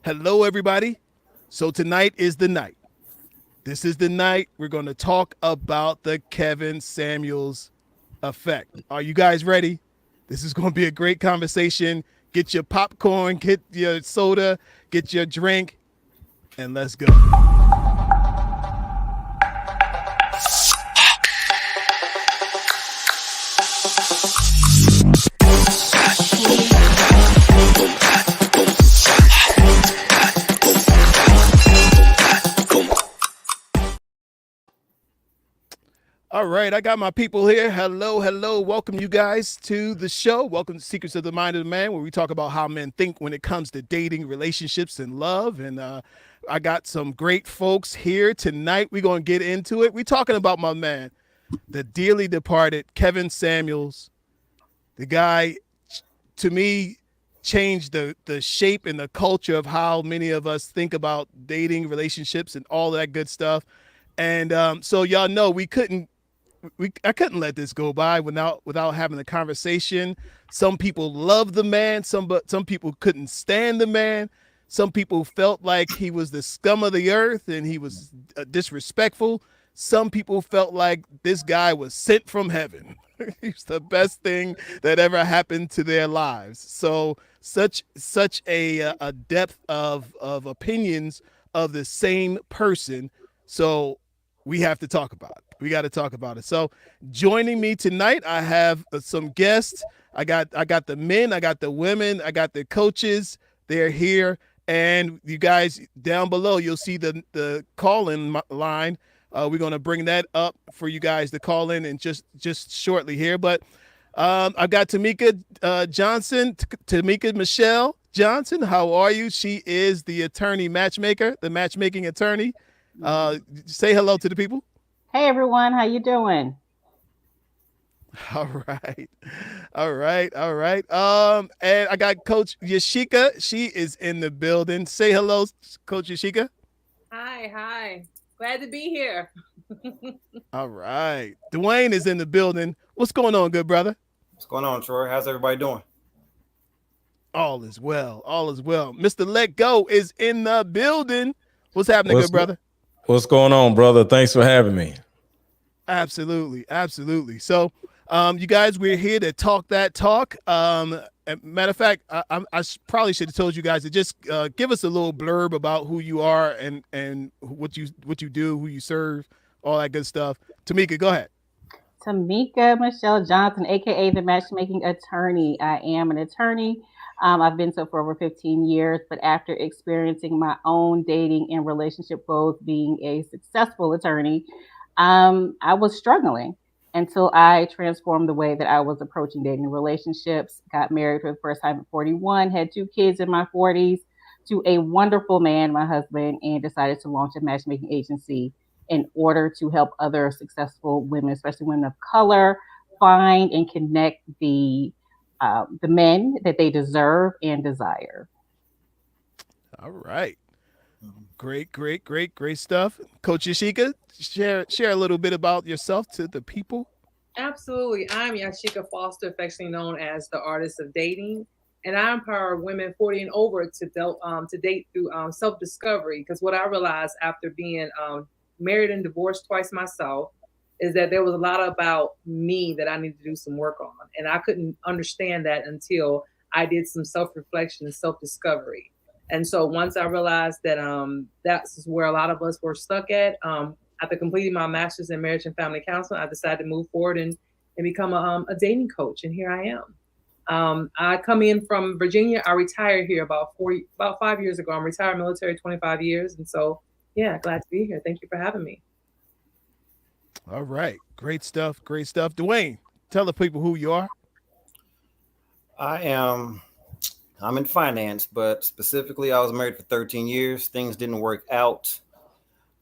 Hello, everybody. So tonight is the night. This is the night we're going to talk about the Kevin Samuels effect. Are you guys ready? This is going to be a great conversation. Get your popcorn, get your soda, get your drink, and let's go. All right, I got my people here. Hello, hello. Welcome you guys to the show. Welcome to Secrets of the Mind of the Man, where we talk about how men think when it comes to dating, relationships, and love. And I got some great folks here tonight. We're going to get into it. We're talking about my man, the dearly departed Kevin Samuels. The guy, to me, changed the shape and the culture of how many of us think about dating, relationships, and all that good stuff. And so y'all know I couldn't let this go by without having a conversation. Some people love the man, some people couldn't stand the man. Some people felt like he was the scum of the earth and he was disrespectful. Some people felt like this guy was sent from heaven. He's the best thing that ever happened to their lives. So such a depth of opinions of the same person. So we have to talk about it. We got to talk about it. So joining me tonight, I have some guests. I got the men, I got the women, I got the coaches. They're here. And you guys down below, you'll see the call-in line. We're going to bring that up for you guys to call in just shortly here. But I've got Tamika Johnson, Tamika Michelle Johnson. How are you? She is the attorney matchmaker, the matchmaking attorney. Say hello to the people. Hey everyone, how you doing? All right. All right. All right. And I got Coach Yashika. She is in the building. Say hello, Coach Yashika. Hi. Glad to be here. All right. Dwayne is in the building. What's going on, good brother? What's going on, Troy? How's everybody doing? All is well. All is well. Mr. Let Go is in the building. What's happening, What's good brother? What's going on, brother? Thanks for having me. Absolutely. Absolutely. So, you guys, we're here to talk that talk. Matter of fact, I probably should have told you guys to just give us a little blurb about who you are and what you do, who you serve, all that good stuff. Tamika, go ahead. Tamika Michelle Johnson, a.k.a. the matchmaking attorney. I am an attorney. I've been so for over 15 years, but after experiencing my own dating and relationship woes being a successful attorney, I was struggling until I transformed the way that I was approaching dating relationships. Got married for the first time at 41, had 2 kids in my 40s to a wonderful man, my husband, and decided to launch a matchmaking agency in order to help other successful women, especially women of color, find and connect the men that they deserve and desire. All right. Great stuff. Coach Yashika, share a little bit about yourself to the people. Absolutely. I'm Yashika Foster, affectionately known as the artist of dating. And I empower women 40 and over to date through self-discovery. Because what I realized after being married and divorced twice myself is that there was a lot about me that I needed to do some work on. And I couldn't understand that until I did some self-reflection and self-discovery. And so once I realized that that's where a lot of us were stuck at, after completing my master's in marriage and family counseling, I decided to move forward and become a dating coach. And here I am. I come in from Virginia. I retired here about 5 years ago. I'm retired military, 25 years. And so, yeah, glad to be here. Thank you for having me. All right. Great stuff. Great stuff. Dwayne, tell the people who you are. I'm in finance, but specifically I was married for 13 years. Things didn't work out.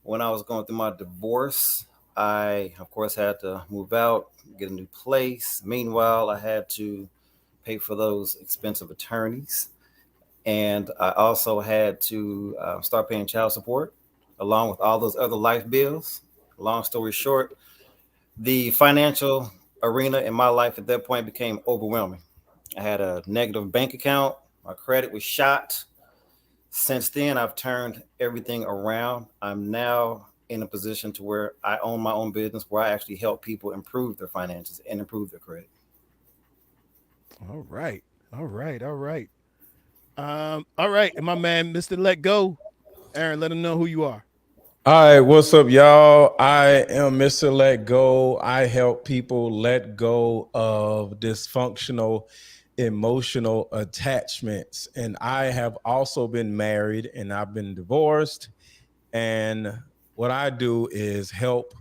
When I was going through my divorce, I, of course, had to move out, get a new place. Meanwhile, I had to pay for those expensive attorneys. And I also had to start paying child support along with all those other life bills. Long story short, the financial arena in my life at that point became overwhelming. I had a negative bank account. My credit was shot. Since then, I've turned everything around. I'm now in a position to where I own my own business, where I actually help people improve their finances and improve their credit. All right. All right. All right. All right. And my man, Mr. Let Go, Aaron, let him know who you are. All right, what's up, y'all? I am Mr. Let Go. I help people let go of dysfunctional emotional attachments. And I have also been married and I've been divorced. And what I do is help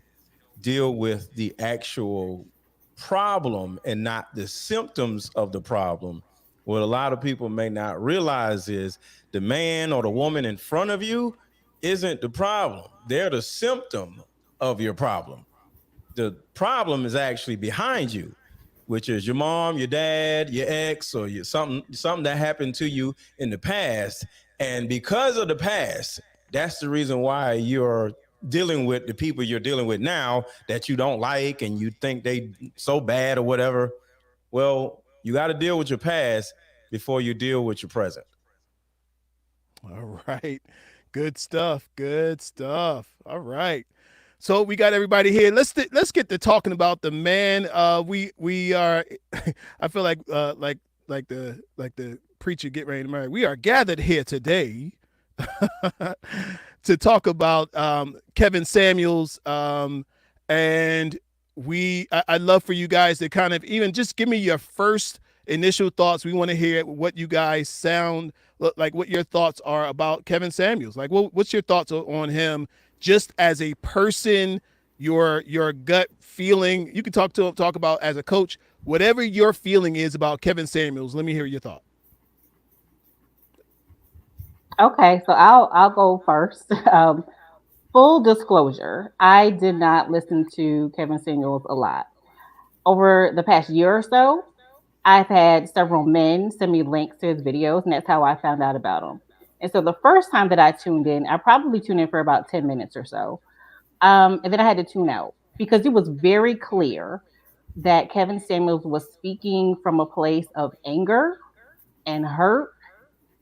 deal with the actual problem and not the symptoms of the problem. What a lot of people may not realize is the man or the woman in front of you isn't the problem. They're the symptom of your problem. The problem is actually behind you, which is your mom, your dad, your ex, or something that happened to you in the past. And because of the past, that's the reason why you're dealing with the people you're dealing with now that you don't like and you think they so bad or whatever. Well, you got to deal with your past before you deal with your present. All right. Good stuff. Good stuff. All right. So we got everybody here. Let's get to talking about the man. We are. I feel like the preacher get ready to marry. We are gathered here today to talk about Kevin Samuels. And I'd love for you guys to kind of even just give me your first initial thoughts. We want to hear what you guys sound like, what your thoughts are about Kevin Samuels. Like, what's your thoughts on him just as a person, your gut feeling. You can talk about as a coach, whatever your feeling is about Kevin Samuels. Let me hear your thought. Okay, so I'll go first. Full disclosure, I did not listen to Kevin Samuels a lot. Over the past year or so, I've had several men send me links to his videos, and that's how I found out about him. And so the first time that I tuned in, I probably tuned in for about 10 minutes or so. And then I had to tune out because it was very clear that Kevin Samuels was speaking from a place of anger and hurt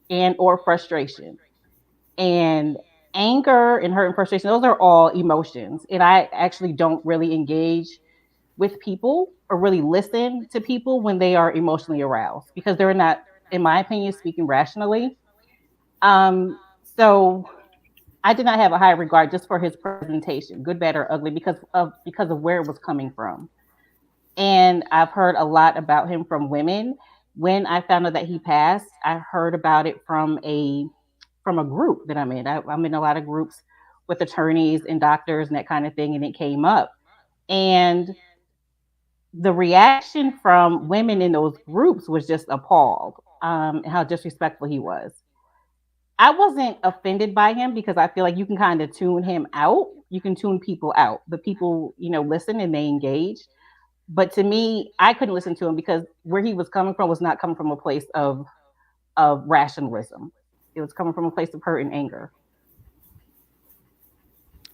and or frustration. And anger and hurt and frustration, those are all emotions. And I actually don't really engage with people or really listen to people when they are emotionally aroused because they're not, in my opinion, speaking rationally. So I did not have a high regard just for his presentation, good, bad, or ugly, because of where it was coming from. And I've heard a lot about him from women. When I found out that he passed, I heard about it from a group that I'm in. I'm in a lot of groups with attorneys and doctors and that kind of thing, and it came up. And the reaction from women in those groups was just appalled, how disrespectful he was. I wasn't offended by him because I feel like you can kind of tune him out. You can tune people out. The people, listen and they engage. But to me, I couldn't listen to him because where he was coming from was not coming from a place of rationalism. It was coming from a place of hurt and anger.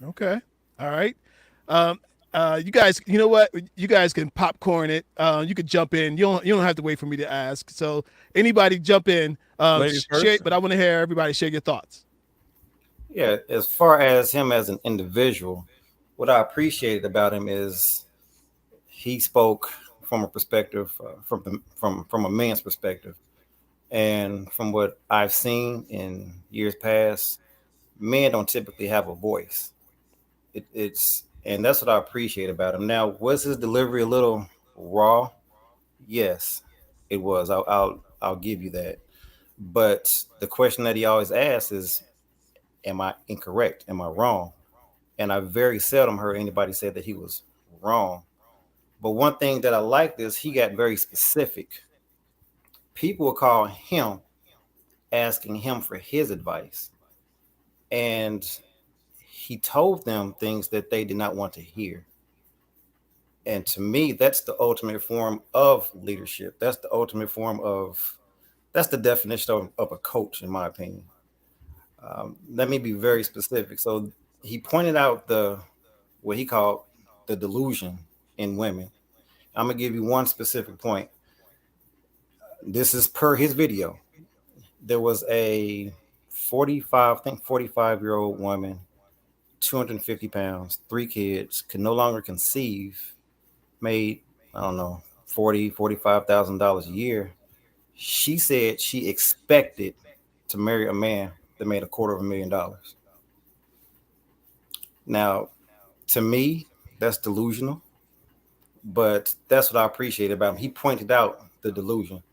Okay. All right. Um, you guys, you know what? You guys can popcorn it. You can jump in. You don't have to wait for me to ask. So anybody jump in. Ladies Share, first. but I want to hear everybody share your thoughts. Yeah, as far as him as an individual, what I appreciated about him is he spoke from a perspective from a man's perspective, and from what I've seen in years past, men don't typically have a voice. It's and that's what I appreciate about him. Now, was his delivery a little raw? Yes, it was. I'll give you that. But the question that he always asks is, "Am I incorrect? Am I wrong?" And I very seldom heard anybody say that he was wrong. But one thing that I liked is he got very specific. People would call him asking him for his advice. And he told them things that they did not want to hear. And to me, that's the ultimate form of leadership. That's the definition of a coach, in my opinion. Let me be very specific. So he pointed out what he called the delusion in women. I'm gonna give you one specific point. This is per his video. There was a 45, I think 45-year-old woman, 250 pounds, 3 kids, could no longer conceive, made, I don't know, $45,000 a year. She said she expected to marry a man that made $250,000. Now, to me, that's delusional, but that's what I appreciate about him. He pointed out the delusion.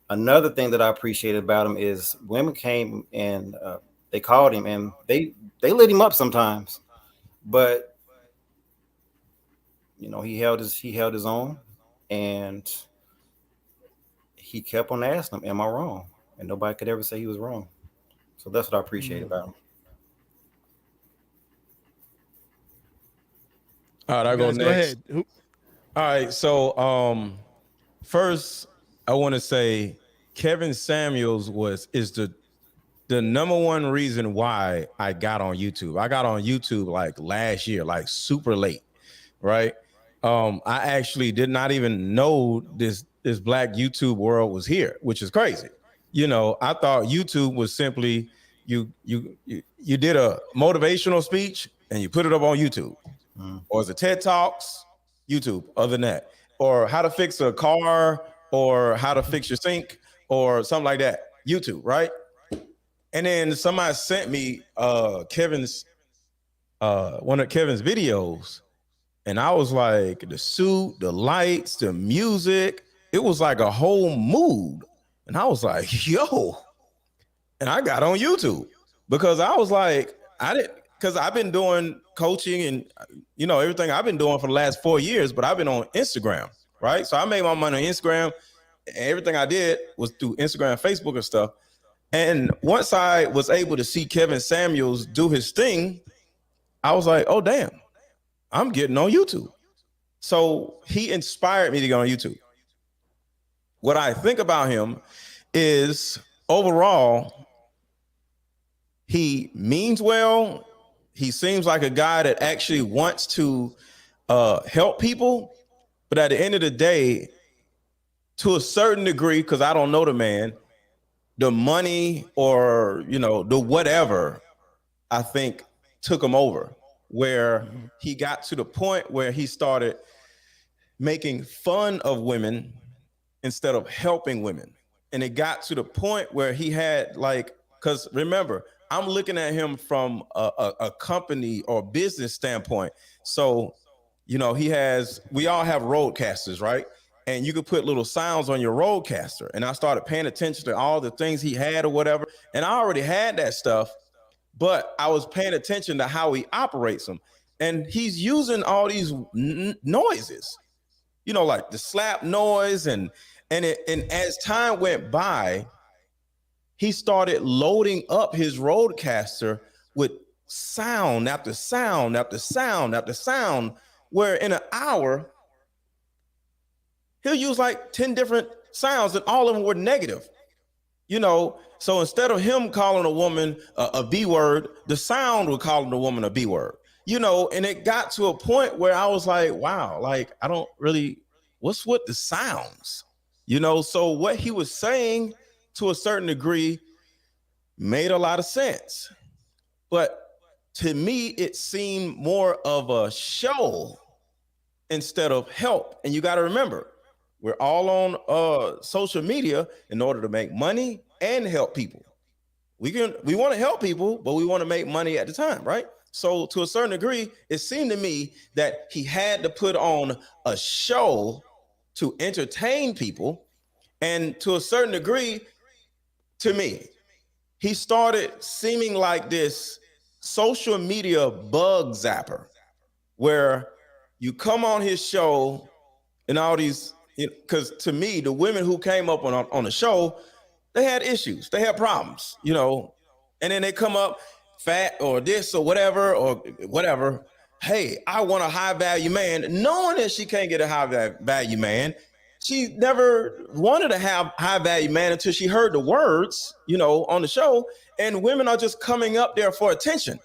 Another thing that I appreciate about him is women came and they called him and they lit him up sometimes, but he held his own, and he kept on asking them, "Am I wrong?" And nobody could ever say he was wrong. So that's what I appreciate about him. All right, I You go guys go next. ahead. Who- All right, so first I want to say Kevin Samuels is the number one reason why I got on YouTube. I got on YouTube like last year, like super late, right? I actually did not even know this black YouTube world was here, which is crazy. I thought YouTube was simply you did a motivational speech and you put it up on YouTube, or is it TED Talks, YouTube, other than that, or how to fix a car, or how to fix your sink, or something like that, YouTube, right? And then somebody sent me Kevin's one of Kevin's videos, and I was like, the suit, the lights, the music, it was like a whole mood. And I was like, yo, and I got on YouTube because I was like, because I've been doing coaching and everything I've been doing for the last 4 years, but I've been on Instagram, right? So I made my money on Instagram, and everything I did was through Instagram, Facebook, and stuff. And once I was able to see Kevin Samuels do his thing, I was like, oh, damn, I'm getting on YouTube. So he inspired me to get on YouTube. What I think about him is overall, he means well. He seems like a guy that actually wants to help people. But at the end of the day, to a certain degree, because I don't know the man, the money or, the whatever, I think took him over, where he got to the point where he started making fun of women instead of helping women. And it got to the point where he had because remember, I'm looking at him from a company or business standpoint. So, we all have roadcasters, right? And you could put little sounds on your roadcaster. And I started paying attention to all the things he had or whatever. And I already had that stuff, but I was paying attention to how he operates them. And he's using all these noises, like the slap noise. And as time went by, he started loading up his roadcaster with sound after sound after sound after sound, where in an hour, he'll use like 10 different sounds and all of them were negative. So instead of him calling a woman a B word, the sound would call the woman a B word, and it got to a point where I was like, wow, I don't really, what's with the sounds, so what he was saying to a certain degree made a lot of sense. But to me, it seemed more of a show instead of help. And you got to remember, we're all on social media in order to make money and help people. We want to help people, but we want to make money at the time, right? So to a certain degree, it seemed to me that he had to put on a show to entertain people. And to a certain degree, to me, he started seeming like this social media bug zapper, where you come on his show and all these, because to me, the women who came up on the show, they had issues, they had problems, and then they come up fat or this or whatever. Hey, I want a high value man, knowing that she can't get a high value man. She never wanted to have high value man until she heard the words, on the show. And women are just coming up there for attention.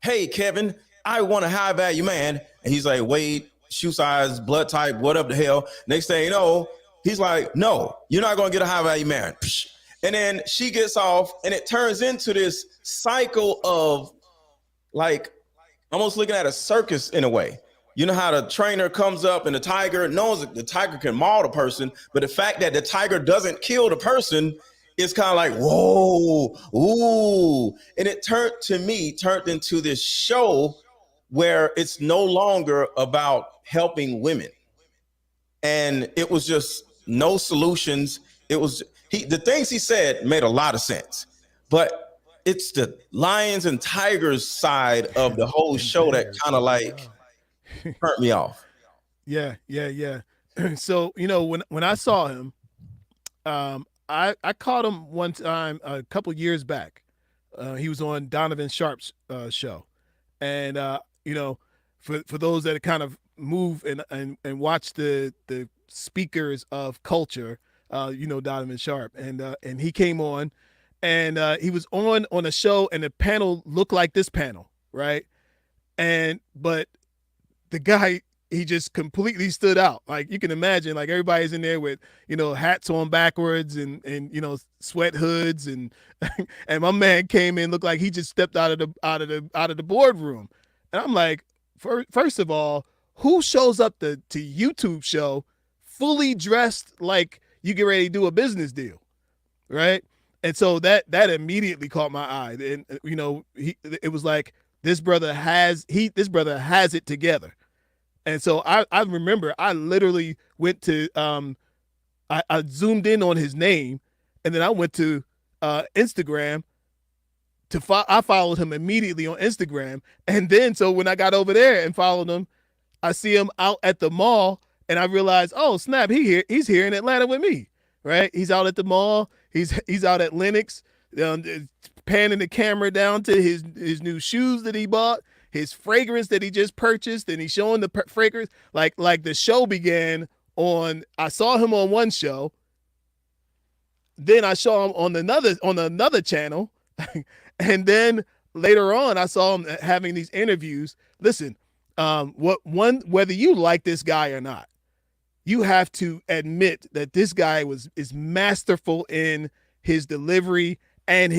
Hey, Kevin, I want a high value man. And he's like, weight, shoe size, blood type, whatever the hell. Next thing you know, he's like, no, you're not going to get a high value man. And then she gets off, and it turns into this cycle of like almost looking at a circus in a way. You know how the trainer comes up and the tiger knows that the tiger can maul the person, but the fact that the tiger doesn't kill the person is kind of like, whoa, ooh. And it turned into this show where it's no longer about helping women. And it was just no solutions. It was the things he said made a lot of sense, but it's the lions and tigers side of the whole show that kind of like hurt me off. Yeah. So when I saw him, I caught him one time a couple years back. He was on Donovan Sharp's show, and for those that kind of move and watch the speakers of culture, Donovan Sharp, and he came on, and he was on a show, and the panel looked like this panel, right? But the guy, he just completely stood out. Like you can imagine, like everybody's in there with hats on backwards and sweat hoods and and my man came in, looked like he just stepped out of the boardroom, and I'm like, first of all, who shows up to YouTube show fully dressed like you get ready to do a business deal, right? And so that immediately caught my eye, and it was like this brother has it together. And so I remember I literally went to I zoomed in on his name, and then I went to Instagram I followed him immediately on Instagram, and then so when I got over there and followed him, I see him out at the mall, and I realized, oh snap, he's here in Atlanta with me, right? He's out at the mall. He's out at Lennox, panning the camera down to his new shoes that he bought, his fragrance that he just purchased, and he's showing the fragrance. Like the show began on. I saw him on one show, then I saw him on another channel, and then later on I saw him having these interviews. Listen, whether you like this guy or not, you have to admit that this guy is masterful in his delivery and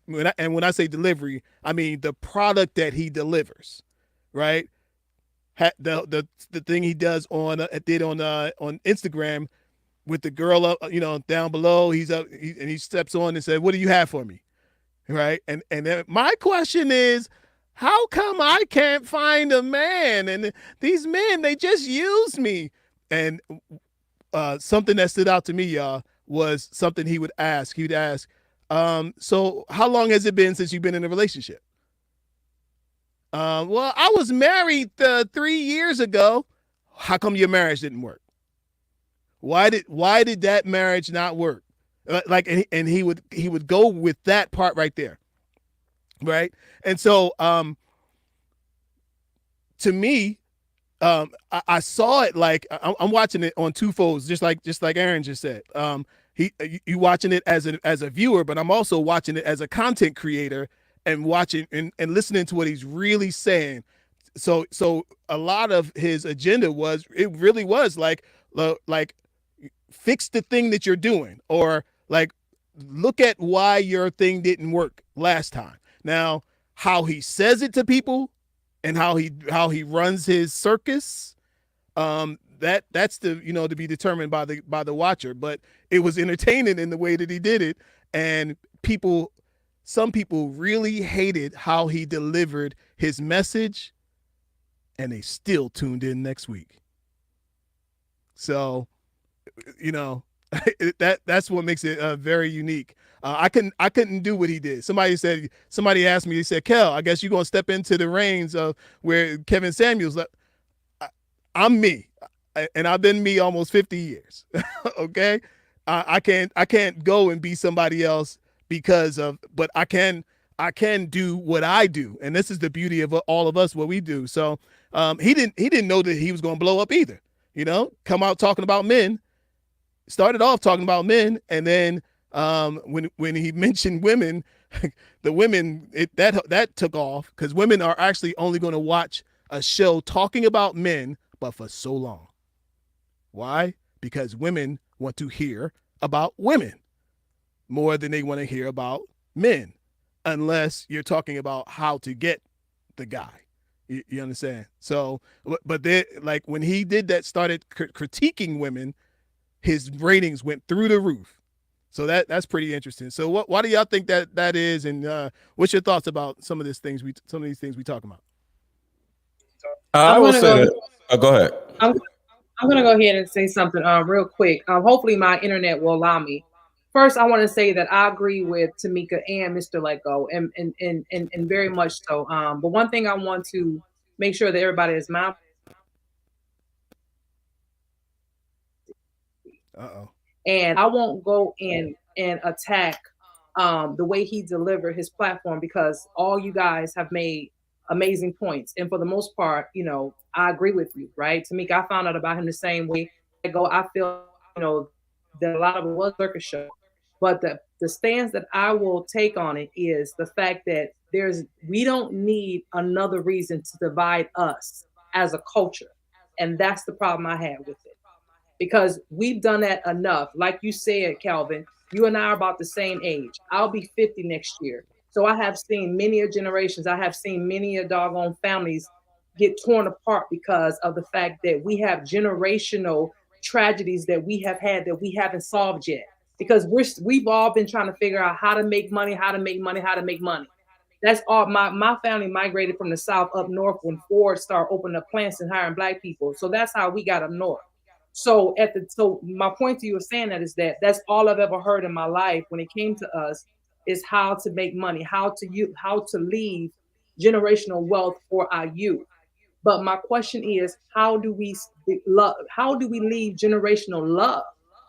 when I say delivery, I mean the product that he delivers, right? The thing he does on Instagram with the girl up, down below. He's up, and he steps on and said, "What do you have for me?" Right? And then my question is, how come I can't find a man? And these men, they just use me. And something that stood out to me, y'all, was something he would ask. He'd ask, so how long has it been since you've been in a relationship? Well, I was married 3 years ago. How come your marriage didn't work? Why did that marriage not work? And he would go with that part right there, right? And so to me, I saw it like I'm watching it on two folds, just like Aaron just said. You watching it as a viewer, but I'm also watching it as a content creator and watching and listening to what he's really saying. So a lot of his agenda was like fix the thing that you're doing, or like look at why your thing didn't work last time. Now, how he says it to people and how he runs his circus, that's to be determined by the watcher. But it was entertaining in the way that he did it, and some people really hated how he delivered his message, and they still tuned in next week. So, that's what makes it very unique. I couldn't do what he did. Somebody asked me, he said, "Kel, I guess you're gonna step into the reins of where Kevin Samuels." I'm me, and I've been me almost 50 years. Okay, I can't go and be somebody else but I can do what I do, and this is the beauty of all of us, what we do. So he didn't know that he was gonna blow up either. Come out talking about men. Started off talking about men, and then when he mentioned women, the women that took off, because women are actually only going to watch a show talking about men, but for so long. Why? Because women want to hear about women. more than they want to hear about men, unless you're talking about how to get the guy. You understand? So, but they, like when he did that, started critiquing women, his ratings went through the roof. So that's pretty interesting. So why do y'all think that is, and what's your thoughts about some of these things we talking about? I I'm will gonna say go. that. Oh, go ahead. I'm I'm gonna go ahead and say something real quick. Hopefully my internet will allow me. First, I want to say that I agree with Tamika and Mr. Lego, and very much so. But one thing I want to make sure that everybody is mindful, Uh-oh. and I won't go in and attack the way he delivered his platform, because all you guys have made amazing points, and for the most part, I agree with you, right? Tamika, I found out about him the same way. I feel that a lot of it was circus show, but the stance that I will take on it is the fact that we don't need another reason to divide us as a culture, and that's the problem I had with it, because we've done that enough. Like you said, Kelvin, you and I are about the same age. I'll be 50 next year. So I have seen many a generations. I have seen many a doggone families get torn apart because of the fact that we have generational tragedies that we have had that we haven't solved yet. Because we've all been trying to figure out how to make money, how to make money, how to make money. That's all. My family migrated from the south up north when Ford started opening up plants and hiring black people. So that's how we got up north. So my point to you of saying that is that that's all I've ever heard in my life when it came to us, is how to make money, how to leave generational wealth for our youth. But my question is, how do we leave generational love?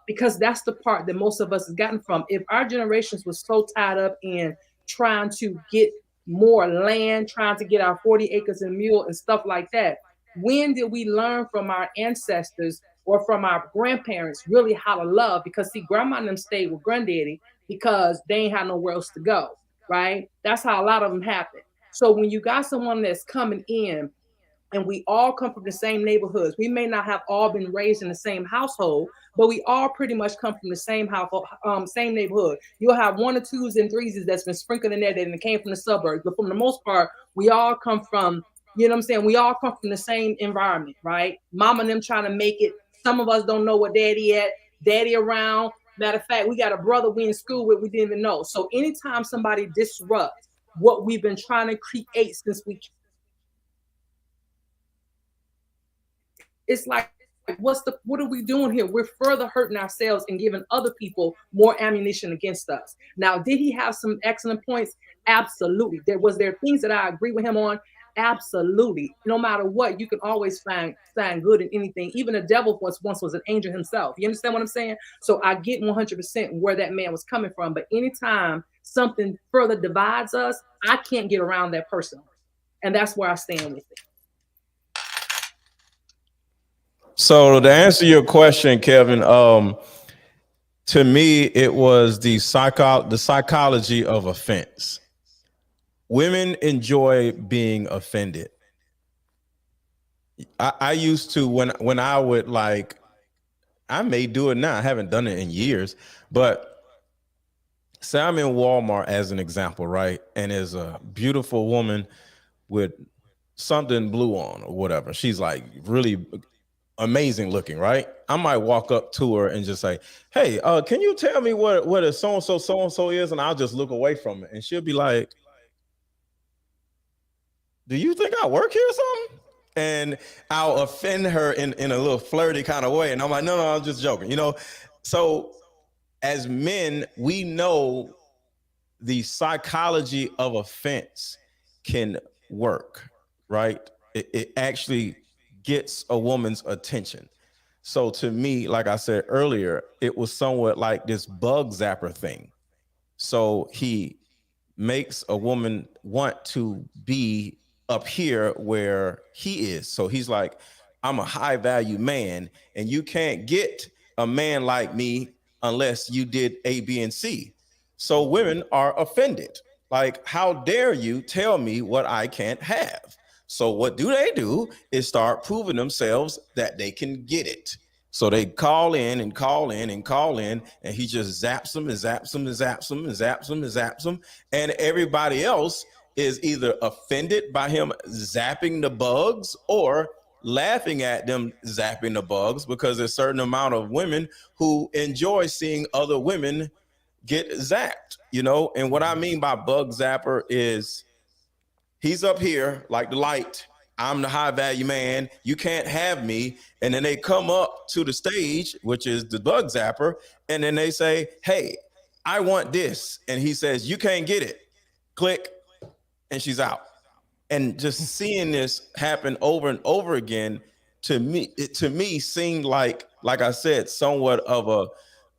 Because that's the part that most of us have gotten from. If our generations were so tied up in trying to get more land, trying to get our 40 acres and mule and stuff like that, when did we learn from our ancestors or from our grandparents really how to love? Because see, grandma and them stayed with granddaddy because they ain't had nowhere else to go, right? That's how a lot of them happen. So when you got someone that's coming in, and we all come from the same neighborhoods. We may not have all been raised in the same household, but we all pretty much come from the same household, same neighborhood. You'll have one or twos and threes that's been sprinkled in there that came from the suburbs, but for the most part, we all come from, you know what I'm saying? We all come from the same environment, right? Mama and them trying to make it. Some of us don't know what daddy at, daddy around. Matter of fact, we got a brother we in school with, we didn't even know. So anytime somebody disrupts what we've been trying to create since we, it's like, what are we doing here? We're further hurting ourselves and giving other people more ammunition against us. Now, did he have some excellent points? Absolutely. There things that I agree with him on? Absolutely. No matter what, you can always find good in anything. Even the devil once was an angel himself. You understand what I'm saying? So I get 100% where that man was coming from. But anytime something further divides us, I can't get around that person. And that's where I stand with it. So to answer your question, Kelvin, to me, it was the psychology of offense. Women enjoy being offended. I used to, when I would, like, I may do it now. I haven't done it in years, but say I'm in Walmart as an example, right? And there's a beautiful woman with something blue on or whatever. She's like really amazing looking, right? I might walk up to her and just say, "Hey, can you tell me what a so and so is?" And I'll just look away from it, and she'll be like, "Do you think I work here or something?" And I'll offend her in a little flirty kind of way, and I'm like, "No, I'm just joking," you know. So as men, we know the psychology of offense can work, right? It actually gets a woman's attention. So to me, like I said earlier, it was somewhat like this bug zapper thing. So he makes a woman want to be up here where he is. So he's like, I'm a high value man, and you can't get a man like me unless you did A, B, and C. So women are offended. Like, how dare you tell me what I can't have? So what do? Is start proving themselves that they can get it. So they call in and call in and call in, and he just zaps them and zaps them and zaps them and zaps them and zaps them. And everybody else is either offended by him zapping the bugs or laughing at them zapping the bugs, because there's a certain amount of women who enjoy seeing other women get zapped, And what I mean by bug zapper is he's up here like the light. I'm the high value man. You can't have me. And then they come up to the stage, which is the bug zapper. And then they say, hey, I want this. And he says, you can't get it. Click. And she's out. And just seeing this happen over and over again, to me seemed like I said, somewhat of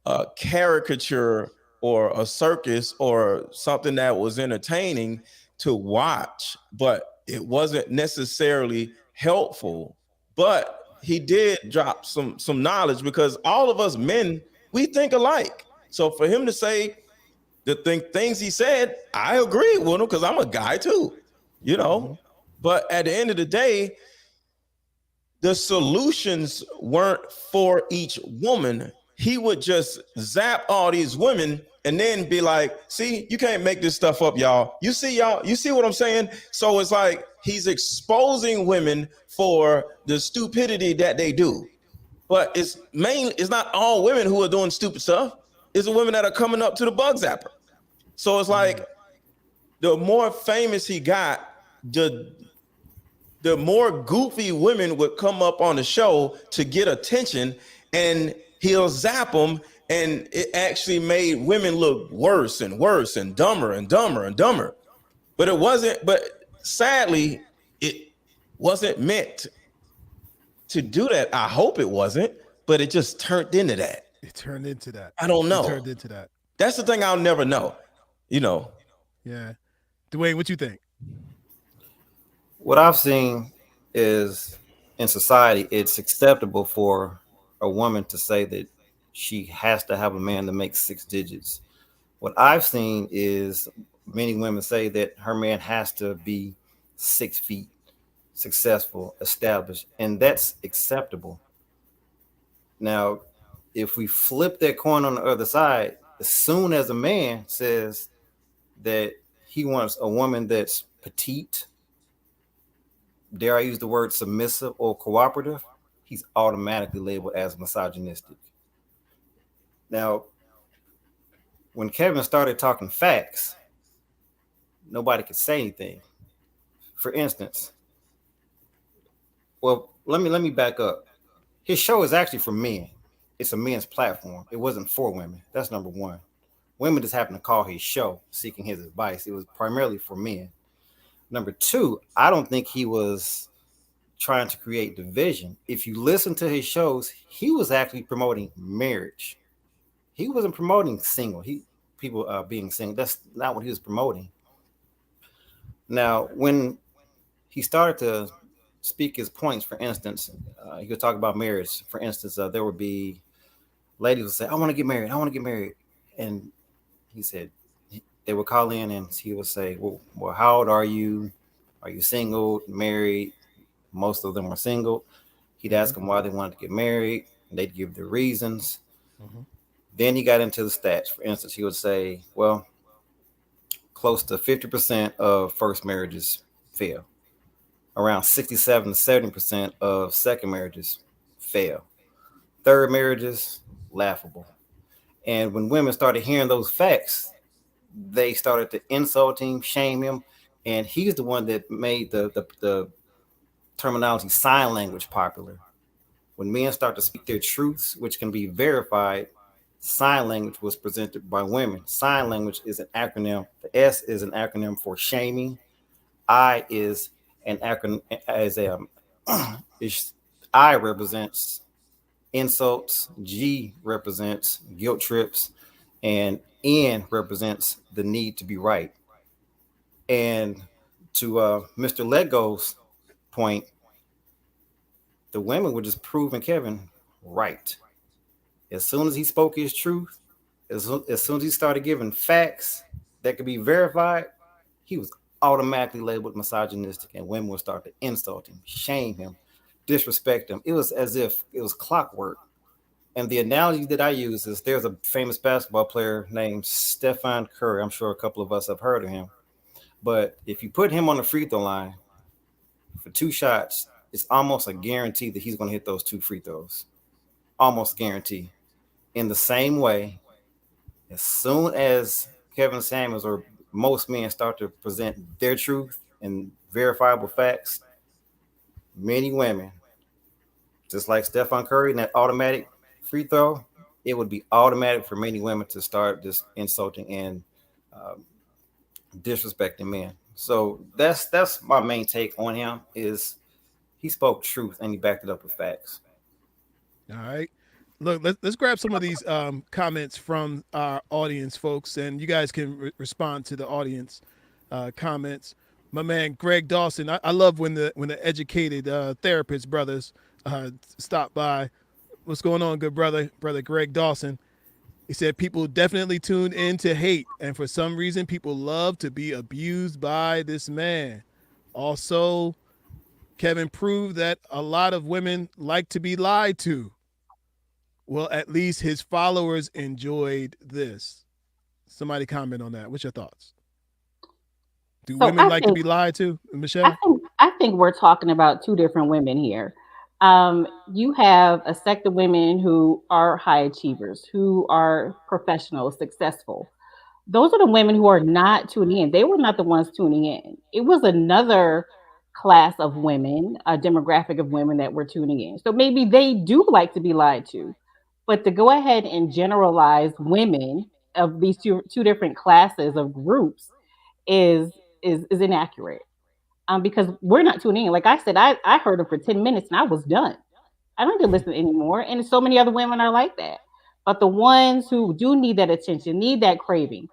a caricature or a circus or something that was entertaining to watch, but it wasn't necessarily helpful. But he did drop some knowledge, because all of us men, we think alike. So for him to say the things he said, I agree with him, because I'm a guy too. But at the end of the day, the solutions weren't for each woman. He would just zap all these women and then be like, see, you can't make this stuff up, y'all. You see what I'm saying? So it's like he's exposing women for the stupidity that they do. But it's not all women who are doing stupid stuff. It's the women that are coming up to the bug zapper. So it's like the more famous he got, the more goofy women would come up on the show to get attention, and he'll zap them. And it actually made women look worse and worse and dumber and dumber and dumber. But sadly, it wasn't meant to do that. I hope it wasn't, but it just turned into that. It turned into that. I don't know. It turned into that. That's the thing I'll never know. Yeah. Dwayne, what you think? What I've seen is in society, it's acceptable for a woman to say that she has to have a man to make 6 digits. What I've seen is many women say that her man has to be 6 feet, successful, established, and that's acceptable. Now, if we flip that coin on the other side, as soon as a man says that he wants a woman that's petite, dare I use the word submissive or cooperative, he's automatically labeled as misogynistic. Now, when Kevin started talking facts, nobody could say anything. For instance, well, let me back up. His show is actually for men. It's a men's platform. It wasn't for women. That's number one. Women just happened to call his show seeking his advice. It was primarily for men. Number two, I don't think he was trying to create division. If you listen to his shows, he was actually promoting marriage. He wasn't promoting people being single. That's not what he was promoting. Now, when he started to speak his points, for instance, he could talk about marriage. For instance, there would be ladies would say, I want to get married. I want to get married. And he said, they would call in and he would say, well, how old are you? Are you single, married? Most of them were single. He'd ask them why they wanted to get married. And they'd give their reasons. Mm-hmm. Then he got into the stats. For instance, he would say, well, close to 50% of first marriages fail. Around 67 to 70% of second marriages fail. Third marriages, laughable. And when women started hearing those facts, they started to insult him, shame him. And he's the one that made the terminology sign language popular. When men start to speak their truths, which can be verified, sign language was presented by women. Sign language is an acronym. The S is an acronym for shaming. I is an acronym I represents insults. G represents guilt trips, and N represents the need to be right. And to Mr. Lego's point, the women were just proving Kevin right. As soon as he spoke his truth, as soon as he started giving facts that could be verified, he was automatically labeled misogynistic, and women would start to insult him, shame him, disrespect him. It was as if it was clockwork. And the analogy that I use is there's a famous basketball player named Stephen Curry. I'm sure a couple of us have heard of him. But if you put him on the free throw line for two shots, it's almost a guarantee that he's going to hit those two free throws. Almost guarantee. In the same way, as soon as Kevin Samuels or most men start to present their truth and verifiable facts, many women, just like Stephen Curry and that automatic free throw, it would be automatic for many women to start just insulting and um, disrespecting men. So that's my main take on him is he spoke truth and he backed it up with facts. All right. Look, let's grab some of these comments from our audience, folks, and you guys can respond to the audience comments. My man Greg Dawson, I love when the educated therapist brothers stop by. What's going on, good brother Greg Dawson? He said people definitely tune in to hate, and for some reason, people love to be abused by this man. Also, Kevin proved that a lot of women like to be lied to. Well, at least his followers enjoyed this. Somebody comment on that. What's your thoughts? Do So women like to be lied to, Michelle? I think we're talking about two different women here. You have a sect of women who are high achievers, who are professional, successful. Those are the women who are not tuning in. They were not the ones tuning in. It was another class of women, a demographic of women that were tuning in. So maybe they do like to be lied to. But to go ahead and generalize women of these two different classes of groups is is inaccurate. Because we're not tuning in. Like I said, I heard her for 10 minutes and I was done. I don't need to listen anymore. And so many other women are like that. But the ones who do need that attention, need that craving,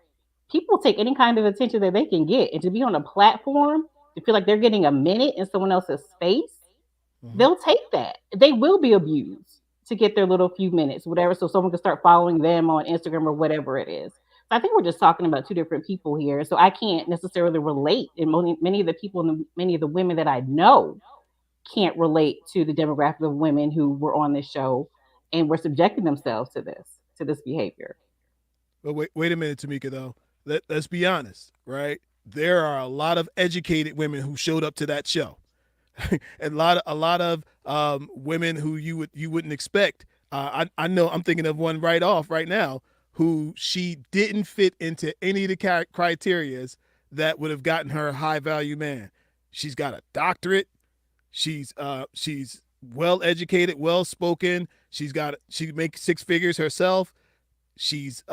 people take any kind of attention that they can get. And to be on a platform, to feel like they're getting a minute in someone else's space, Mm-hmm. they'll take that. They will be abused to get their little few minutes, whatever, so someone can start following them on Instagram or whatever it is. So I think we're just talking about two different people here. So I can't necessarily relate. And many of the people and many of the women that I know can't relate to the demographic of women who were on this show and were subjecting themselves to this behavior. But wait a minute, Tamika. Though, let's be honest, right? There are a lot of educated women who showed up to that show. And a lot of women who you wouldn't expect. I know I'm thinking of one right off right now who she didn't fit into any of the criterias that would have gotten her a high value man. She's got a doctorate. She's well educated, well spoken. She makes six figures herself. She's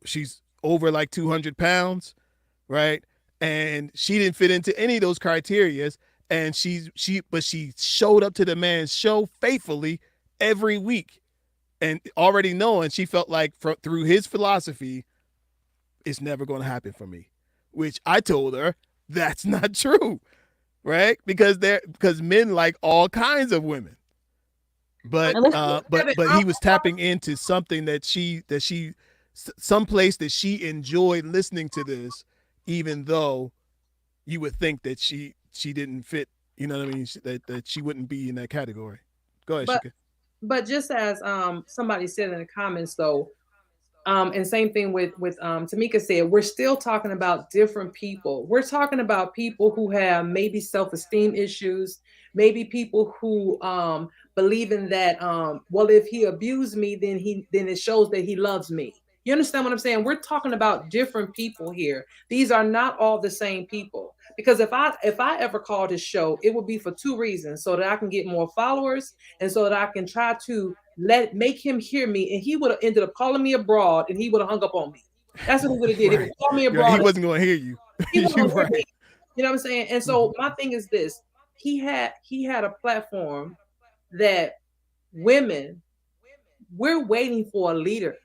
she's over like 200 pounds, right? And she didn't fit into any of those criterias. And she showed up to the man's show faithfully every week, and already knowing she felt like through his philosophy, it's never going to happen for me. Which I told her that's not true, right? Because men like all kinds of women, but he was tapping into something that she some place that she enjoyed listening to this, even though you would think that she didn't fit. You know what I mean? That she wouldn't be in that category. Go ahead, Shika. But just as somebody said in the comments though, and same thing with Tamika said, we're still talking about different people. We're talking about people who have maybe self-esteem issues, maybe people who believe in that well, if he abused me, then it shows that he loves me. You understand what I'm saying? We're talking about different people here. These are not all the same people. Because if I ever called his show, it would be for two reasons: so that I can get more followers, and so that I can try to make him hear me. And he would have ended up calling me abroad, and he would have hung up on me. That's what he would have did. Right. He would call me abroad. He wasn't going to hear you. He wasn't right. Me. You know what I'm saying? And so my thing is this: he had a platform that women, we're waiting for a leader.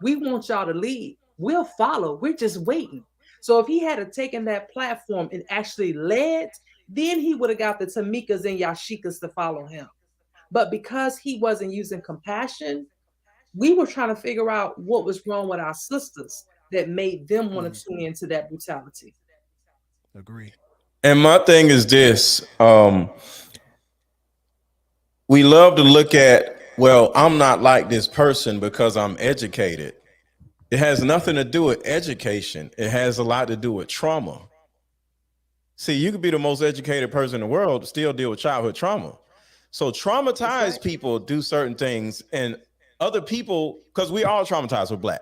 We want y'all to lead. We'll follow. We're just waiting. So if he had taken that platform and actually led, then he would have got the Tamikas and Yashikas to follow him. But because he wasn't using compassion, we were trying to figure out what was wrong with our sisters that made them want to tune into that brutality. Agree. And my thing is this: we love to look at well, I'm not like this person because I'm educated. It has nothing to do with education. It has a lot to do with trauma. See, you could be the most educated person in the world, still deal with childhood trauma. So That's right. traumatized people do certain things, and other people, because we all traumatized with black,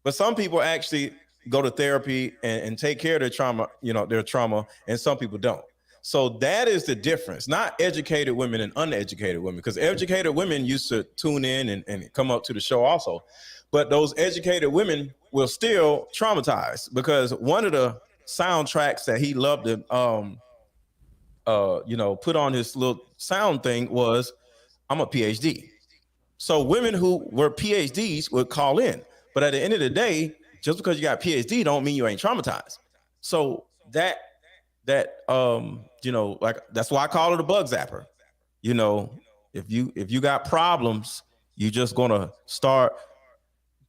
but some people actually go to therapy and take care of their trauma, their trauma, and some people don't. So that is the difference, not educated women and uneducated women, because educated women used to tune in and come up to the show also. But those educated women will still traumatize because one of the soundtracks that he loved to put on his little sound thing was I'm a PhD. So women who were PhDs would call in. But at the end of the day, just because you got PhD don't mean you ain't traumatized. So like that's why I call it a bug zapper. You know, if you got problems, you just gonna start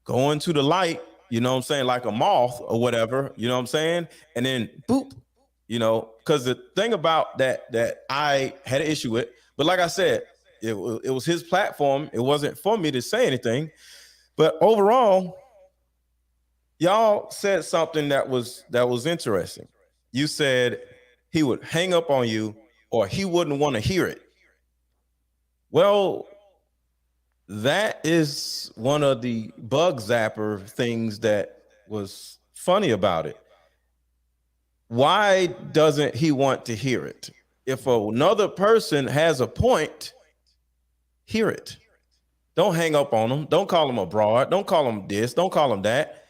going to the light, you know what I'm saying, like a moth or whatever, you know what I'm saying? And then boop, because the thing about that I had an issue with, but like I said, it was his platform. It wasn't for me to say anything. But overall, y'all said something that was interesting. You said he would hang up on you or he wouldn't want to hear it. Well, that is one of the bug zapper things that was funny about it. Why doesn't he want to hear it? If another person has a point, hear it. Don't hang up on them. Don't call them a broad. Don't call them this. Don't call them that.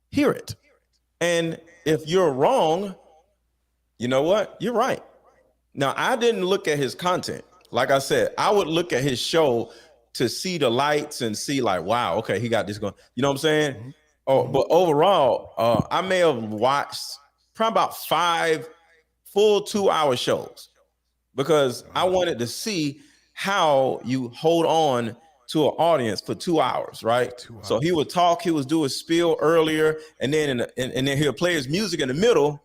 Hear it. And if you're wrong, you know what? You're right. Now, I didn't look at his content. Like I said, I would look at his show to see the lights and see like, wow, okay, he got this going. You know what I'm saying? Mhm. Oh, but overall, I may have watched probably about 5 full 2-hour shows because I wanted to see how you hold on to an audience for 2 hours, right? 2 hours. So he would talk, he would do his spiel earlier, and then and then he'll play his music in the middle,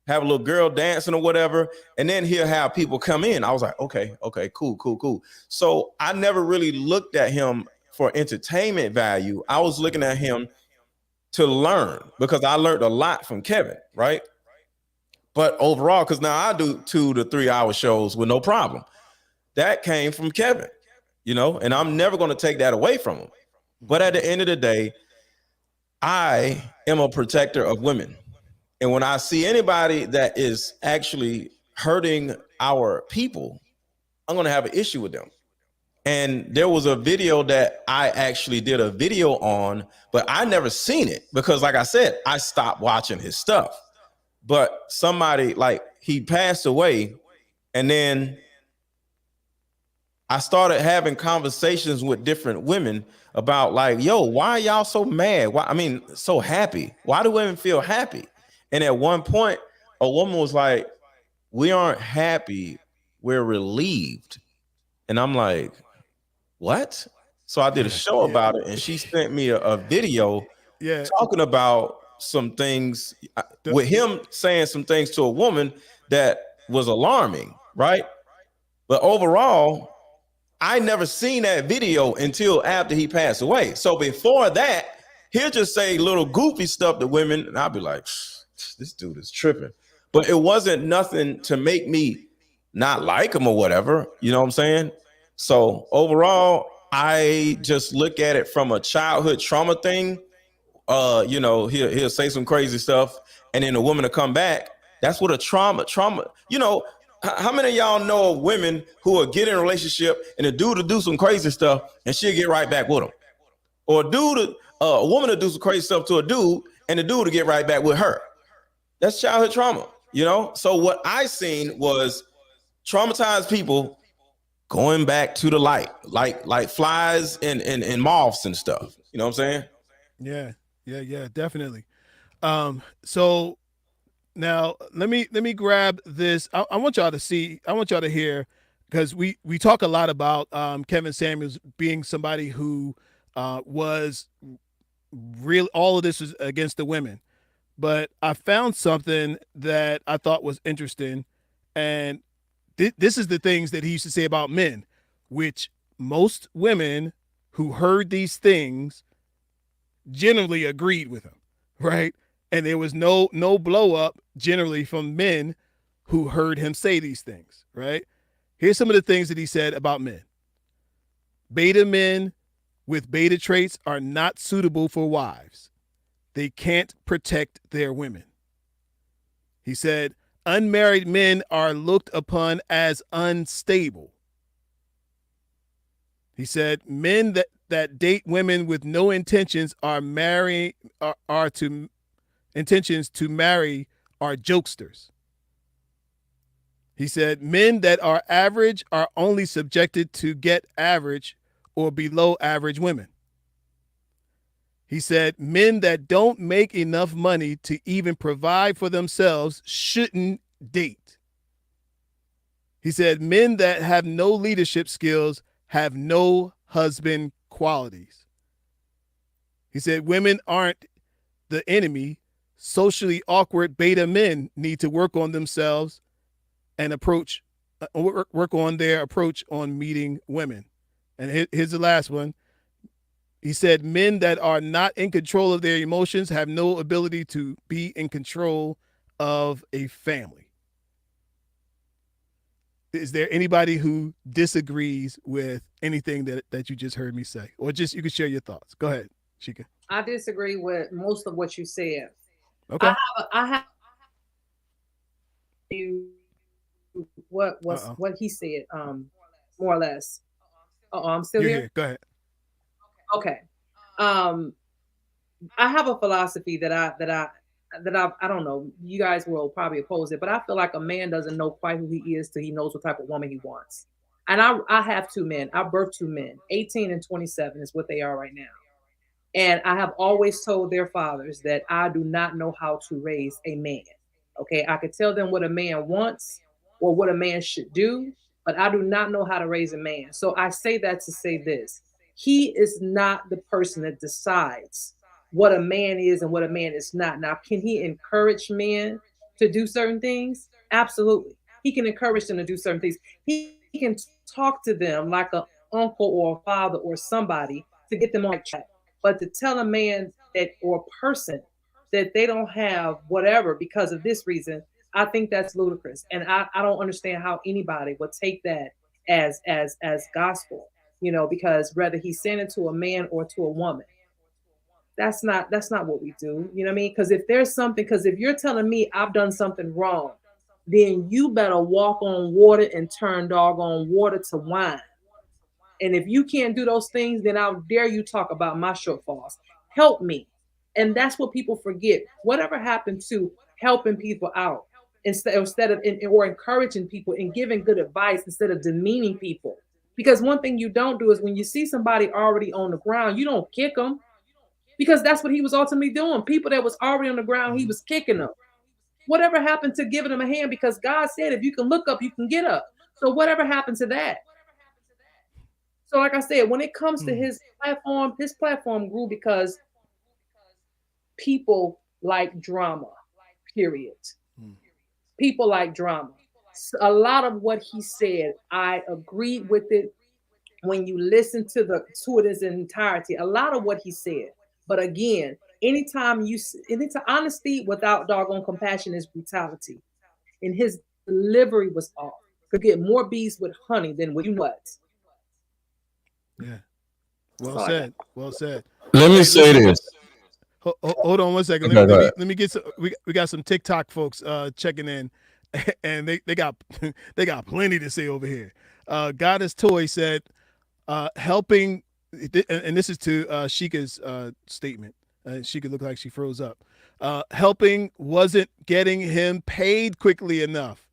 have a little girl dancing or whatever, and then he'll have people come in. I was like, okay, cool. So I never really looked at him for entertainment value. I was looking at him to learn because I learned a lot from Kevin, right? But overall, because now I do 2 to 3 hour shows with no problem. That came from Kevin, and I'm never going to take that away from him. But at the end of the day, I am a protector of women. And when I see anybody that is actually hurting our people, I'm going to have an issue with them. And there was a video that I actually did a video on, but I never seen it because, like I said, I stopped watching his stuff. But somebody, like, he passed away, and then I started having conversations with different women about like, yo, why y'all so mad? Why? I mean, so happy. Why do women feel happy? And at one point, a woman was like, we aren't happy, we're relieved. And I'm like, what? So I did a show about it, and she sent me a video Yeah. talking about some things with him saying some things to a woman that was alarming, right? But overall, I never seen that video until after he passed away. So before that, he'll just say little goofy stuff to women, and I'll be like, this dude is tripping. But it wasn't nothing to make me not like him or whatever. You know what I'm saying? So overall, I just look at it from a childhood trauma thing. He'll say some crazy stuff, and then the woman will come back. That's what a trauma. How many of y'all know of women who will get in a relationship and the dude will do some crazy stuff and she'll get right back with him, or a woman will do some crazy stuff to a dude and the dude will get right back with her? That's childhood trauma. So what I seen was traumatized people going back to the light, like flies and moths and stuff. You know what I'm saying? Yeah, definitely. So now let me grab this. I want y'all to see. I want y'all to hear because we talk a lot about Kevin Samuels being somebody who was real. All of this was against the women, but I found something that I thought was interesting, and this is the things that he used to say about men, which most women who heard these things generally agreed with him, right? And there was no blow up generally from men who heard him say these things, right? Here's some of the things that he said about men. Beta men with beta traits are not suitable for wives. They can't protect their women. He said, unmarried men are looked upon as unstable. He said, men that date women with no intentions intentions to marry are jokesters. He said, men that are average are only subjected to get average or below average women. He said, men that don't make enough money to even provide for themselves shouldn't date. He said, men that have no leadership skills have no husband qualities. He said, women aren't the enemy. Socially awkward beta men need to work on themselves and work on their approach on meeting women. And here's the last one. He said, men that are not in control of their emotions have no ability to be in control of a family. Is there anybody who disagrees with anything that you just heard me say? Or just you can share your thoughts. Go ahead, Sheikah. I disagree with most of what you said. Okay. I have you what he said, more or less. Oh, I'm still You're here? here. Go ahead. Okay. I have a philosophy that I don't know. You guys will probably oppose it, but I feel like a man doesn't know quite who he is till he knows what type of woman he wants. And I have two men. I birthed two men. 18 and 27 is what they are right now. And I have always told their fathers that I do not know how to raise a man. Okay, I could tell them what a man wants or what a man should do, but I do not know how to raise a man. So I say that to say this: he is not the person that decides what a man is and what a man is not. Now, can he encourage men to do certain things? Absolutely. He can encourage them to do certain things. He can talk to them like an uncle or a father or somebody to get them on track. But to tell a man that or a person that they don't have whatever because of this reason, I think that's ludicrous. And I don't understand how anybody would take that as gospel, because whether he's saying it to a man or to a woman, that's not what we do. You know what I mean? Because if you're telling me I've done something wrong, then you better walk on water and turn doggone water to wine. And if you can't do those things, then I'll dare you talk about my shortfalls. Help me. And that's what people forget. Whatever happened to helping people out instead of or encouraging people and giving good advice instead of demeaning people? Because one thing you don't do is when you see somebody already on the ground, you don't kick them, because that's what he was ultimately doing. People that was already on the ground, he was kicking them. Whatever happened to giving them a hand? Because God said, if you can look up, you can get up. So whatever happened to that? So like I said, when it comes to his platform grew because people like drama, period. People like drama. A lot of what he said, I agreed with it when you listen to it in entirety. A lot of what he said. But again, anytime honesty without doggone compassion is brutality. And his delivery was off. Could get more bees with honey than with nuts. Yeah. Well said. Well said. Let me say this. Hold on one second. Let me get some. We got some TikTok folks checking in, and they got plenty to say over here. Goddess Toy said, helping, and this is to Sheikah's statement. Sheikah looked like she froze up. Helping wasn't getting him paid quickly enough.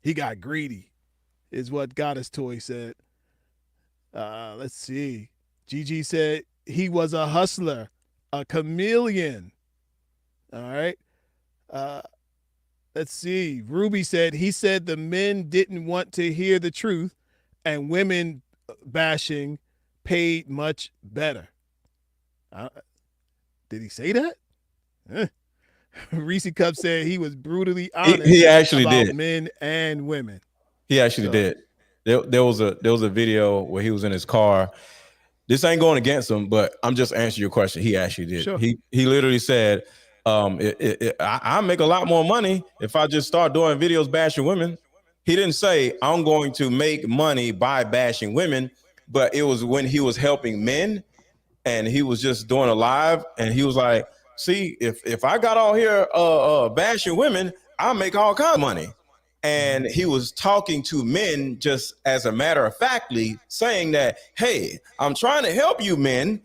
He got greedy, is what Goddess Toy said. Let's see. Gigi said he was a hustler, a chameleon. All right. Let's see. Ruby said he said the men didn't want to hear the truth and women bashing paid much better. Did he say that? Reese Cup said he was brutally honest he actually about did. men and women. He actually did. There was a video where he was in his car. This ain't going against him, but I'm just answering your question. He actually did. Sure. He literally said, I make a lot more money if I just start doing videos bashing women. He didn't say I'm going to make money by bashing women, but it was when he was helping men and he was just doing a live and he was like, see, if I got out here bashing women, I make all kinds of money. And he was talking to men just as a matter of factly saying that, hey, I'm trying to help you men.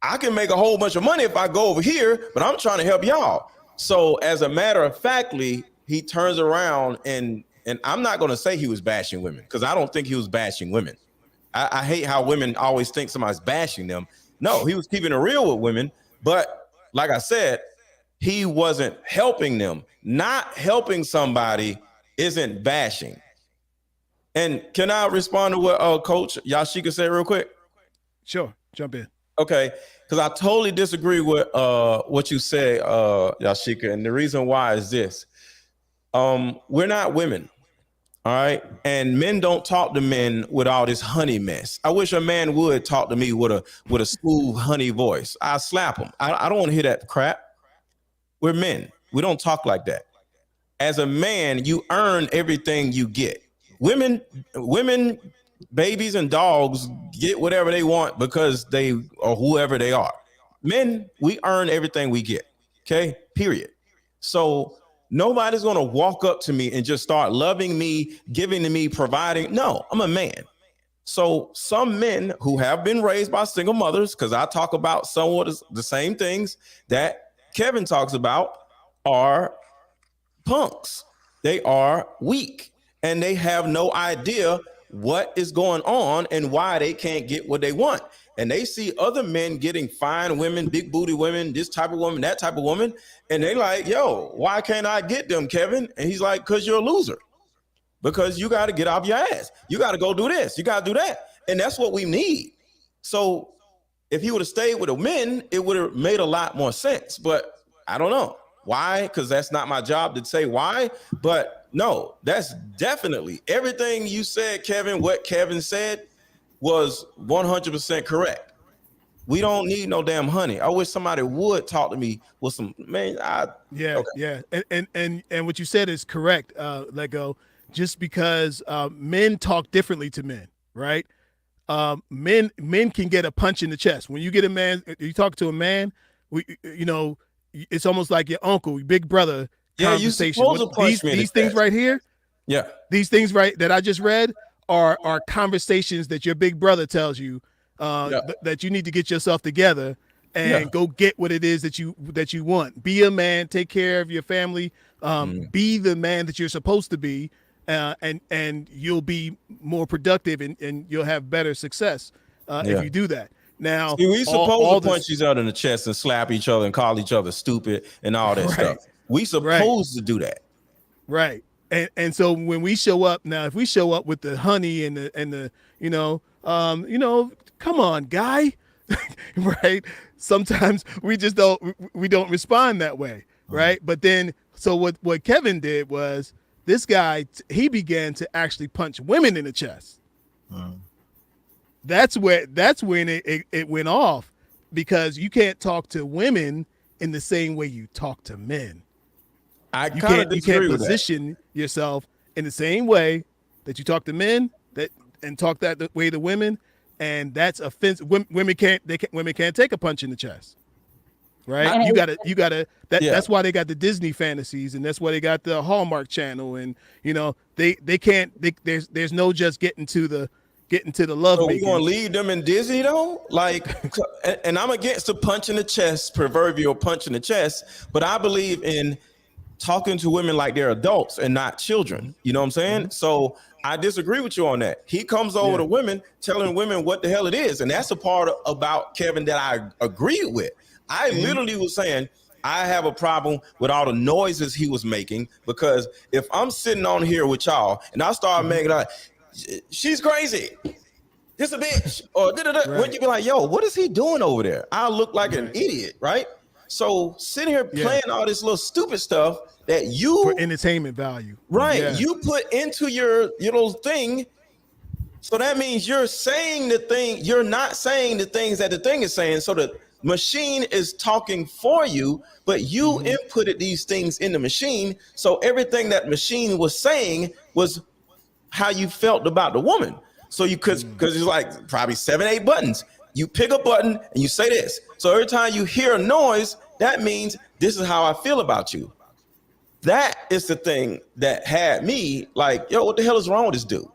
I can make a whole bunch of money if I go over here, but I'm trying to help y'all. So as a matter of factly, he turns around and I'm not going to say he was bashing women because I don't think he was bashing women. I hate how women always think somebody's bashing them. No, he was keeping it real with women. But like I said, he wasn't helping them. Not helping somebody isn't bashing. And can I respond to what Coach Yashika said real quick? Sure, jump in. Okay, because I totally disagree with what you said, Yashika. And the reason why is this. We're not women. All right. And men don't talk to men with all this honey mess. I wish a man would talk to me with a smooth honey voice. I slap him. I don't want to hear that crap. We're men. We don't talk like that. As a man, you earn everything you get. Women, babies and dogs get whatever they want because they or whoever they are. Men, we earn everything we get. Okay, period. So nobody's going to walk up to me and just start loving me, giving to me, providing. No, I'm a man. So some men who have been raised by single mothers, because I talk about somewhat the same things that Kevin talks about, are punks. They are weak and they have no idea what is going on and why they can't get what they want. And they see other men getting fine women, big booty women, this type of woman, that type of woman. And they like, yo, why can't I get them, Kevin? And he's like, because you're a loser. Because you got to get off your ass. You got to go do this. You got to do that. And that's what we need. So if he would have stayed with the men, it would have made a lot more sense. But I don't know. Why? Because that's not my job to say why. But no, that's definitely everything you said, Kevin, what Kevin said was 100% correct. We don't need no damn honey. I wish somebody would talk to me with some, man. Yeah. And what you said is correct, Lego, just because men talk differently to men, right? Men can get a punch in the chest. When you get a man, you talk to a man, it's almost like your uncle, your big brother conversation. These things right here. Yeah. These things right that I just read are conversations that your big brother tells you that you need to get yourself together and go get what it is that you want. Be a man, take care of your family, be the man that you're supposed to be, and you'll be more productive and you'll have better success if you do that. Now, see, we supposed to punch each other in the chest and slap each other and call each other stupid and all that stuff. We supposed to do that. Right. And so when we show up now, if we show up with the honey and the come on, guy, right? Sometimes we just don't respond that way, right? But then, so what Kevin did was this guy, he began to actually punch women in the chest. That's when it went off, because you can't talk to women in the same way you talk to men. You can't position yourself in the same way that you talk to men and talk that way to women, and that's offensive. Women can't take a punch in the chest, right? You gotta. That's why they got the Disney fantasies, and that's why they got the Hallmark Channel, and they can't. There's no just getting to the love. So we gonna leave them in Disney though? Like, and I'm against the punch in the chest, proverbial punch in the chest, but I believe in talking to women like they're adults and not children. You know what I'm saying? Mm-hmm. So I disagree with you on that. He comes over to women, telling women what the hell it is. And that's a part about Kevin that I agree with. I literally was saying, I have a problem with all the noises he was making, because if I'm sitting on here with y'all and I start making like, she's crazy, this a bitch, or when you be like, yo, what is he doing over there? I look like an idiot, right? So sitting here playing all this little stupid stuff that you for entertainment value, right? You put into your little thing, So that means you're saying the thing, you're not saying the things that the thing is saying. So the machine is talking for you, but you inputted these things in the machine. So everything that machine was saying was how you felt about the woman. So you could, because it's like probably 7, 8 buttons. You pick a button and you say this. So every time you hear a noise, that means this is how I feel about you. That is the thing that had me like, yo, what the hell is wrong with this dude?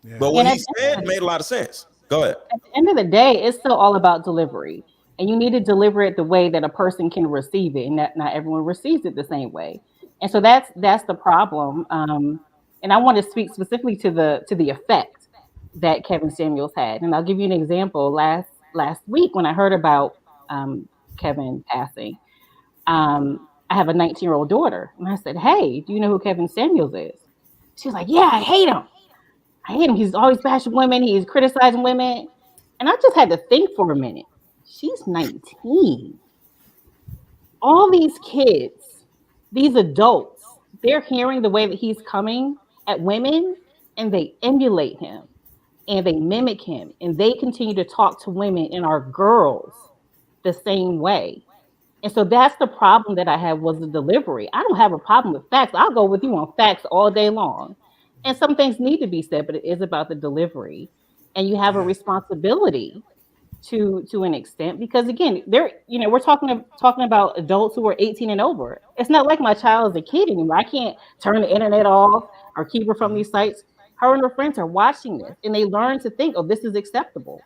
Yeah. But what And he said made a lot of sense. Go ahead. at the end of the day, it's still all about delivery. And you need to deliver it the way that a person can receive it. And that not everyone receives it the same way. And so that's the problem. And I want to speak specifically to the effect that Kevin Samuels had. And I'll give you an example. Last week when I heard about Kevin passing, I have a 19-year-old daughter. And I said, "Hey, do you know who Kevin Samuels is?" She was like, "Yeah, I hate him. I hate him. He's always bashing women. He's criticizing women." And I just had to think for a minute. She's 19. All these kids, these adults, they're hearing the way that he's coming at women and they emulate him and they mimic him and they continue to talk to women and our girls the same way. And so that's the problem that I had was the delivery. I don't have a problem with facts. I'll go with you on facts all day long. And some things need to be said, but it is about the delivery. And you have a Yeah. responsibility to an extent because again, they're we're talking about adults who are 18 and over. It's not like my child is a kid anymore. I can't turn the internet off or keep her from these sites. Her and her friends are watching this and they learn to think, oh, this is acceptable.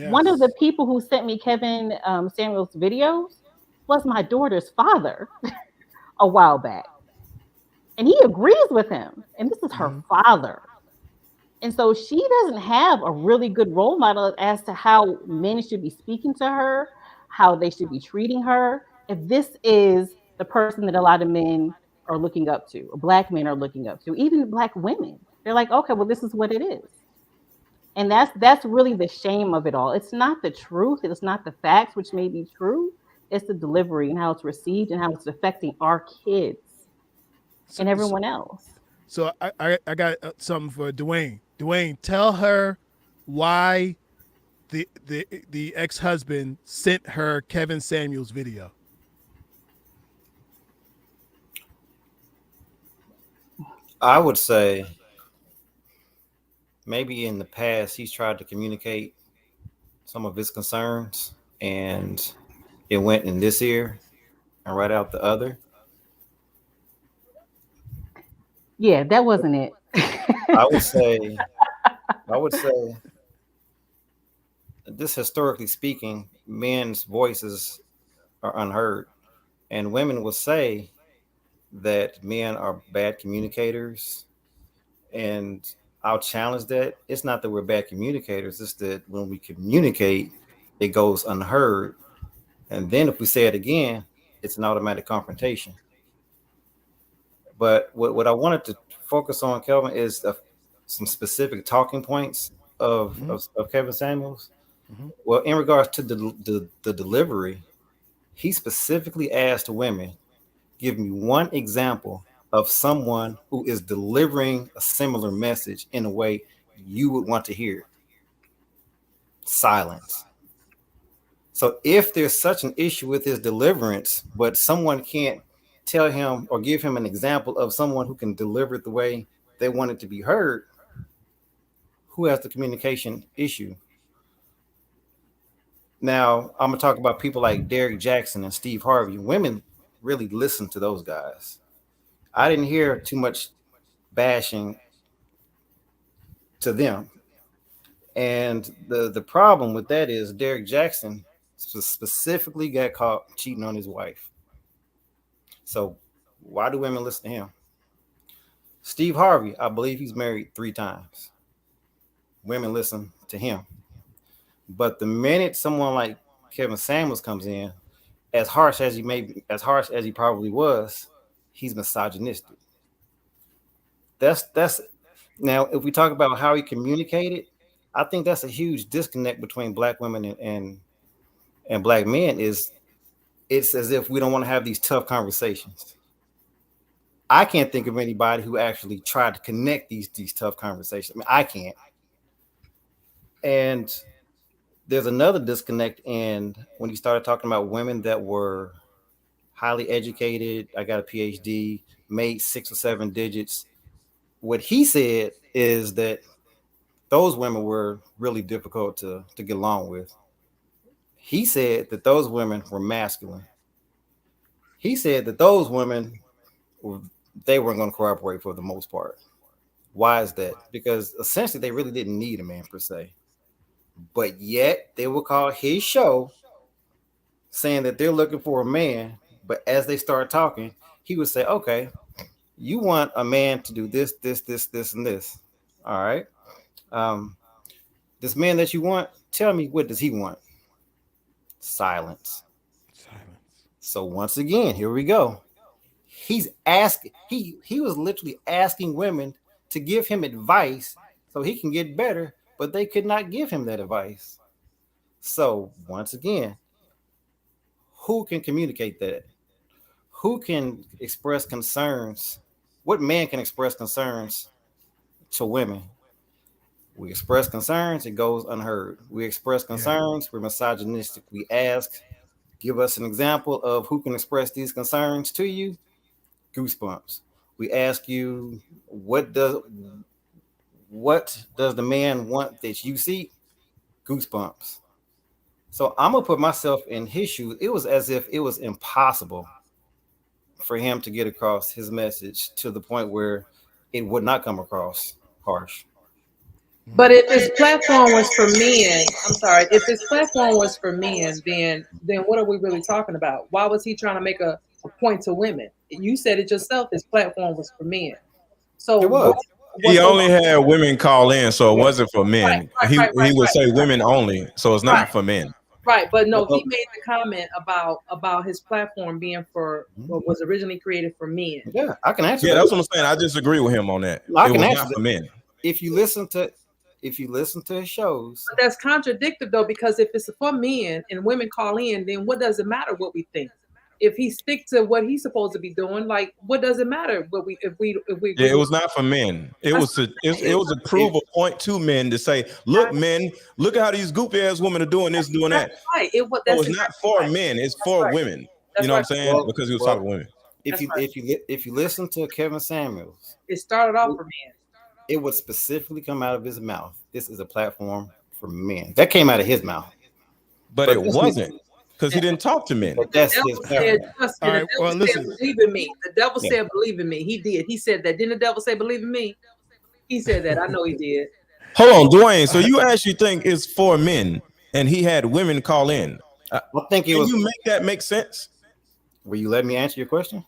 One of the Yes. people who sent me Kevin Samuel's videos was my daughter's father a while back. And he agrees with him. And this is her father. And so she doesn't have a really good role model as to how men should be speaking to her, how they should be treating her. If this is the person that a lot of men are looking up to, or black men are looking up to, even black women, they're like, okay, well, this is what it is. And that's really the shame of it all. It's not the truth, it's not the facts, which may be true. It's the delivery and how it's received and how it's affecting our kids So, and so, everyone else. I got something for Dwayne. Dwayne, tell her why the ex husband sent her Kevin Samuels video. I would say maybe in the past he's tried to communicate some of his concerns and it went in this ear and right out the other. Yeah, that wasn't it. I would say I would say this historically speaking, men's voices are unheard. And women will say that men are bad communicators. And I'll challenge that. It's not that we're bad communicators, it's that when we communicate, it goes unheard. And then if we say it again, it's an automatic confrontation. But what I wanted to focus on, Kelvin, is some specific talking points of Kevin Samuels. Well, in regards to the delivery, he specifically asked women, give me one example of someone who is delivering a similar message in a way you would want to hear. Silence. So if there's such an issue with his deliverance, but someone can't tell him or give him an example of someone who can deliver it the way they want it to be heard, who has the communication issue? Now, I'm going to talk about people like Derek Jackson and Steve Harvey. Women really listen to those guys. I didn't hear too much bashing to them. And the problem with that is Derek Jackson specifically got caught cheating on his wife. So why do women listen to him? Steve Harvey, I believe he's married 3 times. Women listen to him. But the minute someone like Kevin Samuels comes in, as harsh as he probably was, he's misogynistic. That's now if we talk about how he communicated, I think that's a huge disconnect between black women and black men is it's as if we don't want to have these tough conversations. I can't think of anybody who actually tried to connect these tough conversations. I mean, I can't. And there's another disconnect in when you started talking about women that were highly educated. I got a PhD, made 6 or 7 digits. What he said is that those women were really difficult to get along with. He said that those women were masculine. He said that those women were, they weren't going to cooperate for the most part. Why is that? Because essentially they really didn't need a man per se. But yet they will call his show saying that they're looking for a man. But as they start talking, he would say, okay, you want a man to do this, this, this, this, and this. All right. Um, this man that you want, tell me, what does he want? Silence. Silence. So once again, here we go. He's asking, he was literally asking women to give him advice so he can get better, but they could not give him that advice. So once again, who can communicate that? Who can express concerns? What man can express concerns to women? We express concerns, it goes unheard. We express concerns, we're misogynistic. We ask, give us an example of who can express these concerns to you. Goosebumps. We ask you, what does the man want that you see? Goosebumps. So I'm gonna put myself in his shoes. It was as if it was impossible for him to get across his message to the point where it would not come across harsh. But if his platform was for men, I'm sorry, if his platform was for men, then what are we really talking about? Why was he trying to make a point to women? You said it yourself. His platform was for men. So It what? was. He So only had women call in, so it Yeah. wasn't for right, men. right, He right, right, he would right, say women only, so it's right, not for men. right. But no, he Well, made the comment about his platform being for what was originally created for men. yeah, I can answer Yeah, that. that's what I'm saying. I disagree with him on that. I It can was answer not that. for men. If you listen to his shows, But that's contradictory though, because if it's for men and women call in, then what does it matter what we think? If he stick to what he's supposed to be doing, like what does it matter what we if we Yeah, agree it with? was not for men. It That's was to it it, was to if prove a point to men to say, look, men, look at how these goofy ass women are doing this, doing that's that. right. It what So that's it's not exactly for right. men, it's That's for right. women. You That's know what right. I'm saying? well, Because he was talking well, to women. if That's you right. if you if you listen to Kevin Samuels, It started off it, for men. it would specifically come out of his mouth. This is a platform for men. That came out of his mouth. But But it that's wasn't because he And didn't talk to men. but the that's his devil said, platform. trust All me. The right. devil Well, said, listen. believe in me. The devil Yeah. said, believe in me. He did. He said that. Didn't the devil say, believe in me? He said that. I know he did. Hold on, Dwayne. So you actually think it's for men and he had women call in. I think it Can was. you make that make sense? Will you let me answer your question?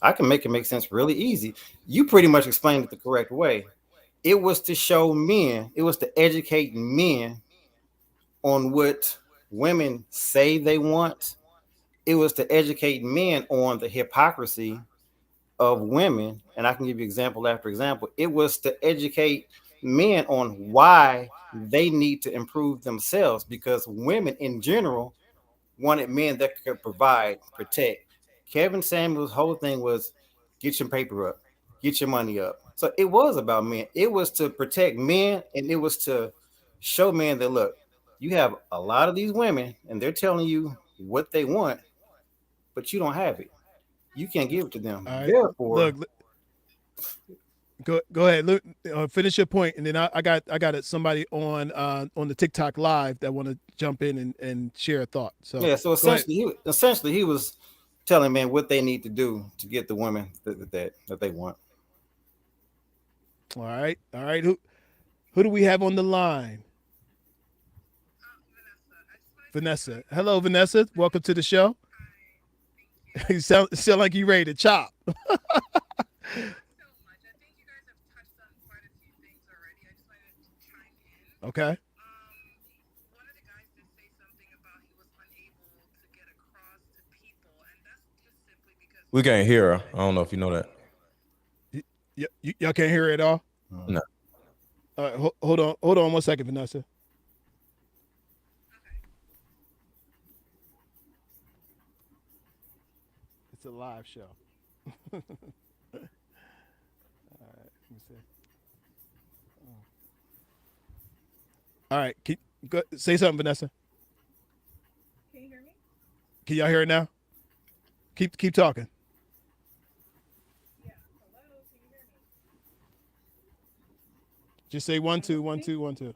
I can make it make sense really easy. You pretty much explained it the correct way. It was to show men, it was to educate men on what women say they want. It was to educate men on the hypocrisy of women. And I can give you example after example. It was to educate men on why they need to improve themselves because women in general wanted men that could provide, protect. Kevin Samuels' whole thing was get your paper up, get your money up. So it was about men. It was to protect men, and it was to show men that look, you have a lot of these women, and they're telling you what they want, but you don't have it. You can't give it to them. All right. Therefore, Look, go ahead. Look, finish your point, and then I got somebody on the TikTok live that want to jump in and share a thought. So yeah. So go ahead. essentially he was telling men what they need to do to get the women that they want. All right. Who do we have on the line? Vanessa. Hello, Vanessa. Welcome to the show. You sound like you ready to chop. Okay. We can't hear her. I don't know if you know that. Y'all can't hear it at all. Mm. No. All right, hold on 1 second, Vanessa. It's a live show. Let me see. All right, say something, Vanessa. Can you hear me? Can y'all hear it now? Keep talking. Yeah. Hello, can you hear me? Just say one I two don't one think two one two.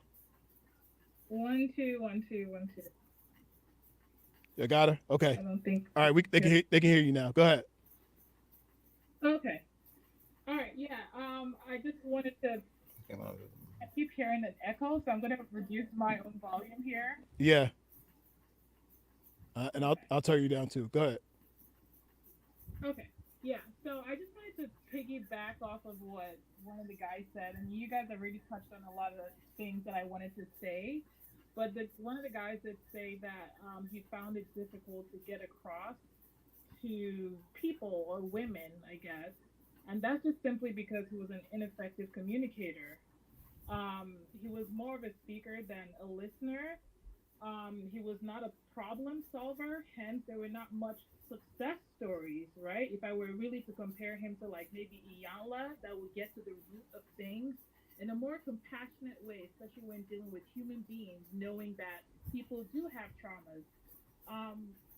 1 2 1 2 1 2. You got her. Okay. I don't think All right. you They can can hear. they can hear you now. Go ahead. Okay. All right. Yeah. I just wanted to. I keep hearing an echo, so I'm gonna reduce my own volume here. Yeah. And I'll Okay. I'll turn you down too. Go ahead. Okay. Yeah. So I just wanted to piggyback off of what one of the guys said, and you guys already touched on a lot of the things that I wanted to say. But one of the guys did say that he found it difficult to get across to people or women, I guess. And that's just simply because he was an ineffective communicator. He was more of a speaker than a listener. He was not a problem solver, hence there were not much success stories, right? If I were really to compare him to like maybe Iyanla, that would get to the root of things in a more compassionate way, especially when dealing with human beings, knowing that people do have traumas.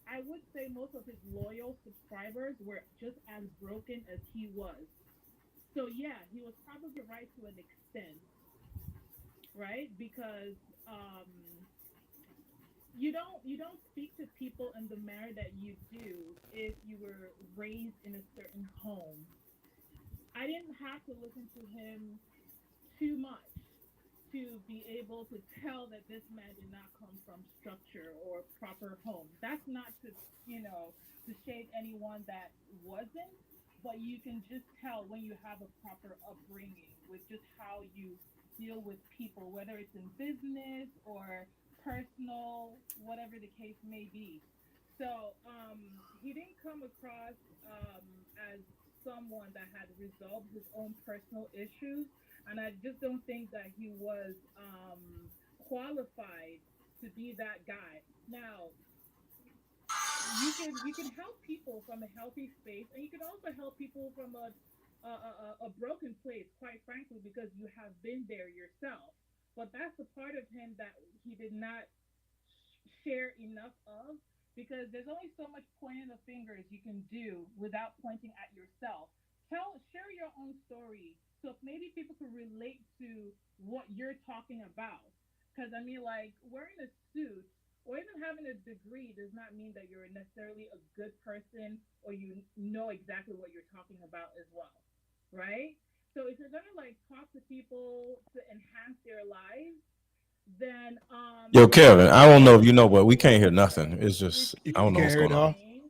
I would say most of his loyal subscribers were just as broken as he was. So yeah, he was probably right to an extent, right? Because you don't speak to people in the manner that you do if you were raised in a certain home. I didn't have to listen to him too much to be able to tell that this man did not come from structure or proper home. That's not to shade anyone that wasn't, but you can just tell when you have a proper upbringing with just how you deal with people, whether it's in business or personal, whatever the case may be. So he didn't come across as someone that had resolved his own personal issues, and I just don't think that he was qualified to be that guy. Now, you can help people from a healthy space, and you can also help people from a broken place, quite frankly, because you have been there yourself. But that's the part of him that he did not share enough of, because there's only so much pointing the fingers you can do without pointing at yourself. Share your own story, so if maybe people could relate to what you're talking about. Because I mean, like, wearing a suit or even having a degree does not mean that you're necessarily a good person or you know exactly what you're talking about as well, right? So if you're gonna like talk to people to enhance their lives, then Yo, Kelvin, I don't know if you know, but we people can't hear should nothing. It's just I You don't receive know can't what's what hear going it you're on. all. saying.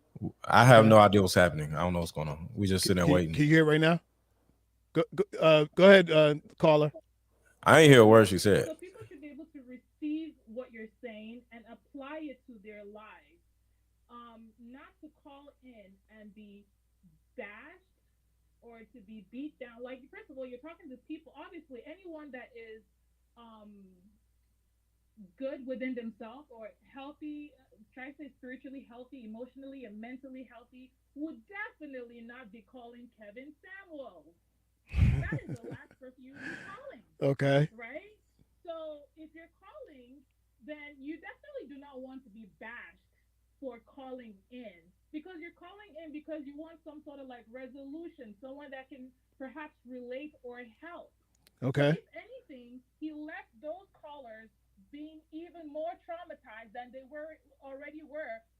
I have Okay. no idea what's happening. I don't know what's going on. We just sitting there Can waiting. you hear it right now? Go ahead, caller. I ain't hear a word Yeah. she said. So people should be able to receive what you're saying and apply it to their lives. Not to call in and be bashed or to be beat down. Like, first of all, you're talking to people. Obviously, anyone that is um good within themselves or healthy, try to say spiritually healthy, emotionally and mentally healthy, would definitely not be calling Kevin Samuel. That is the last person you would be calling, Okay. right? So if you're calling, then you definitely do not want to be bashed for calling in, because you're calling in because you want some sort of like resolution, someone that can perhaps relate or help. So Okay. if anything, he left those callers being even more traumatized than they were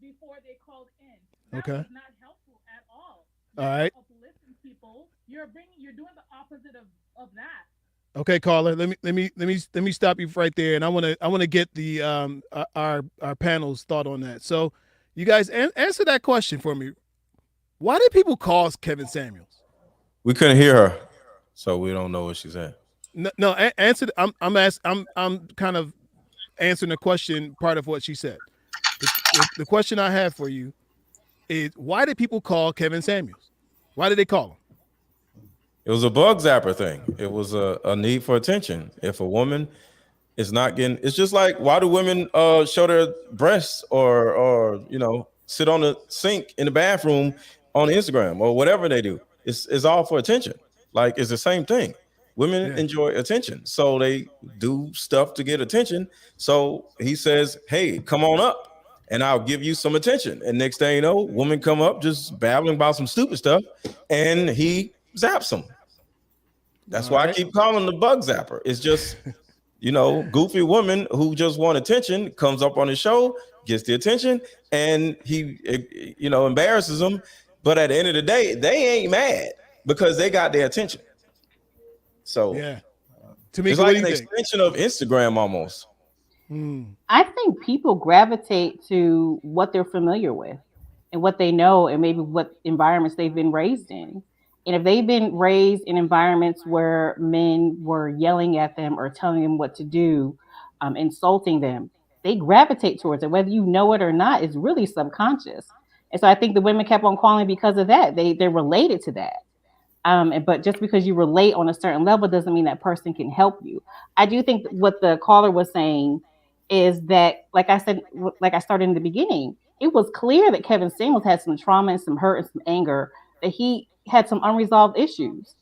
before they called in. That Okay. was not helpful at all. All You're not right. uplifting people. You're doing the opposite of that. Okay, caller. Let me stop you right there, and I want to get the our panel's thought on that. So, you guys answer that question for me. Why did people call Kevin Samuels? We couldn't hear her, so we don't know what she said. No, no, answer. I'm kind of answering the question part of what she said. The question I have for you is, why did people call Kevin Samuels? Why did they call him? It was a bug zapper thing. It was a need for attention. If a woman is not getting, it's just like, why do women show their breasts or sit on the sink in the bathroom on Instagram or whatever they do? It's all for attention. Like it's the same thing. Women Yeah. enjoy attention, so they do stuff to get attention. So he says, "Hey, come on up, and I'll give you some attention." And next thing you know, women come up just babbling about some stupid stuff, and he zaps them. That's All why I right. keep calling the bug zapper. It's just, goofy woman who just want attention comes up on the show, gets the attention, and he, embarrasses them. But at the end of the day, they ain't mad because they got their attention. So Yeah. it's Tamika, what like do you an think? extension of Instagram almost. I think people gravitate to what they're familiar with and what they know, and maybe what environments they've been raised in. And if they've been raised in environments where men were yelling at them or telling them what to do, insulting them, they gravitate towards it, whether you know it or not. It's really subconscious. And so I think the women kept on calling because of that. They're related to that. But just because you relate on a certain level doesn't mean that person can help you. I do think what the caller was saying is that, like I said, like I started in the beginning, it was clear that Kevin Samuels had some trauma and some hurt and some anger, that he had some unresolved issues.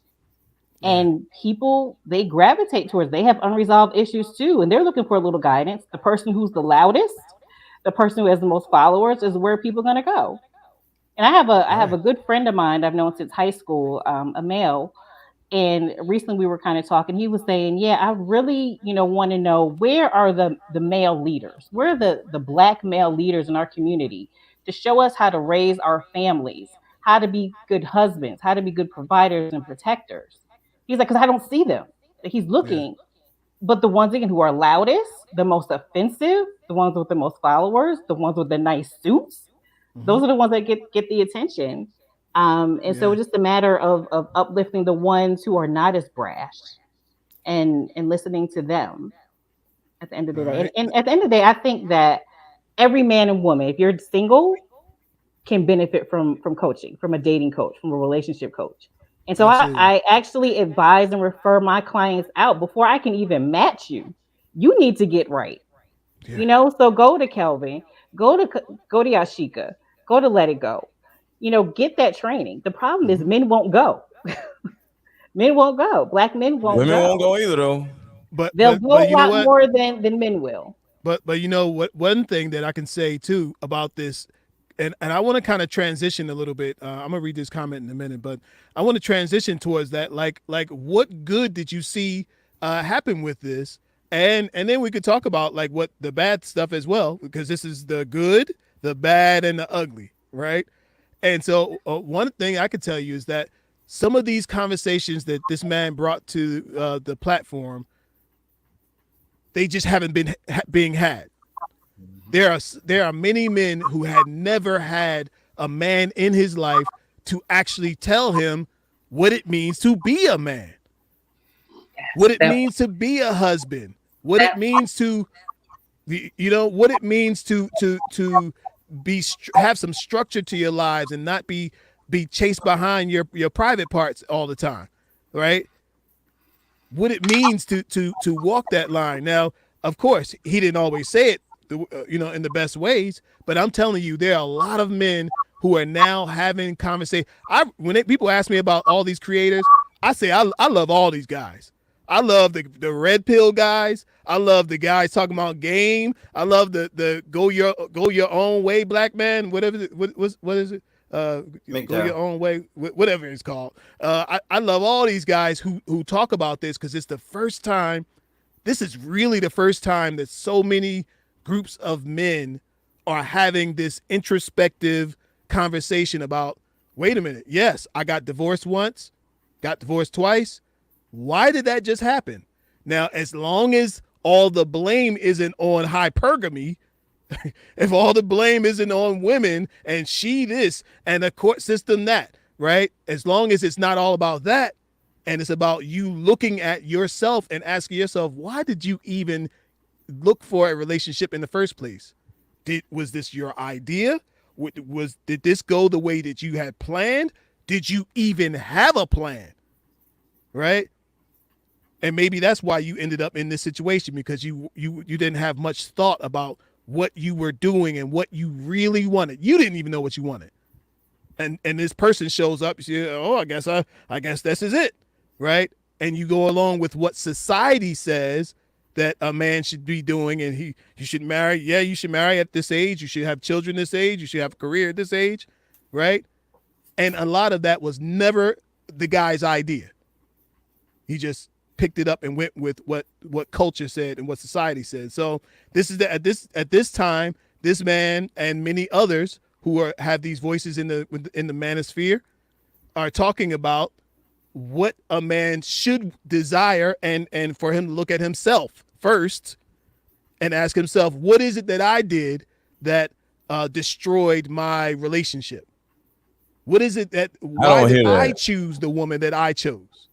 Yeah. And people, they gravitate towards, they have unresolved issues too. And they're looking for a little guidance. The person who's the loudest, the person who has the most followers is where people are going to go. And I have Right. a good friend of mine I've known since high school, a male, and recently we were kind of talking. He was saying, "Yeah, I really, want to know, where are the male leaders? Where are the black male leaders in our community to show us how to raise our families, how to be good husbands, how to be good providers and protectors?" He's like, "Because I don't see them." Like, he's Yeah. looking, but the ones again who are loudest, the most offensive, the ones with the most followers, the ones with the nice suits, Hmm. those are the ones that get the attention. And so Yeah. it's just a matter of uplifting the ones who are not as brash, and listening to them at the end of All the day. And, right. and at the end of the day, I think that every man and woman, if you're single, can benefit from coaching, from a dating coach, from a relationship coach. And so I, Absolutely. I actually advise and refer my clients out before I can even match you. You need to get right. Yeah. So go to Kelvin, go to Yashika, go to Let It Go. Get that training. The problem is Hmm. men won't go. Men won't go. Black men won't Women won't go. go either though. But They'll but go but a you know lot what? more than men will. But you know what? One thing that I can say too about this, and I want to kind of transition a little bit. I'm gonna read this comment in a minute, but I want to transition towards that. Like what good did you see happen with this? And then we could talk about like what the bad stuff as well, because this is the good, the bad, and the ugly, right? And so one thing I could tell you is that some of these conversations that this man brought to the platform, they just haven't been being had. There are many men who had never had a man in his life to actually tell him what it means to be a man, what it That means to be a husband, what it that means to what it means to have some structure to your lives and not be chased behind your private parts all the time, right? What it means to walk that line. Now, of course, he didn't always say it, in the best ways. But I'm telling you, there are a lot of men who are now having conversations. People ask me about all these creators, I say I love all these guys. I love the red pill guys. I love the guys talking about game. I love the go your own way black man. Whatever what is it? Go your MGTOW. own way, whatever it's called. I love all these guys who talk about this because it's the first time. This is really the first time that so many groups of men are having this introspective conversation about, wait a minute, yes, I got divorced once, got divorced twice. Why did that just happen? Now, as long as all the blame isn't on hypergamy, if all the blame isn't on women and she this and the court system that, right? As long as it's not all about that, and it's about you looking at yourself and asking yourself, why did you even look for a relationship in the first place? Was this your idea? Did this go the way that you had planned? Did you even have a plan? Right? And maybe that's why you ended up in this situation, because you didn't have much thought about what you were doing and what you really wanted. You didn't even know what you wanted. and this person shows up. You say, oh, I guess this is it, right? And you go along with what society says that a man should be doing, and you should marry. Yeah, you should marry at this age. You should have children this age. You should have a career at this age, right? And a lot of that was never the guy's idea. He just picked it up and went with what culture said and what society said. So this is at this time, this man and many others who have these voices in the manosphere are talking about what a man should desire, and for him to look at himself first and ask himself, what is it that I did that destroyed my relationship? What is it that I why don't did hear I that. choose the woman that I chose?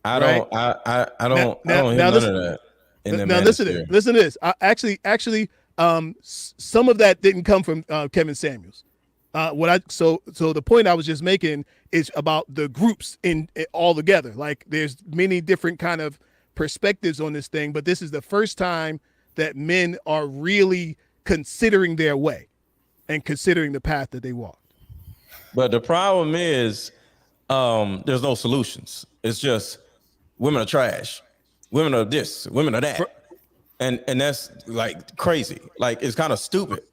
I Right don't. I now, don't hear now none listen. of that in the Now listen to manosphere. this. Listen to this. Actually, some of that didn't come from Kevin Samuels. So the point I was just making is about the groups in all together. Like there's many different kind of perspectives on this thing, but this is the first time that men are really considering their way and considering the path that they walk. But the problem is, there's no solutions. It's just women are trash, women are this, women are that, and that's like crazy. Like it's kind of stupid,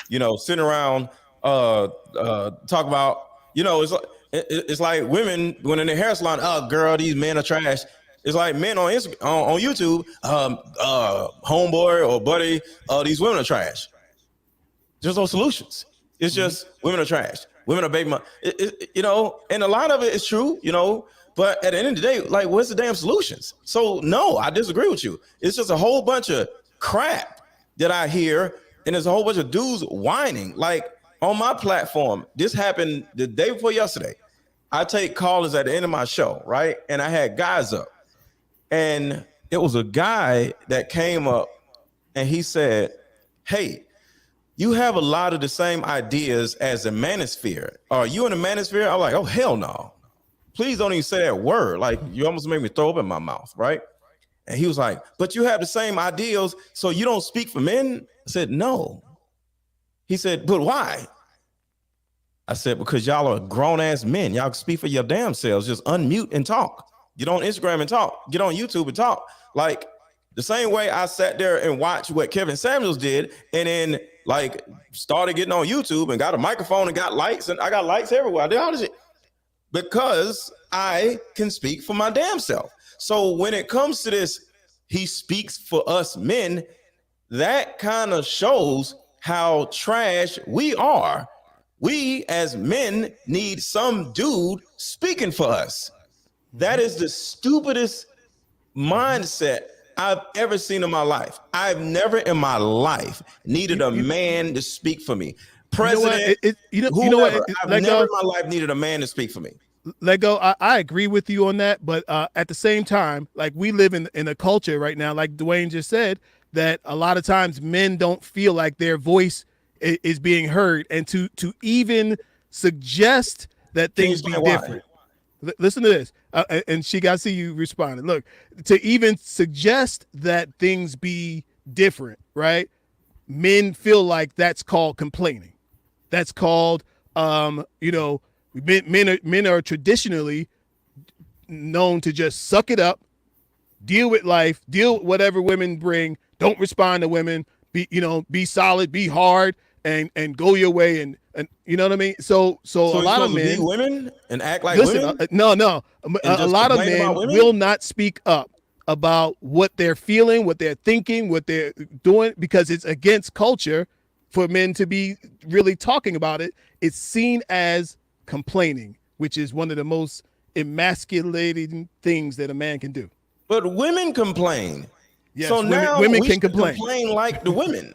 sitting around talk about, it's like women when in the hair salon. Oh, girl, these men are trash. It's like men on Instagram, on YouTube, homeboy or buddy, these women are trash. There's no solutions. It's just women are trash. Women are baby mom. And a lot of it is true, but at the end of the day, like, what's the damn solutions? So no, I disagree with you. It's just a whole bunch of crap that I hear, and there's a whole bunch of dudes whining. Like on my platform, this happened the day before yesterday. I take callers at the end of my show, right? And I had guys up, and it was a guy that came up, and he said, "Hey, you have a lot of the same ideas as the manosphere. Are you in the manosphere?" I'm like, "Oh, hell no. Please don't even say that word. Like, you almost made me throw up in my mouth," right? And he was like, "But you have the same ideals, so you don't speak for men?" I said, "No." He said, "But why?" I said, "Because y'all are grown-ass men. Y'all can speak for your damn selves. Just unmute and talk. Get on Instagram and talk. Get on YouTube and talk." Like, the same way I sat there and watched what Kevin Samuels did, and then like started getting on YouTube and got a microphone and got lights, and I got lights everywhere. I did all this shit because I can speak for my damn self. So when it comes to this, he speaks for us men. That kind of shows how trash we are. We as men need some dude speaking for us. That is the stupidest mindset I've ever seen in my life. I've never in my life needed a man to speak for me. President, whoever. I've never in my life needed a man to speak for me. Lego, I agree with you on that, but at the same time, like we live in a culture right now, like Dwayne just said, that a lot of times men don't feel like their voice is being heard, and to even suggest that things be different. Listen to this, and she got to see you responding. Look, to even suggest that things be different, right? Men feel like that's called complaining. That's called, men are traditionally known to just suck it up, deal with life, deal with whatever women bring. Don't respond to women. Be solid, be hard, and go your way, and you know what I mean. So a lot of men be women and act like women. No. A lot of men will not speak up about what they're feeling, what they're thinking, what they're doing, because it's against culture for men to be really talking about it. It's seen as complaining, which is one of the most emasculating things that a man can do. But women complain. Yes, so now women we can complain like the women.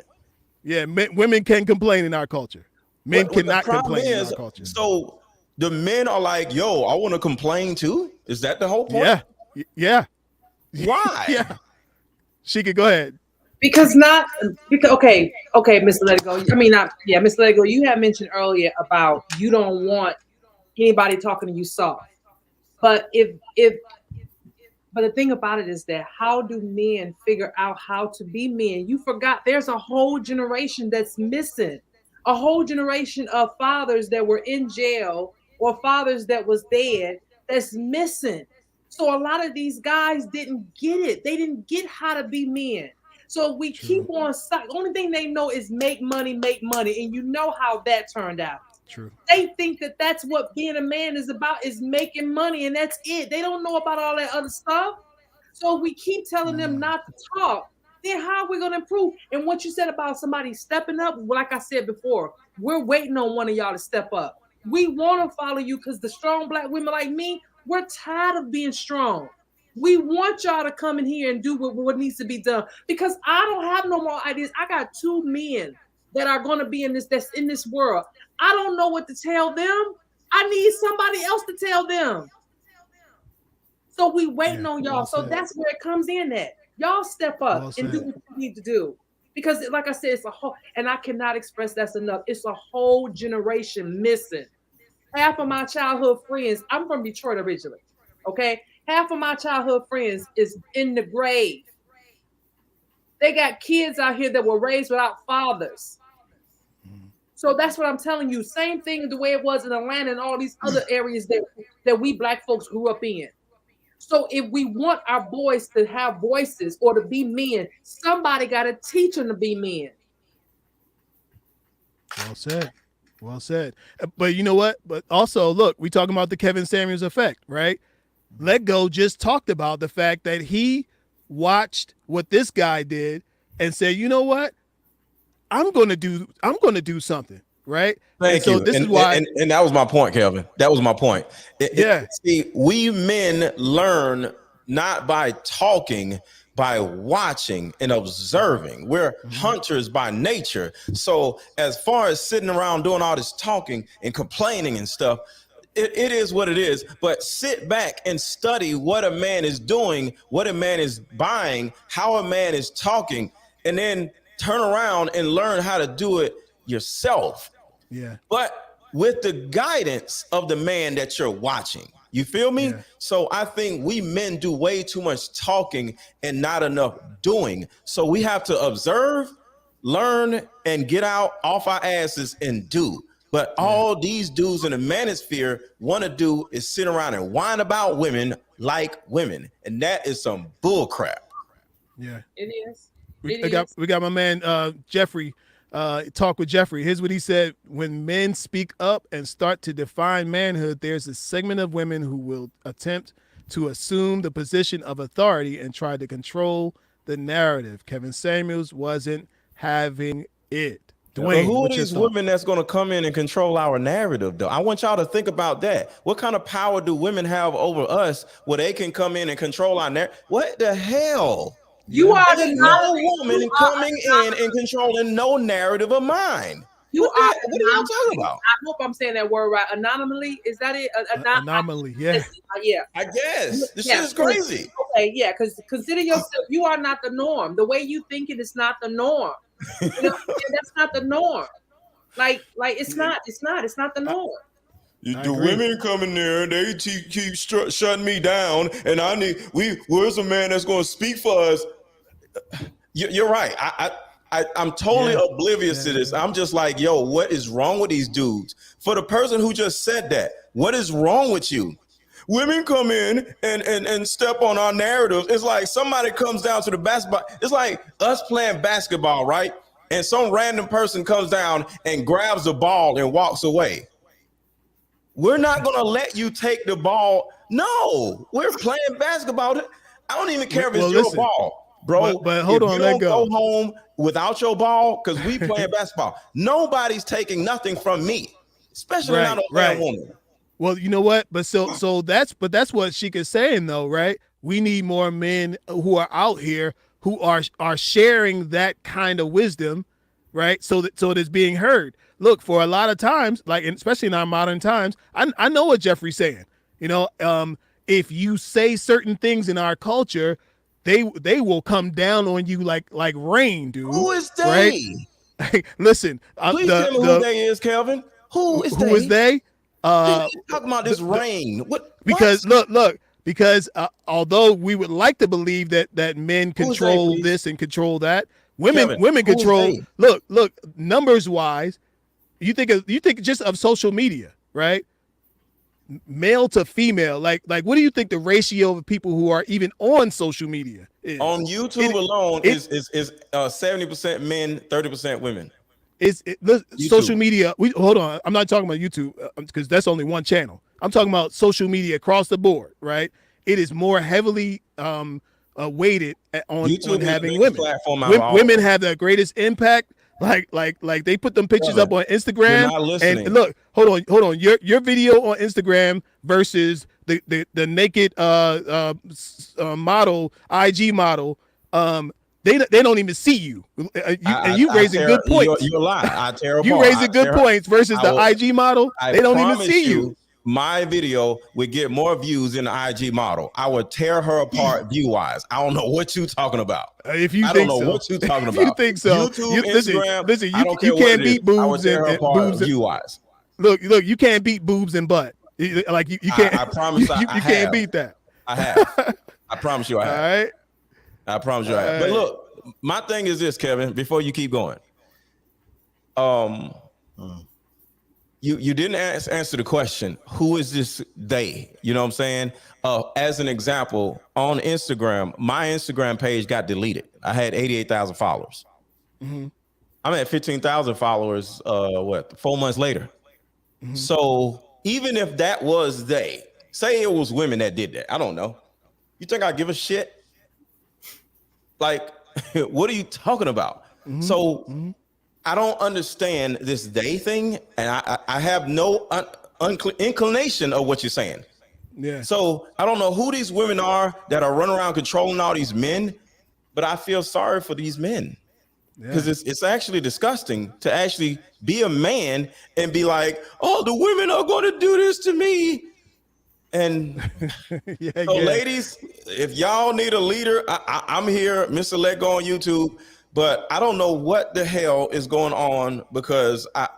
Yeah, women can complain in our culture. Men cannot complain in our culture. So the men are like, "Yo, I want to complain too." Is that the whole point? Yeah. Why? Yeah. She could go ahead. Because okay, Mr. Let It Go. Mr. Let It Go. You had mentioned earlier about you don't want anybody talking to you soft. But but the thing about it is that how do men figure out how to be men? You forgot there's a whole generation that's missing. a whole generation of fathers that were in jail or fathers that was dead that's missing. So a lot of these guys didn't get it. They didn't get how to be men. So we keep True. on, only thing they know is make money. And you know how that turned out. True. They think that that's what being a man is about, is making money, and that's it. They don't know about all that other stuff. So we keep telling them not to talk. Then how are we going to improve? And what you said about somebody stepping up, like I said before, we're waiting on one of y'all to step up. We want to follow you because the strong black women like me, we're tired of being strong. We want y'all to come in here and do what needs to be done, because I don't have no more ideas. I got two men that are going to be in this, that's in this world. I don't know what to tell them. I need somebody else to tell them. So we waiting on y'all. So that's where it comes in at. Y'all step up and do what you need to do. Because like I said, it's a whole, and I cannot express that's enough. It's a whole generation missing. Half of my childhood friends, I'm from Detroit originally, okay? Half of my childhood friends is in the grave. They got kids out here that were raised without fathers. So that's what I'm telling you. Same thing the way it was in Atlanta and all these other areas that we black folks grew up in. So if we want our boys to have voices or to be men, somebody got to teach them to be men. Well said. Well said. But you know what? But also, look, we talking about the Kevin Samuels effect, right? Let Go just talked about the fact that he watched what this guy did and said, you know what? I'm gonna do something, right? Thank you. This is why, and that was my point, Kelvin. That was my point. See, we men learn not by talking, by watching and observing. We're hunters by nature. So as far as sitting around doing all this talking and complaining and stuff, it is what it is. But sit back and study what a man is doing, what a man is buying, how a man is talking, and then turn around and learn how to do it yourself. Yeah. But with the guidance of the man that you're watching. You feel me? Yeah. So I think we men do way too much talking and not enough doing. So we have to observe, learn, and get out off our asses and do. But all these dudes in the manosphere want to do is sit around and whine about women like women. And that is some bull crap. Yeah. It is. We got my man Jeffrey. Talk with Jeffrey. Here's what he said: when men speak up and start to define manhood, there's a segment of women who will attempt to assume the position of authority and try to control the narrative. Kevin Samuels wasn't having it. Dwayne, who are these women that's going to come in and control our narrative, though? I want y'all to think about that. What kind of power do women have over us where they can come in and control our narrative? What the hell? You are no woman coming in and controlling no narrative of mine. What are y'all talking about? I hope I'm saying that word right. Anomaly, is that it? Anomaly, yeah. Yeah. I guess. This shit is crazy. Okay, yeah, because consider yourself, you are not the norm. The way you thinking is not the norm. You know, that's not the norm. Like it's not the norm. The women coming there, they keep shutting me down, and where's a man that's going to speak for us? You're right. I'm totally oblivious to this. I'm just like, yo, what is wrong with these dudes? For the person who just said that, what is wrong with you? Women come in and step on our narratives. It's like somebody comes down to the basketball. It's like us playing basketball, right? And some random person comes down and grabs the ball and walks away. We're not going to let you take the ball. No, we're playing basketball. I don't even care if it's your ball, bro. But hold on, let go home without your ball because we playing basketball. Nobody's taking nothing from me, especially not a man woman. Well, you know what? But so that's what Sheikah's saying, though, right? We need more men who are out here who are sharing that kind of wisdom, right? So it is being heard. Look, for a lot of times, like especially in our modern times, I know what Jeffrey's saying. You know, if you say certain things in our culture, they will come down on you like rain, dude. Who is they? Right? Listen, please tell me who they is, Kelvin. Who is they? Talking about this rain. Because look. Because although we would like to believe that men control this and control that, women control. Look, numbers wise, you think just of social media, right? Male to female, like what do you think the ratio of people who are even on social media is? On YouTube It alone it is 70% men, 30% women. social YouTube. media. We hold on. I'm not talking about YouTube because that's only one channel. I'm talking about social media across the board, right? It is more heavily weighted on YouTube is the having biggest women. platform out of all of Women them. have the greatest impact. Like they put them pictures Kelvin, up on you're Instagram, not and listening. look, hold on. Your video on Instagram versus the naked model, IG model. They don't even see you. You I raising tear good points. you a lie. I tear You apart. raising good points versus I the will. IG model. I They don't even promise see you, you. my video would get more views than the IG model. I would tear her apart view wise. I don't know what you talking about. If you I don't think know so, what you talking if you about. think so, YouTube, you Instagram, listen. I don't You care what can't it is. beat I would boobs tear her and apart boobs. view wise. Look, you can't beat boobs and butt. Like you can't. I promise I You have. can't beat that. I have. I promise you I All have. right. I promise you All I have. But right. look, my thing is this, Kevin, before you keep going. You didn't answer the question, who is this they? You know what I'm saying? As an example, on Instagram, my Instagram page got deleted. I had 88,000 followers. Mm-hmm. I'm at 15,000 followers, 4 months later. Mm-hmm. So even if that was they, say it was women that did that, I don't know. You think I give a shit? Like, what are you talking about? Mm-hmm. So Mm-hmm. I don't understand this day thing, and I have no inclination of what you're saying. Yeah. So I don't know who these women are that are running around controlling all these men, but I feel sorry for these men because Yeah. it's actually disgusting to actually be a man and be like, oh, the women are going to do this to me. And Yeah. so, Yeah. ladies, if y'all need a leader, I'm here, Mr. Let Go on YouTube. But I don't know what the hell is going on because I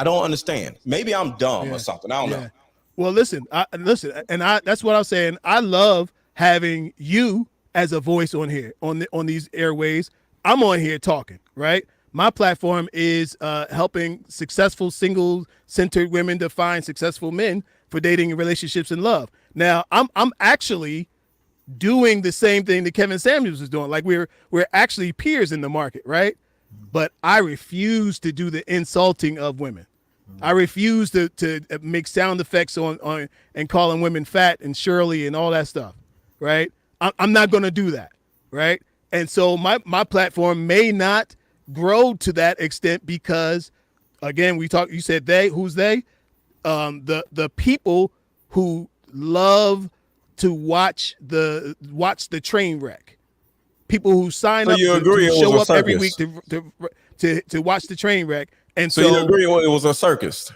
don't understand. Maybe I'm dumb or something. I don't know. Well, listen, and that's what I'm saying. I love having you as a voice on here on these airways. I'm on here talking, right? My platform is helping successful single-centered women to find successful men for dating, relationships, and love. Now, I'm actually doing the same thing that Kevin Samuels is doing. Like we're actually peers in the market, right? But I refuse to do the insulting of women. I refuse to make sound effects on and calling women fat and Shirley and all that stuff, right? I'm not going to do that, right? And so my platform may not grow to that extent because, again, you said they, who's they? The people who love to watch the train wreck. People who sign So up you agree to it was show a up every week circus? to watch the train wreck. And So you agree it was a circus?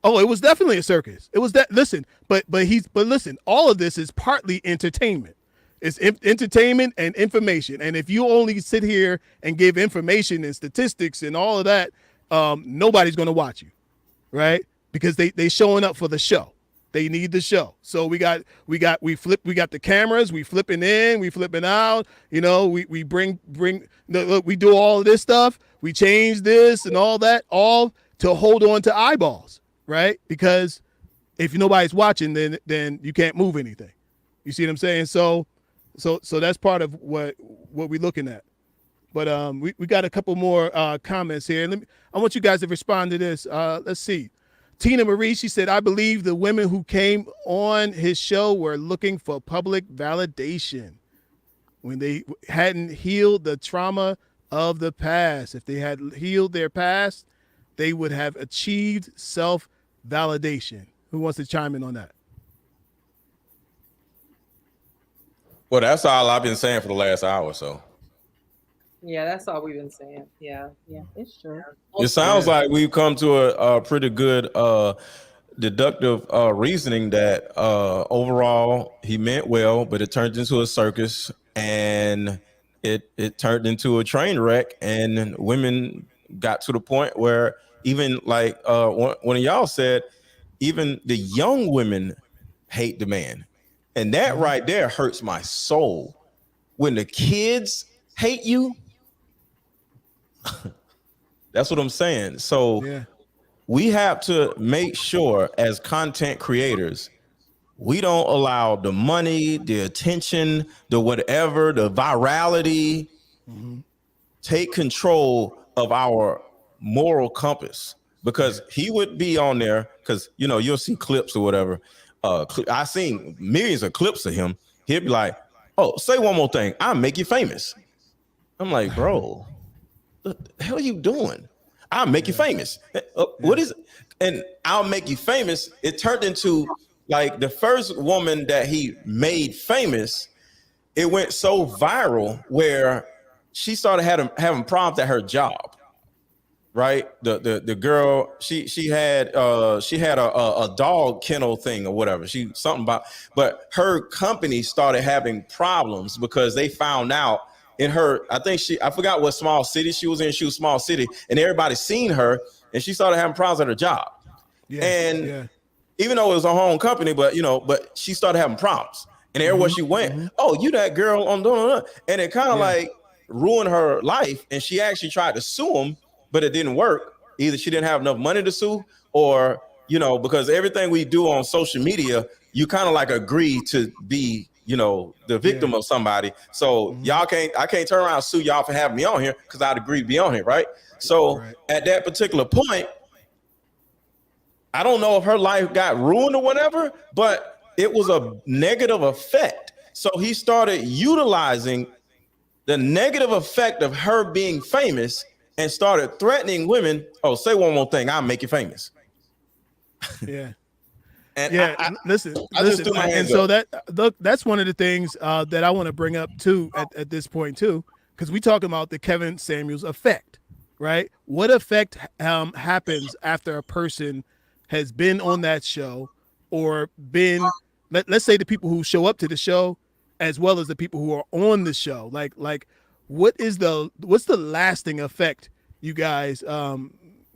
oh, it was definitely a circus. It was that. Listen, but listen. All of this is partly entertainment. It's entertainment and information. And if you only sit here and give information and statistics and all of that, nobody's going to watch you, right? Because they showing up for the show. They need the show. So we got the cameras, we flipping in, we flipping out, we bring look, we do all of this stuff. We change this and all that, all to hold on to eyeballs, right? Because if nobody's watching, then you can't move anything. You see what I'm saying? So that's part of what we're looking at. But we got a couple more comments here. I want you guys to respond to this. Let's see. Tina Marie, she said, I believe the women who came on his show were looking for public validation when they hadn't healed the trauma of the past. If they had healed their past, they would have achieved self-validation. Who wants to chime in on that? Well, that's all I've been saying for the last hour or so. Yeah, that's all we've been saying. Yeah. It's true. It sounds like we've come to a pretty good deductive reasoning that overall he meant well, but it turned into a circus and it turned into a train wreck, and women got to the point where even like one of y'all said, even the young women hate the man. And that right there hurts my soul. When the kids hate you, that's what I'm saying. So we have to make sure as content creators, we don't allow the money, the attention, the whatever, the virality Mm-hmm. take control of our moral compass, because Yeah. he would be on there, because you'll see clips or whatever. I seen millions of clips of him. He'd be like, oh, say one more thing, I'll make you famous. I'm like, bro, what the hell are you doing? I'll make you Yeah. famous. What Yeah. is it? And I'll make you famous, it turned into like the first woman that he made famous. It went so viral where she started having problems at her job. Right, the girl, she had a dog kennel thing or whatever. She something about, but her company started having problems because they found out in her. I forgot what small city she was in. She was small city, and everybody seen her, and she started having problems at her job. Yeah. And Yeah. even though it was a home company, but she started having problems. And everywhere Mm-hmm. she went, Mm-hmm. oh, you that girl on doing, and it kind of Yeah. like ruined her life. And she actually tried to sue him, but it didn't work. Either she didn't have enough money to sue, or because everything we do on social media, you kind of like agree to be, the Yeah. victim of somebody. So Mm-hmm. I can't turn around and sue y'all for having me on here because I'd agree to be on here, right? So Right. at that particular point, I don't know if her life got ruined or whatever, but it was a negative effect. So he started utilizing the negative effect of her being famous and started threatening women. Oh, say one more thing, I'll make you famous. Yeah. And Yeah, listen, I just listen, threw my and hands so up. that look, that's one of the things that I want to bring up too at this point too, because we talking about the Kevin Samuels effect, right? What effect happens after a person has been on that show, or been, let's say the people who show up to the show, as well as the people who are on the show, like what's the lasting effect you guys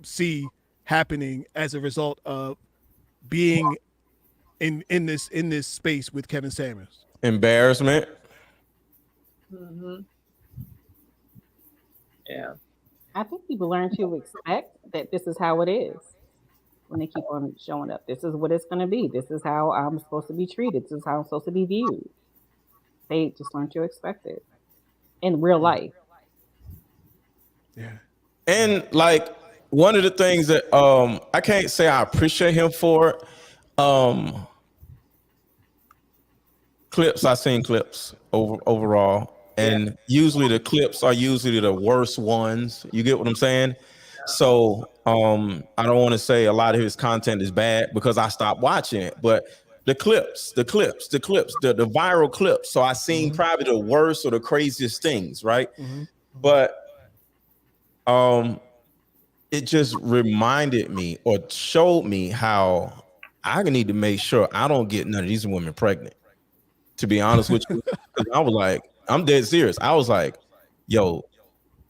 see happening as a result of being in this space with Kevin Samuels? Embarrassment. Mm-hmm. Yeah. I think people learn to expect that this is how it is when they keep on showing up. This is what it's going to be. This is how I'm supposed to be treated. This is how I'm supposed to be viewed. They just learn to expect it in real Yeah. life. Yeah. Yeah. And like one of the things that I can't say I appreciate him for it. Um Clips, I seen clips overall, Yeah. and usually the clips are usually the worst ones. You get what I'm saying? So I don't want to say a lot of his content is bad because I stopped watching it, but the viral clips. So I seen Mm-hmm. probably the worst or the craziest things, right? Mm-hmm. Mm-hmm. But um it just reminded me or showed me how I need to make sure I don't get none of these women pregnant, to be honest with you. 'Cause I was like, I'm dead serious. I was like, yo,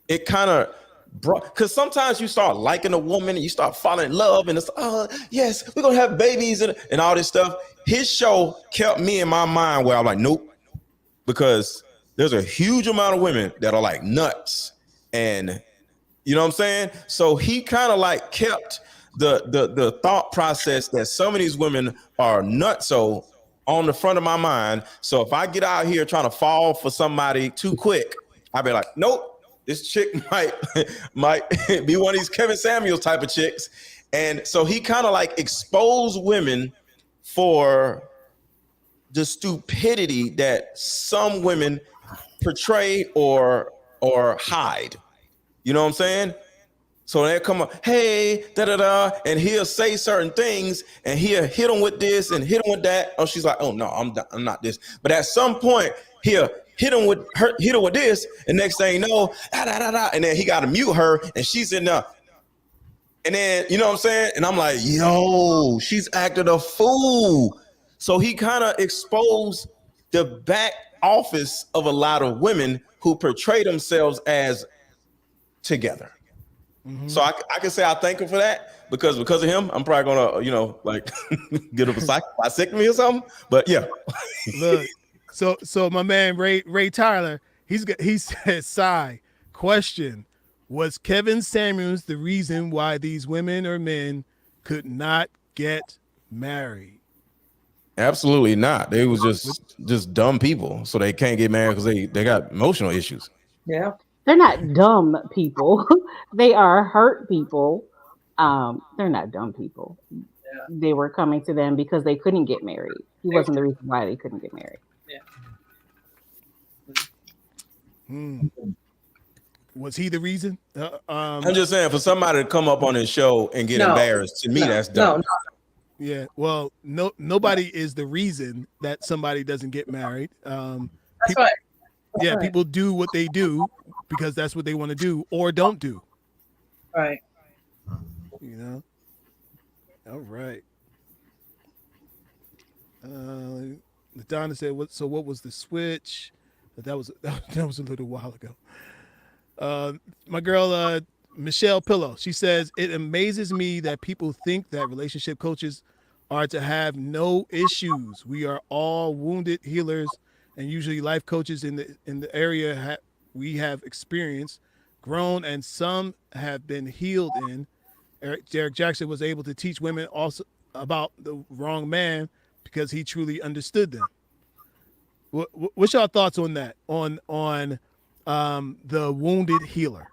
it kind of brought, because sometimes you start liking a woman and you start falling in love, and it's, oh, yes, we're gonna have babies and all this stuff. His show kept me in my mind where I'm like, nope, because there's a huge amount of women that are like nuts. And you know what I'm saying? So he kind of like kept the thought process that some of these women are nuts so on the front of my mind. So if I get out here trying to fall for somebody too quick, I'll be like, nope, this chick might be one of these Kevin Samuels type of chicks. And so he kind of like exposed women for the stupidity that some women portray or hide. You know what I'm saying? So they come up, hey, da da da, and he'll say certain things, and he'll hit them with this and hit them with that. Oh, she's like, oh no, I'm not this. But at some point, he'll hit her with this, and next thing you know, da da da da, and then he got to mute her, and she's in there. And then you know what I'm saying? And I'm like, yo, she's acted a fool. So he kind of exposed the back office of a lot of women who portray themselves as together. Mm-hmm. So I can say I thank him for that, because of him, I'm probably gonna like get a vasectomy or something. But yeah, Look, so my man Ray Tyler, he said, "Sigh, question: was Kevin Samuels the reason why these women or men could not get married. Absolutely not. They was just dumb people, so they can't get married because they got emotional issues. Yeah. They're not dumb people. They are hurt people. They're not dumb people. Yeah. They were coming to them because they couldn't get married. He They- wasn't the reason why they couldn't get married. yeah. Hmm. Was he the reason? I'm just saying, for somebody to come up on this show and get No. embarrassed, to me, No. that's No. dumb. Yeah. Well, nobody is the reason that somebody doesn't get married. That's right. That's Yeah, right. people do what they do because that's what they want to do or don't do. Right. You know. All right. Madonna said, "What? So what was the switch?" That was that was a little while ago. My girl Michelle Pillow, she says, "It amazes me that people think that relationship coaches are to have no issues. We are all wounded healers, and usually life coaches in the area we have experienced, grown, and some have been healed in. Derek Jackson was able to teach women also about the wrong man because he truly understood them." What's your thoughts on that? On the wounded healer?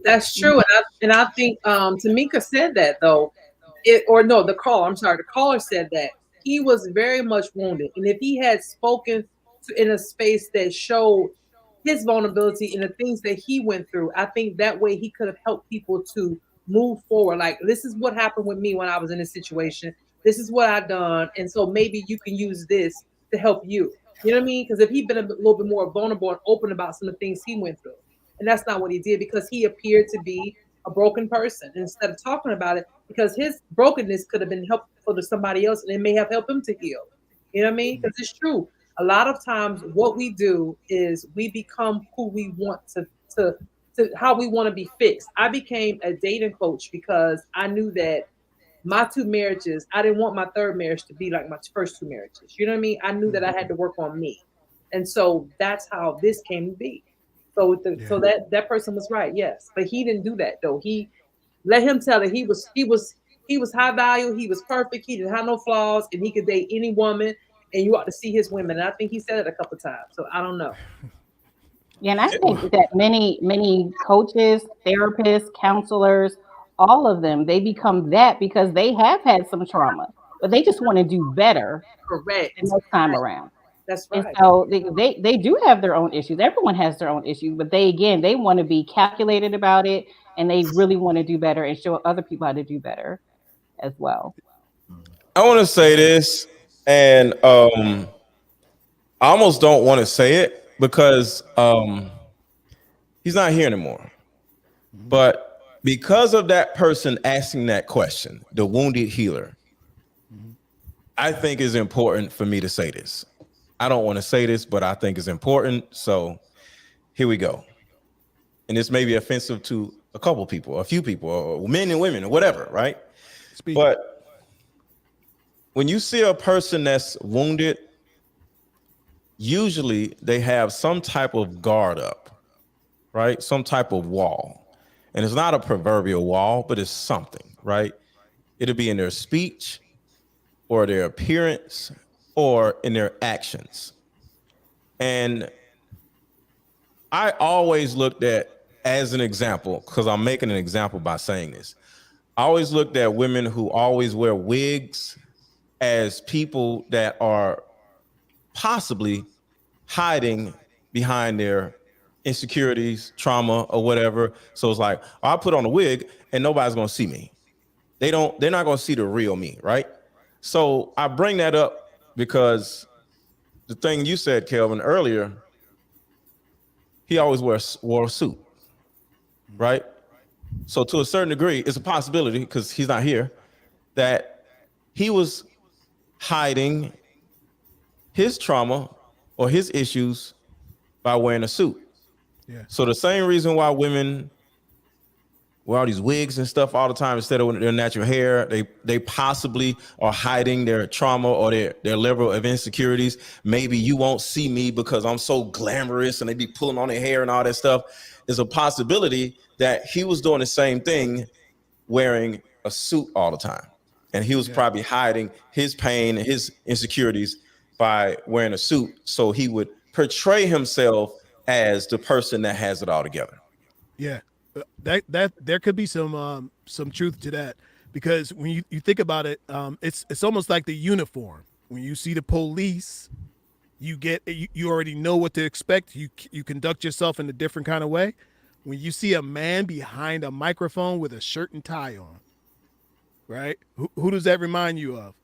That's true, and I think Tamika said that though, or no, the caller. I'm sorry, the caller said that he was very much wounded, and if he had spoken in a space that showed his vulnerability and the things that he went through, I think that way he could have helped people to move forward. Like, this is what happened with me when I was in this situation. This is what I done, and so maybe you can use this to help you. You know what I mean? Because if he'd been a little bit more vulnerable and open about some of the things he went through, and that's not what he did because he appeared to be a broken person. Instead of talking about it, because his brokenness could have been helpful to somebody else and it may have helped him to heal. You know what I mean? Because it's true. A lot of times what we do is we become who we want to how we want to be fixed. I became a dating coach because I knew that my two marriages, I didn't want my third marriage to be like my first two marriages. You know what I mean? I knew that I had to work on me. And so that's how this came to be. So so that person was right, yes. But he didn't do that though. He let him tell it he was high value, he was perfect, he didn't have no flaws, and he could date any woman, and you ought to see his women. And I think he said it a couple times. So I don't know. Yeah, and I think that many coaches, therapists, counselors, all of them, they become that because they have had some trauma, but they just want to do better Correct. the next time around. That's And right. so they do have their own issues. Everyone has their own issues, but they want to be calculated about it and they really want to do better and show other people how to do better as well. I want to say this, and I almost don't want to say it because he's not here anymore. But because of that person asking that question, the wounded healer, I think it's important for me to say this. I don't want to say this, but I think it's important. So here we go. And this may be offensive to a couple people, a few people, or men and women, or whatever, right? Speak. But when you see a person that's wounded, usually they have some type of guard up, right? Some type of wall. And it's not a proverbial wall, but it's something, right? It'll be in their speech or their appearance or in their actions. And I always looked at, as an example, because I'm making an example by saying this, I always looked at women who always wear wigs as people that are possibly hiding behind their insecurities, trauma, or whatever. So it's like, I put on a wig and nobody's gonna see me. They're not gonna see the real me, right? So I bring that up because the thing you said, Kelvin, earlier, he always wore a suit, right? So to a certain degree, it's a possibility, because he's not here, that he was hiding his trauma or his issues by wearing a suit. Yeah. So the same reason why women wear all these wigs and stuff all the time instead of their natural hair, they possibly are hiding their trauma or their level of insecurities. Maybe you won't see me because I'm so glamorous, and they be pulling on their hair and all that stuff. Is a possibility that he was doing the same thing wearing a suit all the time. And he was probably hiding his pain and his insecurities by wearing a suit. So he would portray himself as the person that has it all together. Yeah, that there could be some truth to that, because when you think about it, it's almost like the uniform. When you see the police, you already know what to expect. You conduct yourself in a different kind of way. When you see a man behind a microphone with a shirt and tie on, right? Who does that remind you of?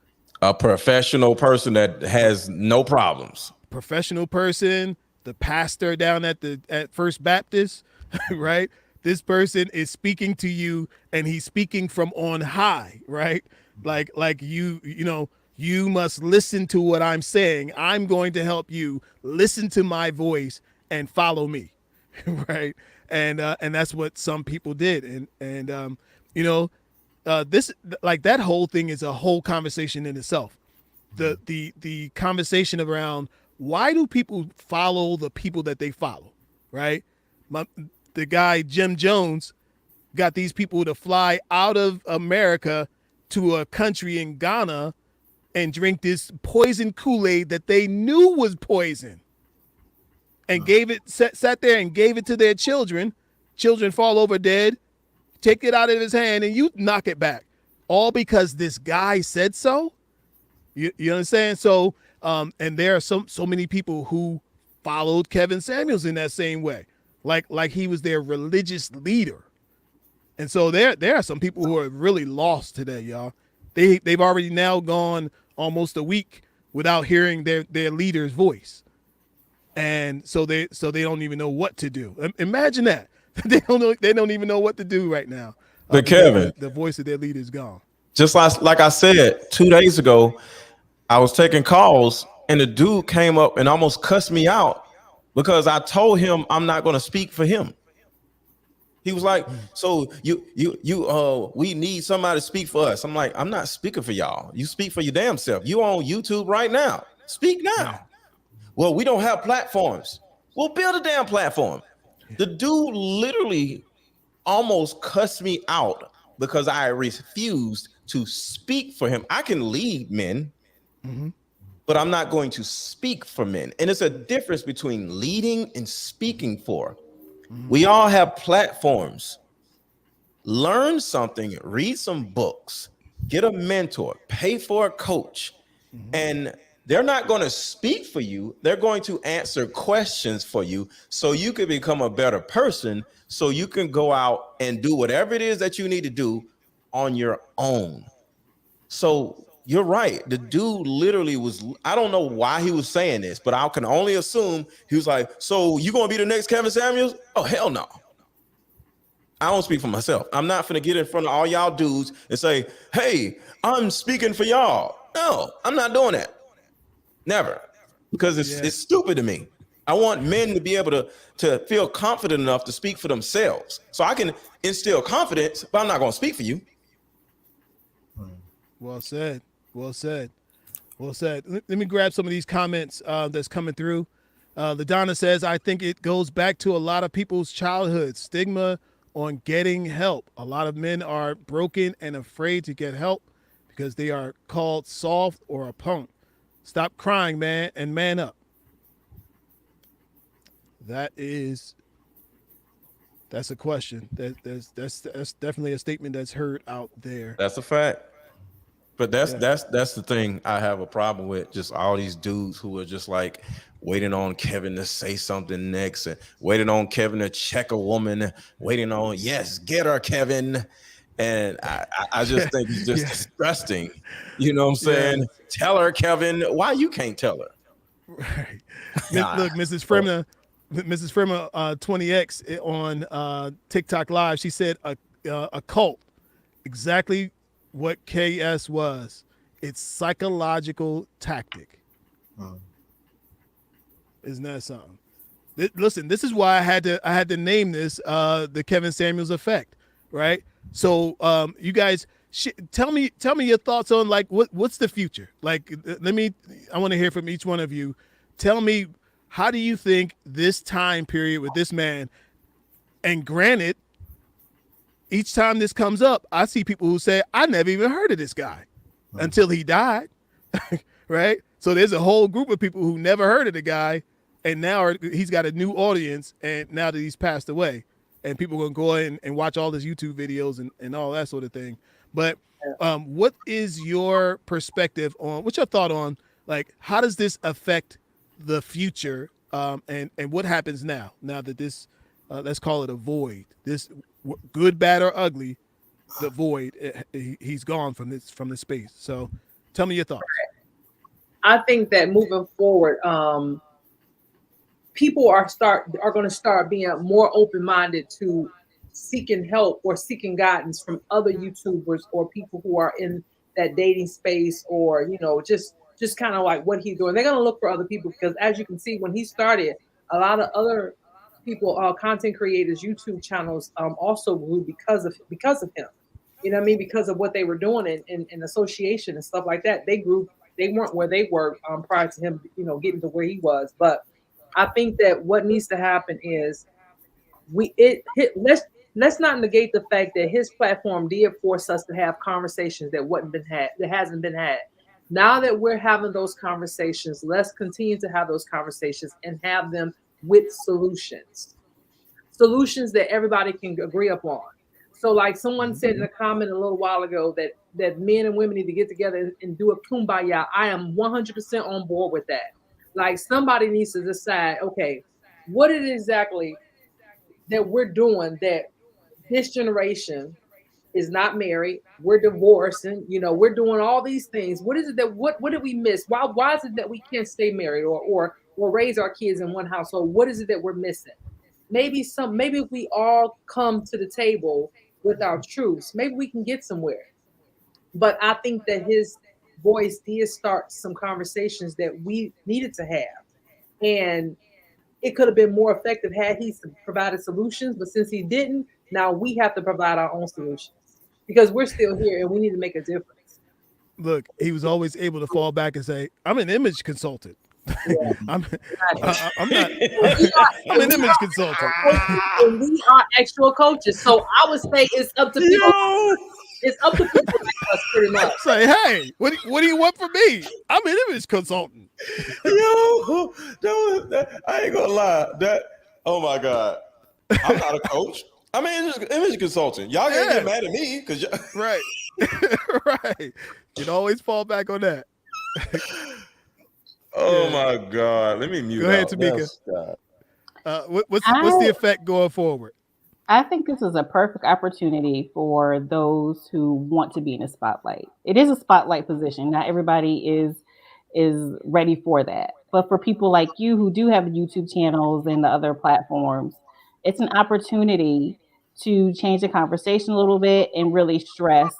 A professional person that has no problems. Professional person, the pastor down at First Baptist, right? This person is speaking to you, and he's speaking from on high, right? Like you must listen to what I'm saying. I'm going to help you listen to my voice and follow me, right? And that's what some people did, and you know, this, like, that whole thing is a whole conversation in itself. The conversation around, why do people follow the people that they follow, right? The guy Jim Jones got these people to fly out of America to a country in Ghana and drink this poison Kool-Aid that they knew was poison, and sat there and gave it to their children. Children fall over dead. Take it out of his hand and you knock it back, all because this guy said so. You understand? So, and there are so many people who followed Kevin Samuels in that same way, like he was their religious leader. And so there are some people who are really lost today, y'all. They've already now gone almost a week without hearing their leader's voice, and so they don't even know what to do. Imagine that. They don't even know what to do right now. But Kevin, the voice of their leader is gone. Just like I said 2 days ago, I was taking calls and the dude came up and almost cussed me out because I told him I'm not going to speak for him. He was like, "So we need somebody to speak for us." I'm like, "I'm not speaking for y'all. You speak for your damn self. You on YouTube right now. Speak now." Yeah. Well, we don't have platforms. We'll build a damn platform. The dude literally almost cussed me out because I refused to speak for him. I can lead men, but I'm not going to speak for men. And it's a difference between leading and speaking for. We all have platforms. Learn something, read some books, get a mentor, pay for a coach, and they're not going to speak for you. They're going to answer questions for you so you can become a better person, so you can go out and do whatever it is that you need to do on your own. So you're right. The dude literally was, I don't know why he was saying this, but I can only assume he was like, "So you going to be the next Kevin Samuels?" Oh, hell no. I don't speak for myself. I'm not going to get in front of all y'all dudes and say, "Hey, I'm speaking for y'all." No, I'm not doing that. Never. Because it's stupid to me. I want men to be able to feel confident enough to speak for themselves. So I can instill confidence, but I'm not going to speak for you. Well said. Well said. Well said. Let me grab some of these comments that's coming through. LaDonna says, "I think it goes back to a lot of people's childhood stigma on getting help. A lot of men are broken and afraid to get help because they are called soft or a punk. Stop crying, man, and man up." That's a question. That's definitely a statement that's heard out there. That's a fact. But that's the thing I have a problem with. Just all these dudes who are just like waiting on Kevin to say something next, and waiting on Kevin to check a woman, waiting on, "Yes, get her, Kevin." And I just think it's just disgusting. You know what I'm saying? Tell her, Kevin. Why you can't tell her? Right. Look, Mrs. Fremna, 20X on TikTok Live, she said a cult, exactly what KS was. It's psychological tactic. Isn't that something? Listen, this is why I had to name this the Kevin Samuels effect, right? So you guys tell me your thoughts on, like, what's the future? Like, I want to hear from each one of you. Tell me, how do you think this time period with this man, and granted, each time this comes up, I see people who say, I never even heard of this guy until he died. Right? So there's a whole group of people who never heard of the guy, and now he's got a new audience, and now that he's passed away, and people are going to go in and watch all his YouTube videos and all that sort of thing. But what is your perspective on, what's your thought on, like, how does this affect the future, and what happens now that this, let's call it a void, this good, bad, or ugly, the void, he's gone from this space. So tell me your thoughts. I think that moving forward, people are going to start being more open minded to seeking help or seeking guidance from other YouTubers or people who are in that dating space, or just kind of like what he's doing. They're going to look for other people, because as you can see, when he started, a lot of other people, content creators, YouTube channels, also grew because of him. You know what I mean? Because of what they were doing in association and stuff like that. They grew. They weren't where they were prior to him, getting to where he was. But I think that what needs to happen is let's not negate the fact that his platform did force us to have conversations that hasn't been had. Now that we're having those conversations, let's continue to have those conversations and have them with solutions that everybody can agree upon. So, like someone said in a comment a little while ago, that men and women need to get together and do a kumbaya. I am 100% on board with that. Like, somebody needs to decide, okay, what it is exactly that we're doing, that this generation is not married, we're divorcing, we're doing all these things. What is it that what did we miss? Why is it that we can't stay married or raise our kids in one household? What is it that we're missing? Maybe if we all come to the table with our truths, maybe we can get somewhere. But I think that his voice did start some conversations that we needed to have. And it could have been more effective had he provided solutions. But since he didn't, now we have to provide our own solutions, because we're still here and we need to make a difference. Look, he was always able to fall back and say, I'm an image consultant. Yeah. I'm not. I'm an And image consultant. we are actual coaches. So I would say it's up to people. It's up to people like us, pretty much. Say, hey, what do you want from me? I'm an image consultant. Yo, I ain't gonna lie. Oh my God, I'm not a coach. I'm an image consultant. Y'all can't get mad at me because right, right. You'd always fall back on that. Oh my God, let me mute. Go ahead, out. Tamika. What's the effect going forward? I think this is a perfect opportunity for those who want to be in the spotlight. It is a spotlight position. Not everybody is ready for that. But for people like you who do have YouTube channels and the other platforms, it's an opportunity to change the conversation a little bit and really stress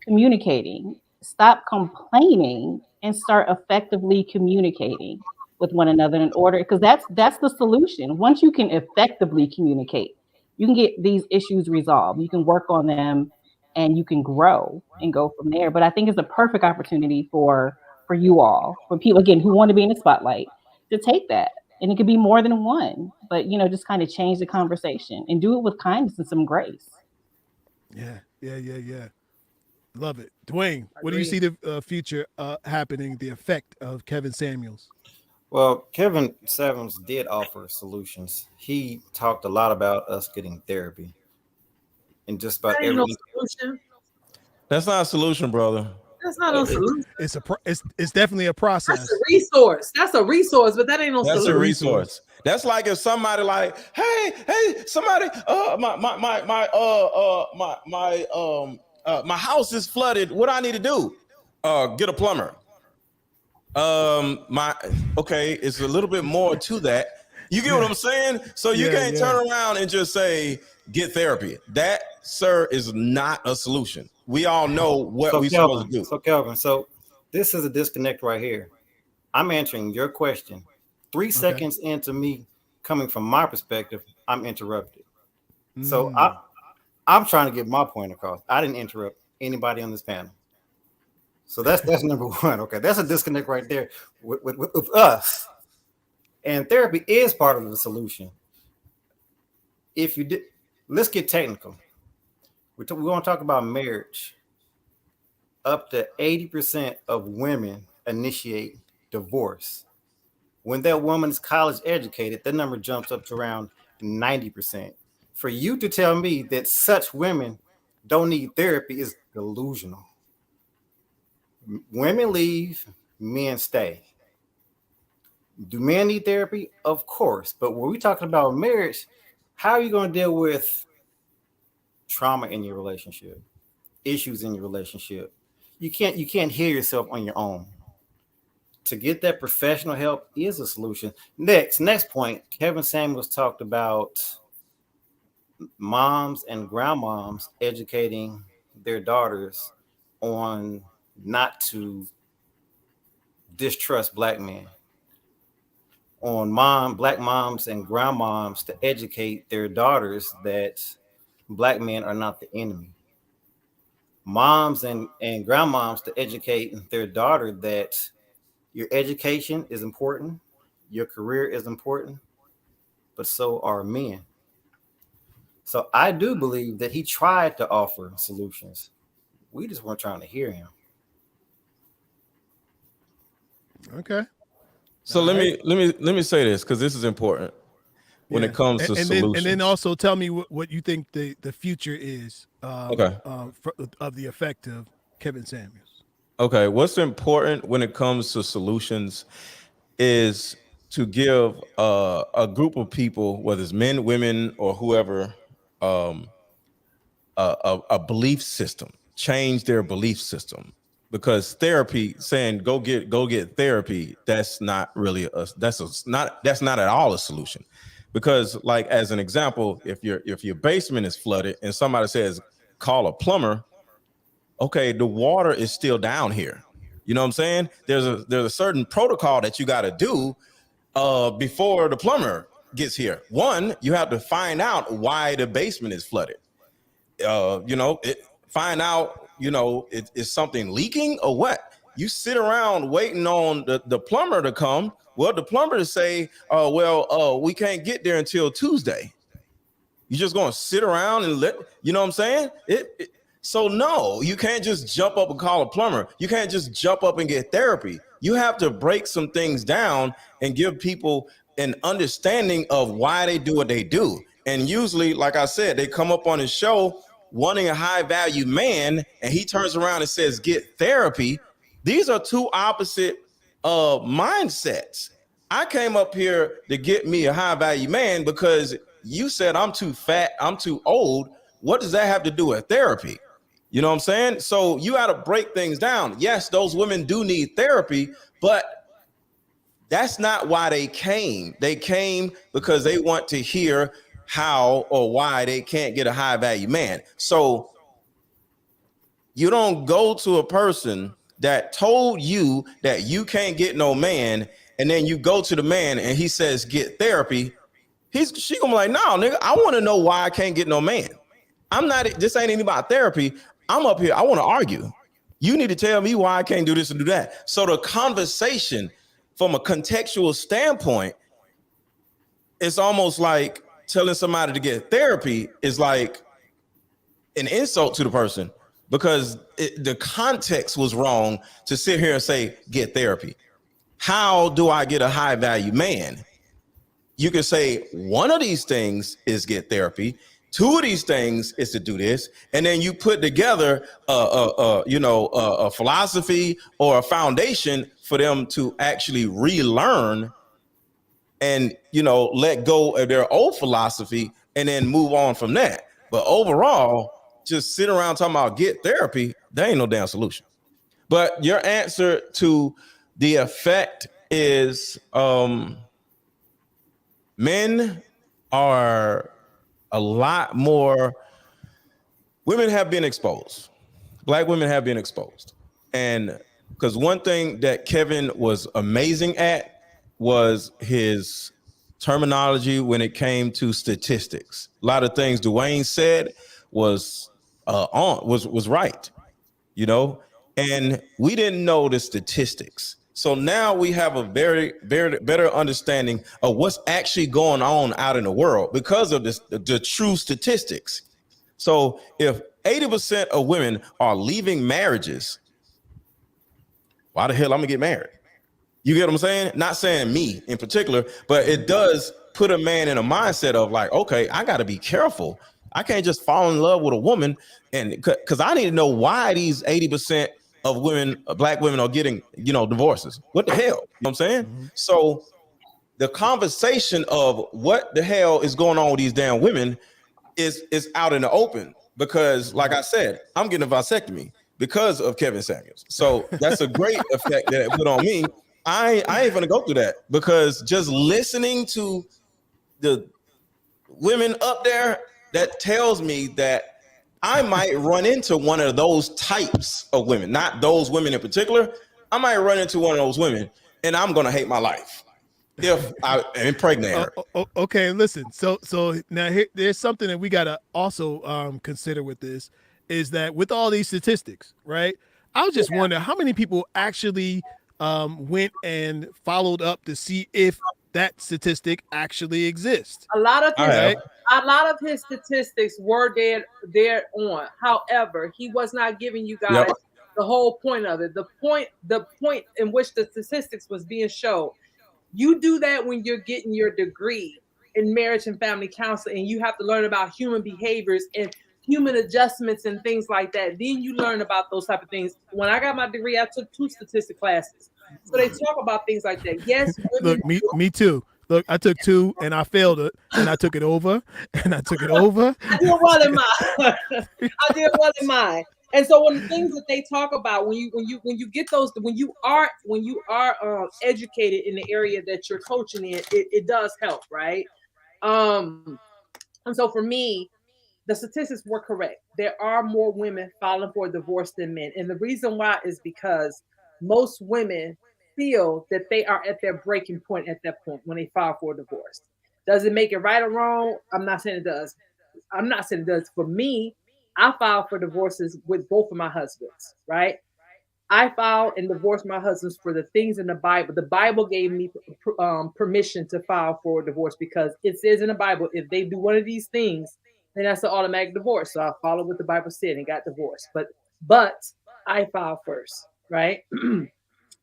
communicating. Stop complaining and start effectively communicating with one another in order, because that's the solution. Once you can effectively communicate, you can get these issues resolved. You can work on them and you can grow and go from there. But I think it's a perfect opportunity for you all, for people again who want to be in the spotlight, to take that. And it could be more than one, but just kind of change the conversation and do it with kindness and some grace. Yeah. Love it. Dwayne, what do you see the future happening, the effect of Kevin Samuels? Well, Kevin Samuels did offer solutions. He talked a lot about us getting therapy and just about every. No solution. That's not a solution, brother. That's not a solution. It's definitely a process. That's a resource. That's a resource, but that ain't no solution. That's a resource. That's like if somebody like, hey, somebody, my house is flooded. What do I need to do? Get a plumber. It's a little bit more to that. You get what I'm saying? So you can't turn around and just say, get therapy. That, sir, is not a solution. We all know what we're supposed to do. So, Kelvin, this is a disconnect right here. I'm answering your question. 3 seconds into me coming from my perspective, I'm interrupted. So I'm trying to get my point across. I didn't interrupt anybody on this panel. So that's number one. Okay, that's a disconnect right there with us. And therapy is part of the solution. If you did, let's get technical. We're going to talk about marriage. Up to 80% of women initiate divorce. When that woman is college educated, that number jumps up to around 90%. For you to tell me that such women don't need therapy is delusional. Women leave, men stay. Do men need therapy? Of course. But when we're talking about marriage, how are you going to deal with trauma in your relationship, issues in your relationship? You can't heal yourself on your own. To get that professional help is a solution. Next point, Kevin Samuels talked about moms and grandmoms educating their daughters on not to distrust black men, on black moms and grandmoms to educate their daughters that black men are not the enemy. Moms and grandmoms to educate their daughter that your education is important, your career is important, but so are men. So I do believe that he tried to offer solutions. We just weren't trying to hear him. Okay. So let me say this, because this is important when it comes to solutions. And then also tell me what you think the future is Okay. Of the effect of Kevin Samuels. Okay, what's important when it comes to solutions is to give a group of people, whether it's men, women, or whoever, a belief system, change their belief system. Because therapy, saying go get therapy, that's not really that's not at all a solution. Because, like, as an example, if your basement is flooded and somebody says call a plumber, okay, the water is still down here. You know what I'm saying? There's a certain protocol that you got to do before the plumber gets here. One, you have to find out why the basement is flooded. Find out, is something leaking or what? You sit around waiting on the plumber to come. Well, the plumber to say, we can't get there until Tuesday. You're just going to sit around and you know what I'm saying? So no, you can't just jump up and call a plumber. You can't just jump up and get therapy. You have to break some things down and give people an understanding of why they do what they do. And usually, like I said, they come up on his show wanting a high value man, and he turns around and says, get therapy. These are two opposite mindsets. I came up here to get me a high value man because you said I'm too fat, I'm too old. What does that have to do with therapy? You know what I'm saying? So you got to break things down. Yes, those women do need therapy, but that's not why they came. They came because they want to hear how or why they can't get a high value man. So you don't go to a person that told you that you can't get no man, and then you go to the man and he says get therapy. She gonna be like, no, nigga, I want to know why I can't get no man. This ain't even about therapy. I'm up here, I want to argue. You need to tell me why I can't do this and do that. So the conversation from a contextual standpoint, it's almost like telling somebody to get therapy is like an insult to the person, because the context was wrong to sit here and say, get therapy. How do I get a high value man? You can say one of these things is get therapy. Two of these things is to do this. And then you put together a philosophy or a foundation for them to actually relearn and, let go of their old philosophy and then move on from that. But overall, just sit around talking about get therapy, there ain't no damn solution. But your answer to the effect is men are a lot more, women have been exposed. Black women have been exposed. And because one thing that Kevin was amazing at was his terminology when it came to statistics. A lot of things Dwayne said was right, and we didn't know the statistics. So now we have a very, very better understanding of what's actually going on out in the world because of this, the true statistics. So if 80% of women are leaving marriages. Why the hell I'm gonna get married? You get what I'm saying? Not saying me in particular, but it does put a man in a mindset of like, okay, I got to be careful. I can't just fall in love with a woman, and because I need to know why these 80% of women, black women, are getting, divorces. What the hell? You know what I'm saying? Mm-hmm. So the conversation of what the hell is going on with these damn women is out in the open because, like I said, I'm getting a vasectomy because of Kevin Samuels. So that's a great effect that it put on me. I ain't gonna go through that because just listening to the women up there, that tells me that I might run into one of those types of women, not those women in particular. I might run into one of those women and I'm gonna hate my life if I impregnate her. Okay, listen. So now here, there's something that we gotta also consider with this is that with all these statistics, right? I was just wondering how many people actually went and followed up to see if that statistic actually exists. A lot of I his have. Right? a lot of his statistics were there on. However, he was not giving you Yep. guys the whole point of it. The point in which the statistics was being shown. You do that when you're getting your degree in marriage and family counseling, and you have to learn about human behaviors and human adjustments and things like that. Then you learn about those type of things. When I got my degree, I took 2 statistic classes. So they talk about things like that. Yes, women. Look, me too. Look, I took two and I failed it, and I took it over, and I took it over. I did well in mine. I did well in mine. And so when the things that they talk about, when you get those, when you are educated in the area that you're coaching in, it does help, right? Um, and so for me, the statistics were correct. There are more women filing for divorce than men. And the reason why is because most women feel that they are at their breaking point at that point when they file for divorce. Does it make it right or wrong? I'm not saying it does. I'm not saying it does. For me, I filed for divorces with both of my husbands, right? I filed and divorced my husbands for the things in the Bible. The Bible gave me permission to file for a divorce because it says in the Bible, if they do one of these things, then that's an automatic divorce. So I followed what the Bible said and got divorced. But I filed first, right?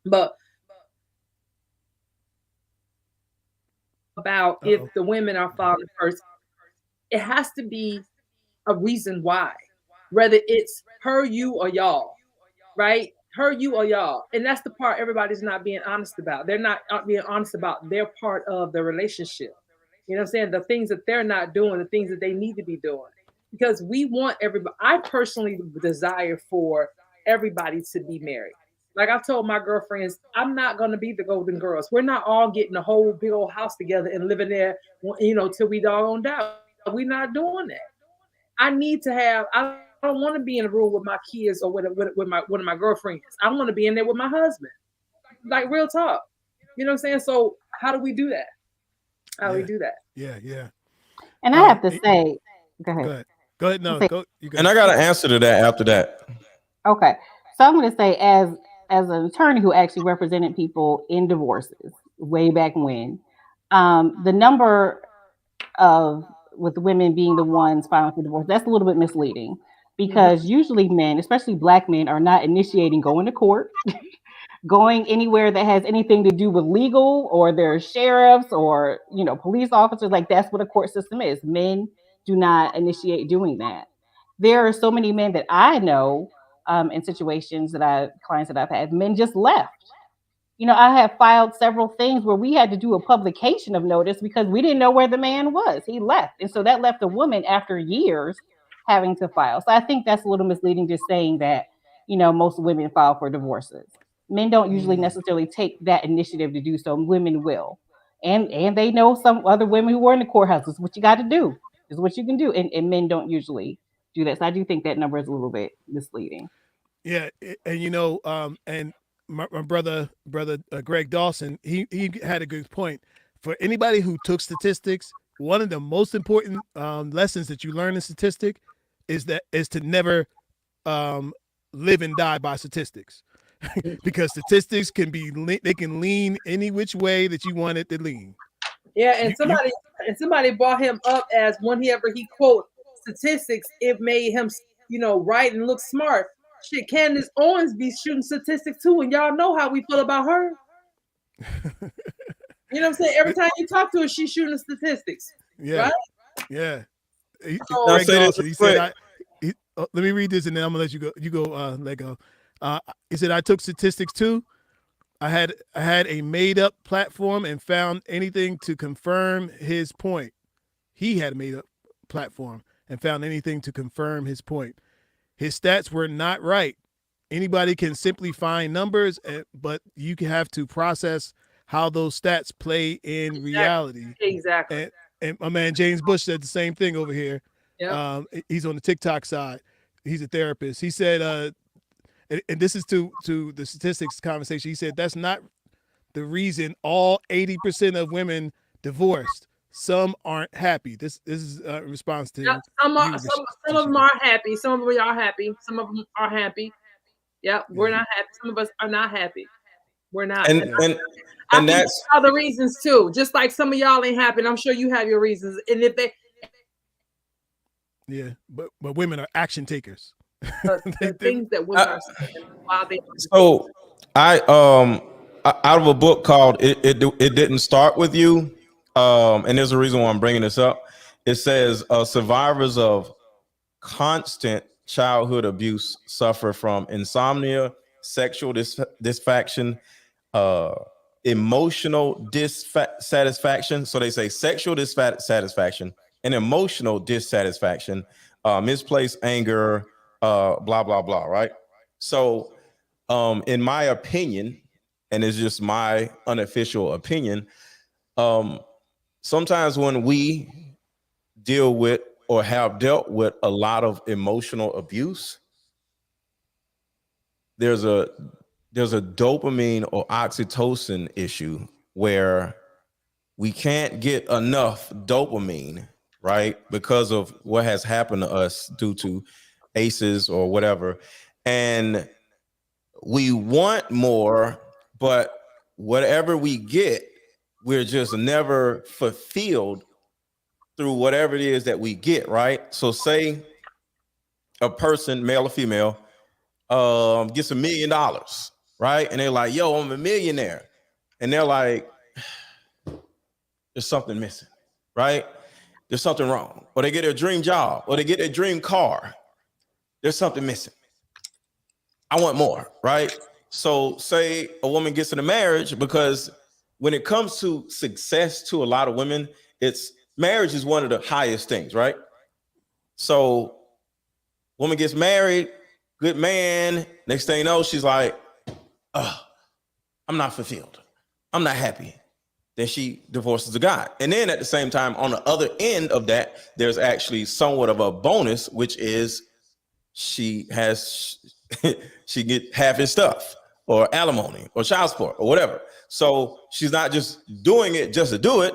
But about if Uh-oh. the women are filing first, it has to be a reason why, whether it's her, you, or y'all, right? Her, you, or y'all. And that's the part everybody's not being honest about. They're not being honest about their part of the relationship. You know what I'm saying? The things that they're not doing, the things that they need to be doing. Because we want everybody, I personally desire for everybody to be married. Like I've told my girlfriends, I'm not going to be the Golden Girls. We're not all getting a whole big old house together and living there, till we doggone die. We're not doing that. I need to have. I don't want to be in a room with my kids or with my one of my girlfriends. I want to be in there with my husband. Like real talk. You know what I'm saying? So how do we do that? How do we Yeah, do that? yeah. And I have to say, go Go ahead. ahead. Go ahead. No, Say, go. You go And I ahead. got an answer to that after that. okay. So I'm going to say, as an attorney who actually represented people in divorces way back when, the number of with women being the ones filing for divorce, that's a little bit misleading because usually men, especially black men, are not initiating going to court, going anywhere that has anything to do with legal or their sheriffs or police officers. Like that's what a court system is. Men do not initiate doing that. There are so many men that I know in situations that clients that I've had, men just left. I have filed several things where we had to do a publication of notice because we didn't know where the man was. He left. And so that left a woman after years having to file. So I think that's a little misleading, just saying that, most women file for divorces. Men don't usually Mm, necessarily take that initiative to do so. Women will. And they know some other women who were in the courthouse. This is what you got to do. This is what you can do. And men don't usually do that. So I do think that number is a little bit misleading. yeah, and and my brother Greg Dawson, he had a good point. For anybody who took statistics, one of the most important lessons that you learn in statistic is to never um, live and die by statistics, because statistics they can lean any which way that you want it to lean. Yeah, You and somebody brought him up as whenever he quote statistics, it made him right and look smart. Shit, Candace Owens be shooting statistics too, and y'all know how we feel about her. You know what I'm saying? Every time you talk to her, she's shooting statistics, Yeah, right? yeah. Now Greg So say this Dawson. real He said, quick. Let me read this, and then I'm gonna let you go. You go. Let go. He said, I took statistics too. I had a made up platform and found anything to confirm his point. He had a made up platform and found anything to confirm his point. His stats were not right. Anybody can simply find numbers, but you have to process how those stats play in reality. exactly. And and my man James Bush said the same thing over here. Yep. He's on the TikTok side. He's a therapist. He said, and this is to the statistics conversation. He said that's not the reason all 80% of women divorced. Some aren't happy. This is a response Yep. to Some are you, some of them Tashika. are happy. Some of them are happy. Some of them are happy. Yep. We're Yeah, not happy. Some of us are not happy. We're not. And And yeah, and I and can give that's you other reasons too. Just like some of y'all ain't happy. And I'm sure you have your reasons. And if they yeah. But women are action takers. they, the they, things that women I, are saying while they so I out of a book called it didn't start with you, and there's a reason why I'm bringing this up. It says survivors of constant childhood abuse suffer from insomnia, sexual dysfunction, uh, emotional dissatisfaction. So they say sexual dissatisfaction and emotional dissatisfaction, misplaced anger, blah blah blah. Right. So, in my opinion, and it's just my unofficial opinion, um, sometimes when we deal with or have dealt with a lot of emotional abuse, there's a there's a dopamine or oxytocin issue where we can't get enough dopamine, right? Because of what has happened to us due to ACEs or whatever. And we want more, but whatever we get, we're just never fulfilled through whatever it is that we get, right? So say a person, male or female, gets $1 million, right? And they're like, yo, I'm a millionaire. And they're like, there's something missing, right? There's something wrong. Or they get their dream job, or they get their dream car. There's something missing. I want more, right? So say a woman gets in a marriage, because when it comes to success to a lot of women, it's marriage is one of the highest things, right? So woman gets married, good man. Next thing you know, she's like, oh, I'm not fulfilled. I'm not happy. Then she divorces the guy. And then at the same time, on the other end of that, there's actually somewhat of a bonus, which is she has she get half his stuff or alimony or child support or whatever. So she's not just doing it just to do it.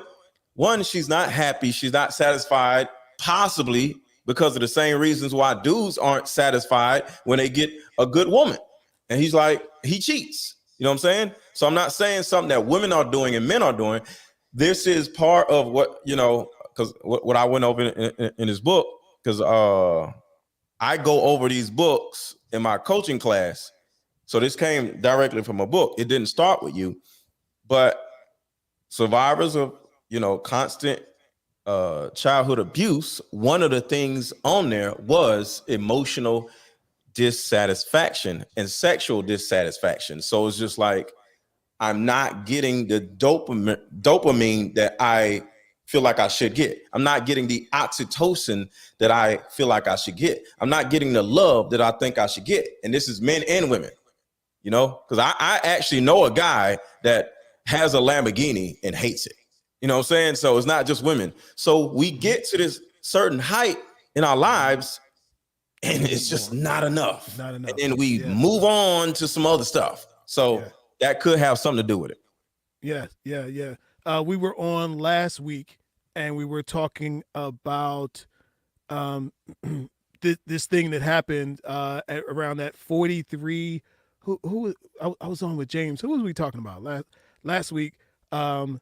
One, she's not happy, she's not satisfied, possibly because of the same reasons why dudes aren't satisfied when they get a good woman. And he's like, he cheats. You know what I'm saying? So I'm not saying something that women are doing and men are doing. This is part of what, because what I went over in his book, because I go over these books in my coaching class. So this came directly from a book. It didn't start with you, but survivors of, constant childhood abuse, one of the things on there was emotional dissatisfaction and sexual dissatisfaction. So it's just like, I'm not getting the dopamine that I feel like I should get. I'm not getting the oxytocin that I feel like I should get. I'm not getting the love that I think I should get. And this is men and women, because I actually know a guy that has a Lamborghini and hates it. You know what I'm saying? So it's not just women. So we get to this certain height in our lives and it's just not enough. Not enough. And then we Yeah. move on to some other stuff. So Yeah. that could have something to do with it. Yeah. We were on last week, and we were talking about um, this thing that happened around that 43. Who I was on with James. Who was we talking about last week? Um,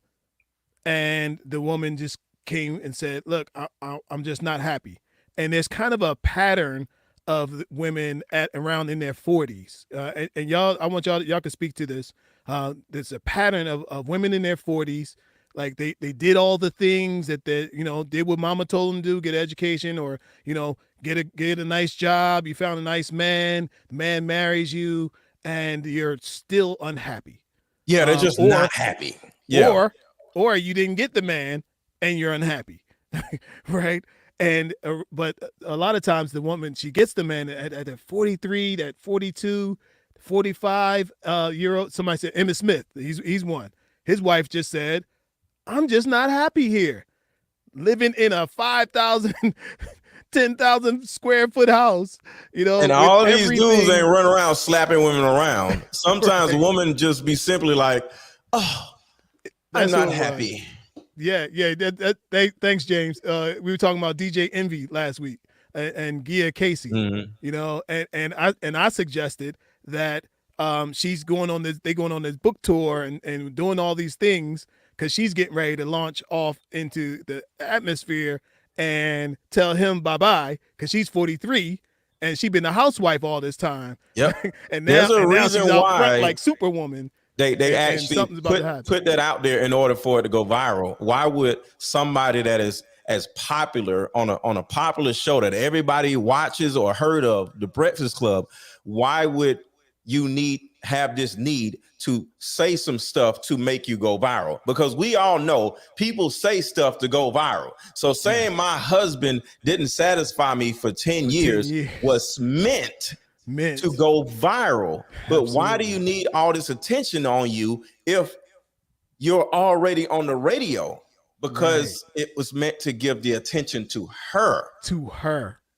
and the woman just came and said, "Look, I'm just not happy." And there's kind of a pattern of women at around in their 40s. And y'all, I want y'all can speak to this. There's a pattern of women in their 40s. Like they did all the things that they, did what mama told them to do, get education or, get a nice job. You found a nice man, the man marries you and you're still unhappy. Yeah, they're just Or not happy. Yeah. or or you didn't get the man and you're unhappy. Right? And but a lot of times the woman, she gets the man at 43, that 42, 45 year old. Somebody said Emmitt Smith, he's one. His wife just said, I'm just not happy here, living in a 5,000 10,000 square foot house, And with all of these dudes ain't everything. running around slapping women around. Sometimes a Right. woman just be simply like, oh, I'm That's not who it was. happy. Yeah. Thanks, James. We were talking about DJ Envy last week and Gia Casey. Mhm. And I suggested that she's going on this. They going on this book tour and doing all these things because she's getting ready to launch off into the atmosphere and tell him bye bye because she's 43 and she's been a housewife all this time, Yep. and There's now a and now she's reason out front why like Superwoman, they and actually something's about to happen. put that out there in order for it to go viral. Why would somebody that is as popular on a popular show that everybody watches or heard of, The Breakfast Club, why would you have this need to say some stuff to make you go viral? Because we all know people say stuff to go viral. So saying my husband didn't satisfy me for 10 For 10 years years. was meant to go viral. But why do you need all this attention on you if you're already on the radio? Because it was meant to give the attention to her.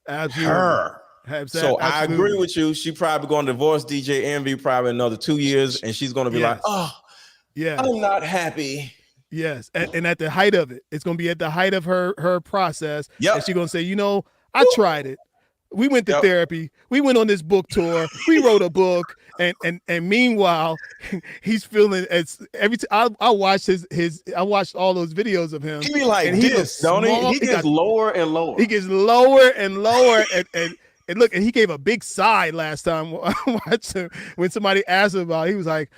Absolutely. Her. So I agree Absolutely. with you. She probably going to divorce DJ Envy probably another 2 years, and she's going to be like, Yes. oh, Yes. I'm not happy. Yes. And at the height of it, it's going to be at the height of her process. Yep. And she's going to say, I tried it. We went to Yep. therapy. We went on this book tour. We wrote a book. And meanwhile, he's feeling as every time I watched I watched all those videos of him. He be like and he this, don't he? small. He gets lower and lower. He gets lower and lower. And look, and he gave a big sigh last time I watched him when somebody asked him about it. He was like,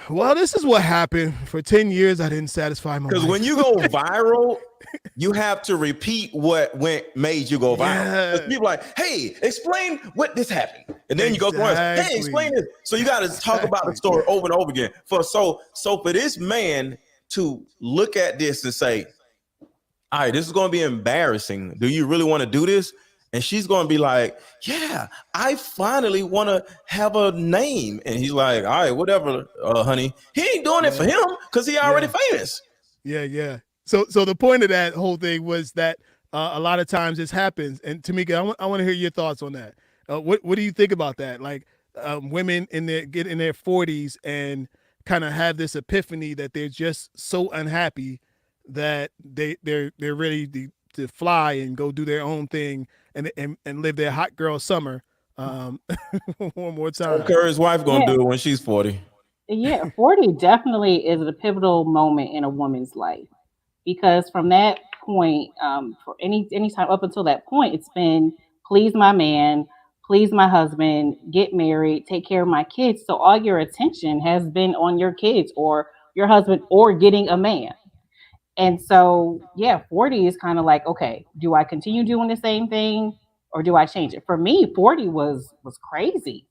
well, this is what happened. For 10 years, I didn't satisfy my Because wife. when you go viral, you have to repeat what made you go viral. Yeah. People like, hey, explain what this happened. And then you go through, hey, explain this. So you got to talk about the story over and over again. So for this man to look at this and say, all right, this is going to be embarrassing. Do you really want to do this? And she's going to be like, yeah, I finally want to have a name. And he's like, all right, whatever, honey. He ain't doing it for him because he already famous. Yeah. So the point of that whole thing was that a lot of times this happens. And Tamika, I want to hear your thoughts on that. What do you think about that? Like women get in their 40s and kind of have this epiphany that they're just so unhappy that they're ready to fly and go do their own thing and live their hot girl summer one more time. Curry's wife gonna do it when she's 40. Yeah, 40 definitely is a pivotal moment in a woman's life because from that point, for any time up until that point, it's been please my man, please my husband, get married, take care of my kids. So all your attention has been on your kids or your husband or getting a man. And so, yeah, 40 is kind of like, okay, do I continue doing the same thing or do I change it? For me, 40 was crazy.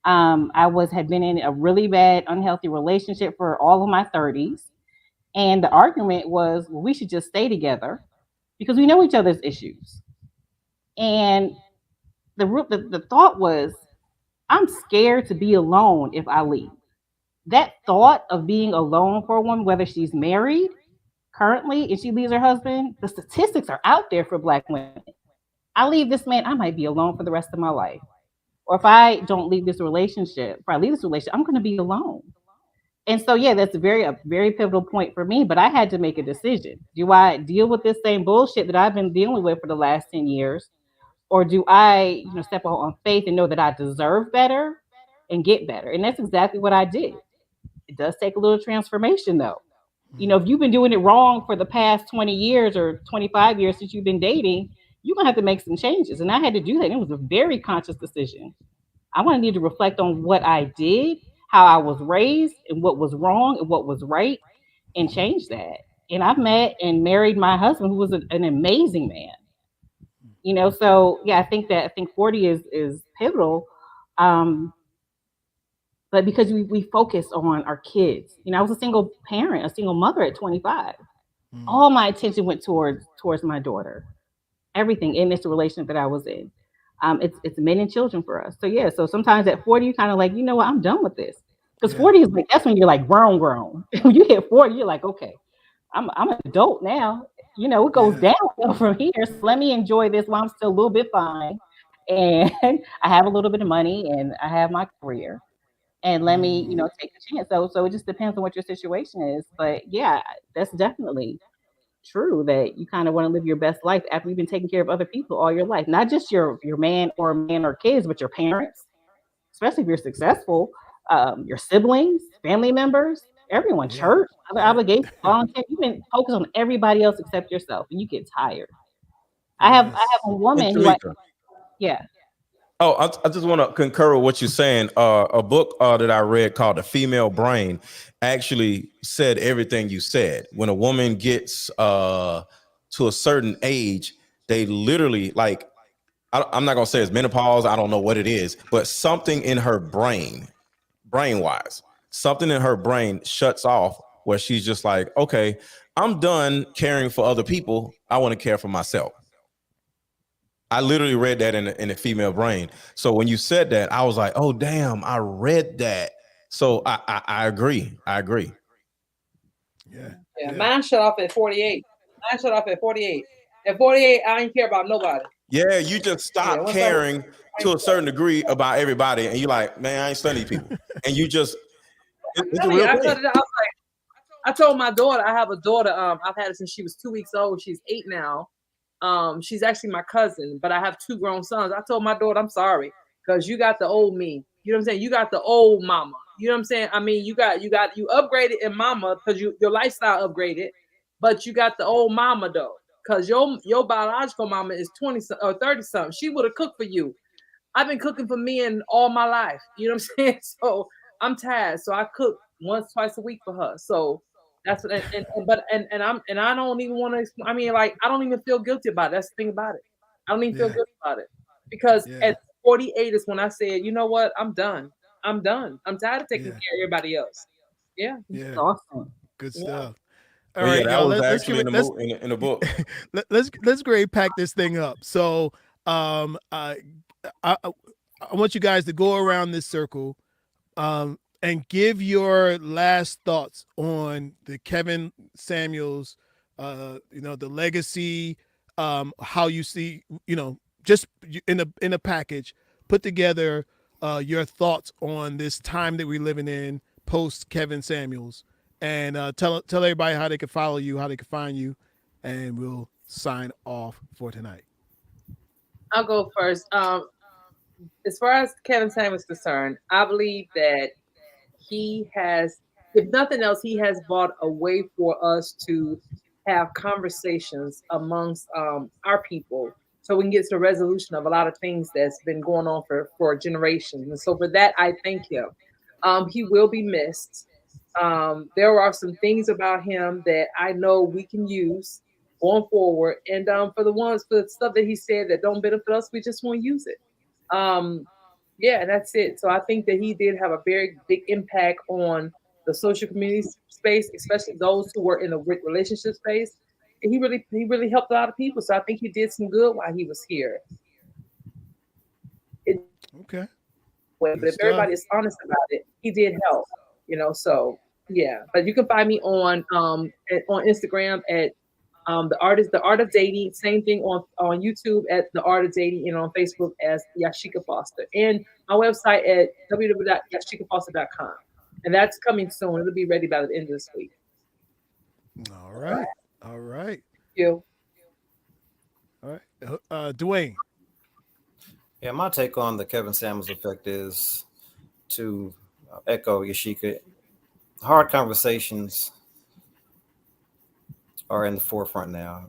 Had been in a really bad, unhealthy relationship for all of my 30s. And the argument was, well, we should just stay together because we know each other's issues. And the thought was, I'm scared to be alone if I leave. That thought of being alone for a woman, whether she's married currently and she leaves her husband, the statistics are out there for Black women. I leave this man, I might be alone for the rest of my life. Or if I don't leave this relationship, if I leave this relationship, I'm going to be alone. And so, yeah, that's a very pivotal point for me. But I had to make a decision. Do I deal with this same bullshit that I've been dealing with for the last 10 years? Or do I, step out on faith and know that I deserve better and get better? And that's exactly what I did. It does take a little transformation, though. If you've been doing it wrong for the past 20 years or 25 years since you've been dating, you're gonna have to make some changes. And I had to do that. It was a very conscious decision. I want to need to reflect on what I did, how I was raised, and what was wrong and what was right, and change that. And I've met and married my husband, who was an amazing man. So yeah, I think 40 is pivotal. Um, but because we focus on our kids. I was a single parent, a single mother at 25. Mm. All my attention went towards my daughter. Everything in this relationship that I was in. It's men and children for us. So yeah, so sometimes at 40, you kind of like, you know what, I'm done with this. Because Yeah. 40 is like, that's when you're like grown. When you hit 40, you're like, okay, I'm an adult now. It goes Yeah. down from here. So let me enjoy this while I'm still a little bit fine. And I have a little bit of money and I have my career. And let me, Mm. take a chance. So it just depends on what your situation is. But yeah, that's definitely true that you kind of want to live your best life after you've been taking care of other people all your life. Not just your man or kids, but your parents, especially if you're successful, your siblings, family members, everyone, Yeah. church, other Yeah. obligations, volunteer. You've been focused on everybody else except yourself, and you get tired. I have Yes. a And woman who Tamika. yeah. Oh, I just want to concur with what you're saying. A book that I read called The Female Brain actually said everything you said. When a woman gets to a certain age, they literally like, I'm not going to say it's menopause. I don't know what it is, but something in her brain wise, something in her brain shuts off where she's just like, okay, I'm done caring for other people. I want to care for myself. I literally read that in the female brain. So when you said that, I was like, oh damn, I read that. So I agree. I agree. Yeah. Yeah, Yeah. mine shut off at 48. Mine shut off at 48. At 48, I didn't care about nobody. Yeah, you just Yeah, stop once I caring to a certain degree about everybody, and you're like, man, I ain't studying people, and you just it's a tell you, real I thing. cut it out. I told my daughter, I have a daughter. I've had her since she was 2 weeks old. She's 8 now. She's actually my cousin, but I have two grown sons. I told my daughter, I'm sorry, because you got the old me. You know what I'm saying? You got the old mama. You know what I'm saying? I mean, you upgraded in mama because your lifestyle upgraded, but you got the old mama though. Because your biological mama is 20 or 30 something. She would have cooked for you. I've been cooking for men all my life. You know what I'm saying? So I'm tired. So I cook once, twice a week for her. So that's what and I don't even want to. I mean, like I don't even feel guilty about it. That's the thing about it. I don't even feel Yeah. guilty about it because Yeah. at 48 is when I said, you know what? I'm done. I'm done. I'm tired of taking Yeah. care of everybody else. Yeah. Yeah. Awesome. Good Yeah. stuff. All But yeah, right, that y'all. was Let's get actually let's in the book. let's grade pack this thing up. So, I I want you guys to go around this circle, and give your last thoughts on the Kevin Samuels, the legacy, how you see, just in a package, put together your thoughts on this time that we're living in post Kevin Samuels, and tell everybody how they can follow you, how they can find you, and we'll sign off for tonight. I'll go first. As far as Kevin Samuels is concerned, I believe that he has, if nothing else, he has brought a way for us to have conversations amongst our people so we can get to the resolution of a lot of things that's been going on for generations. And so for that, I thank him. He will be missed. There are some things about him that I know we can use going forward. And for the stuff that he said that don't benefit us, we just won't use it. Um, yeah, that's it. So I think that he did have a very big impact on the social community space, especially those who were in the relationship space. And he really helped a lot of people. So I think he did some good while he was here. It Okay, way, good but if stuff. everybody is honest about it, he did help. So yeah. But you can find me on Instagram at the art of dating. Same thing on YouTube at the art of dating, and on Facebook as Yashika Foster, and my website at www.yashikafoster.com. And that's coming soon. It'll be ready by the end of this week. All All right. right, all right, Thank you. all right. Dwayne. Yeah, my take on the Kevin Samuels effect is to echo Yashika. Hard conversations are in the forefront now.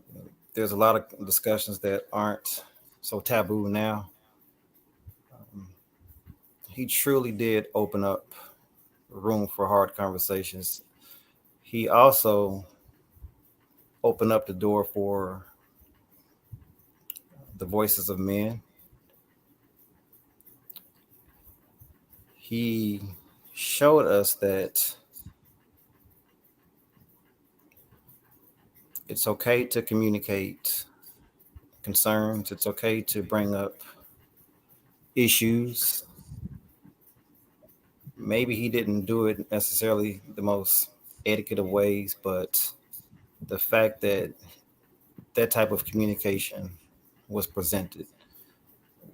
there's a lot of discussions that aren't so taboo now. Um, he truly did open up room for hard conversations. He also opened up the door for the voices of men. He showed us that it's okay to communicate concerns, it's okay to bring up issues. Maybe he didn't do it necessarily the most etiquette of ways, but the fact that that type of communication was presented,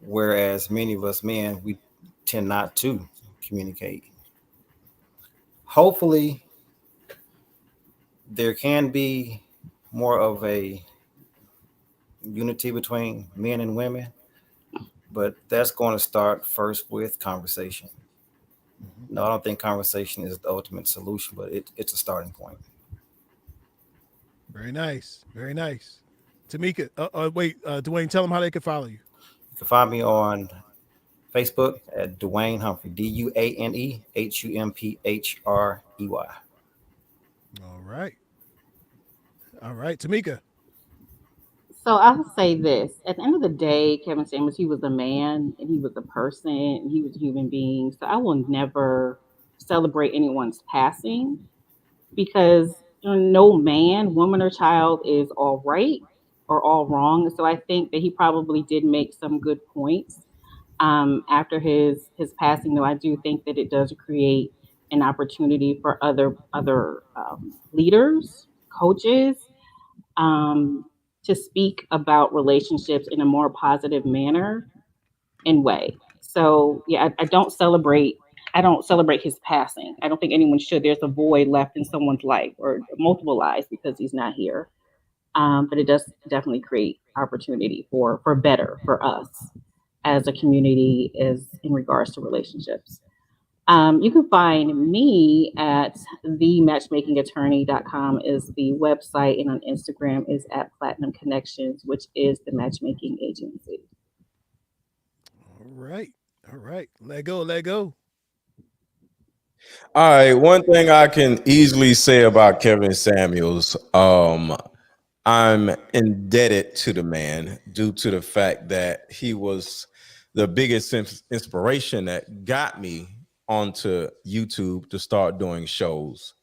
whereas many of us men, we tend not to communicate. Hopefully, there can be more of a unity between men and women, but that's going to start first with conversation. Mhm. No, I don't think conversation is the ultimate solution, but it's a starting point. Very nice. Very nice. Tamika, wait, Dwayne, tell them how they can follow you. You can find me on Facebook at Dwayne Humphrey, DuaneHumprey. All right. All right. Tamika. So I'll say this. At the end of the day, Kevin Samuels, he was a man and he was a person and he was a human being. So I will never celebrate anyone's passing because no man, woman, or child is all right or all wrong. So I think that he probably did make some good points after his passing. Though I do think that it does create an opportunity for other leaders, coaches, um, to speak about relationships in a more positive manner and way. So yeah, I don't celebrate. I don't celebrate his passing. I don't think anyone should. There's a void left in someone's life or multiple lives because he's not here. But it does definitely create opportunity for better for us as a community as in regards to relationships. You can find me at thematchmakingattorney.com is the website, and on Instagram is at Platinum Connections, which is the matchmaking agency. All right. All right. Let go. Let go. All right, one thing I can easily say about Kevin Samuels, I'm indebted to the man due to the fact that he was the biggest inspiration that got me onto YouTube to start doing shows.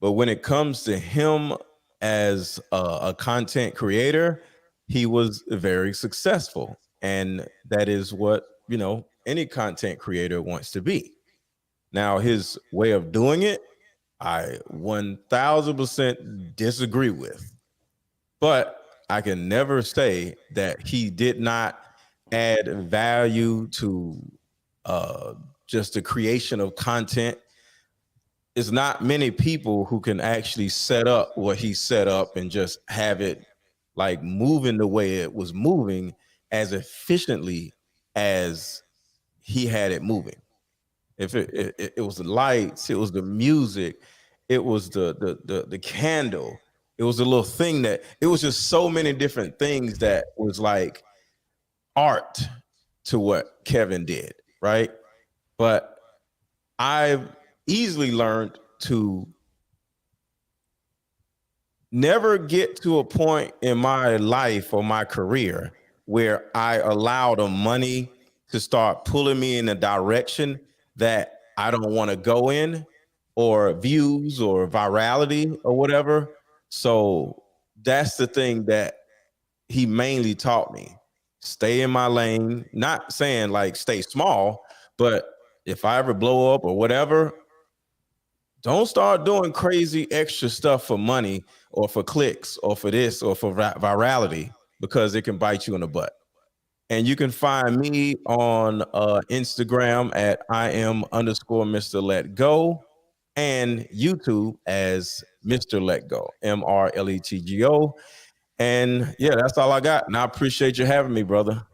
But when it comes to him as a content creator, he was very successful. And that is what, any content creator wants to be. Now, his way of doing it, I 1000% disagree with. But I can never say that he did not add value to uh, just the creation of content. It's not many people who can actually set up what he set up and just have it like moving the way it was moving as efficiently as he had it moving. If it was the lights, it was the music, it was the candle, it was a little thing that it was just so many different things that was like art to what Kevin did, right? But I've easily learned to never get to a point in my life or my career where I allow the money to start pulling me in a direction that I don't want to go in, or views or virality or whatever. So that's the thing that he mainly taught me. Stay in my lane, not saying like stay small, but if I ever blow up or whatever, don't start doing crazy extra stuff for money or for clicks or for this or for virality, because it can bite you in the butt. And you can find me on Instagram at I am underscore Mr. Let Go, and YouTube as Mr. Let Go, MRLETGO. And yeah, that's all I got. And I appreciate you having me, brother.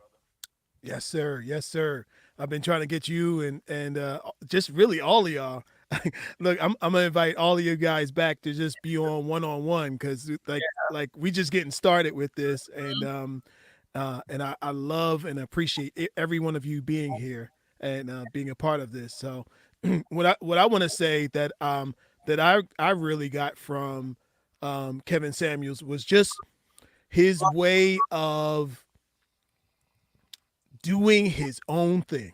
Yes, sir. Yes, sir. I've been trying to get you and just really all of y'all. Look, I'm gonna invite all of you guys back to just be on one because like like we just getting started with this, and I love and appreciate every one of you being here and being a part of this. So what I want to say that I really got from Kevin Samuels was just his way of doing his own thing.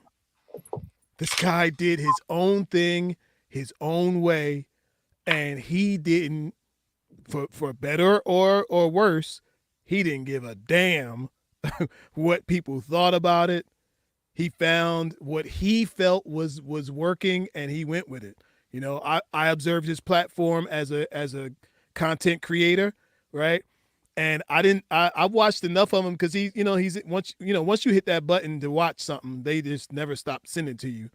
This guy did his own thing, his own way, and he didn't, for better or worse, he didn't give a damn what people thought about it. He found what he felt was working, and he went with it. You know, I observed his platform as a content creator, right? And I watched enough of him because he's once you hit that button to watch something, they just never stop sending to you.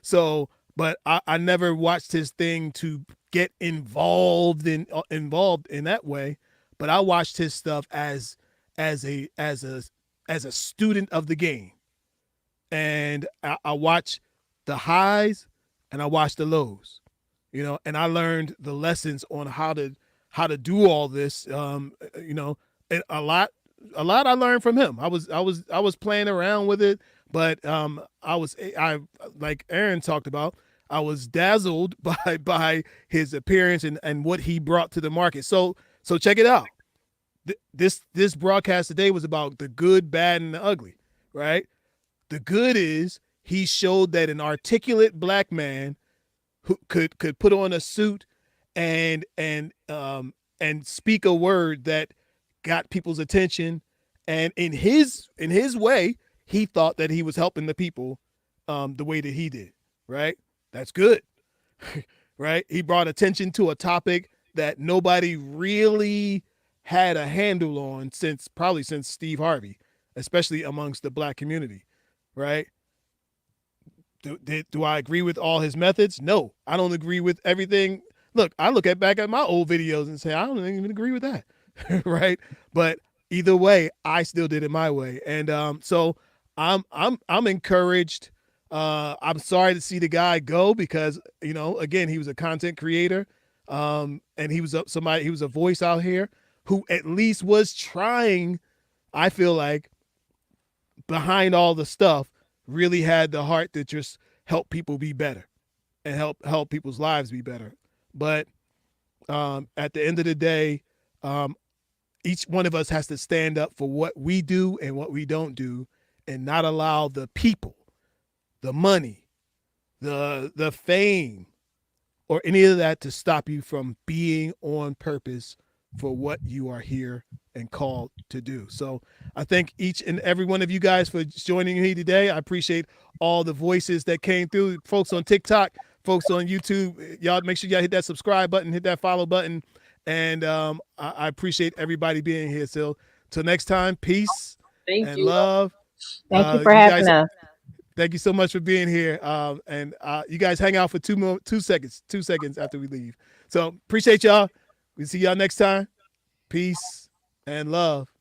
So, but I never watched his thing to get involved in that way. But I watched his stuff as a as a as a student of the game, and I watch the highs and I watch the lows, and I learned the lessons on how to do all this. And a lot I learned from him. I was playing around with it, but I like Aaron talked about. I was dazzled by his appearance and what he brought to the market. So check it out. This broadcast today was about the good, bad, and the ugly, right? The good is he showed that an articulate black man who could put on a suit and speak a word that got people's attention, and in his way, he thought that he was helping the people the way that he did, right? That's good. Right? He brought attention to a topic that nobody really had a handle on probably since Steve Harvey, especially amongst the black community, right? Do I agree with all his methods? No, I don't agree with everything. Look, I look back at my old videos and say I don't even agree with that, right? But either way, I still did it my way, and so I'm encouraged. I'm sorry to see the guy go because again, he was a content creator, and he was somebody. He was a voice out here who at least was trying. I feel like behind all the stuff, really had the heart to just help people be better and help people's lives be better. But at the end of the day, each one of us has to stand up for what we do and what we don't do, and not allow the people, the money, the fame, or any of that to stop you from being on purpose for what you are here and called to do. So I thank each and every one of you guys for joining me today. I appreciate all the voices that came through, folks on TikTok, folks on YouTube. Y'all make sure y'all hit that subscribe button, hit that follow button. And I appreciate everybody being here. So till next time, peace and love. Thank you for having us. Thank you so much for being here. And you guys hang out for 2 seconds after we leave. So appreciate y'all. We'll see y'all next time. Peace and love.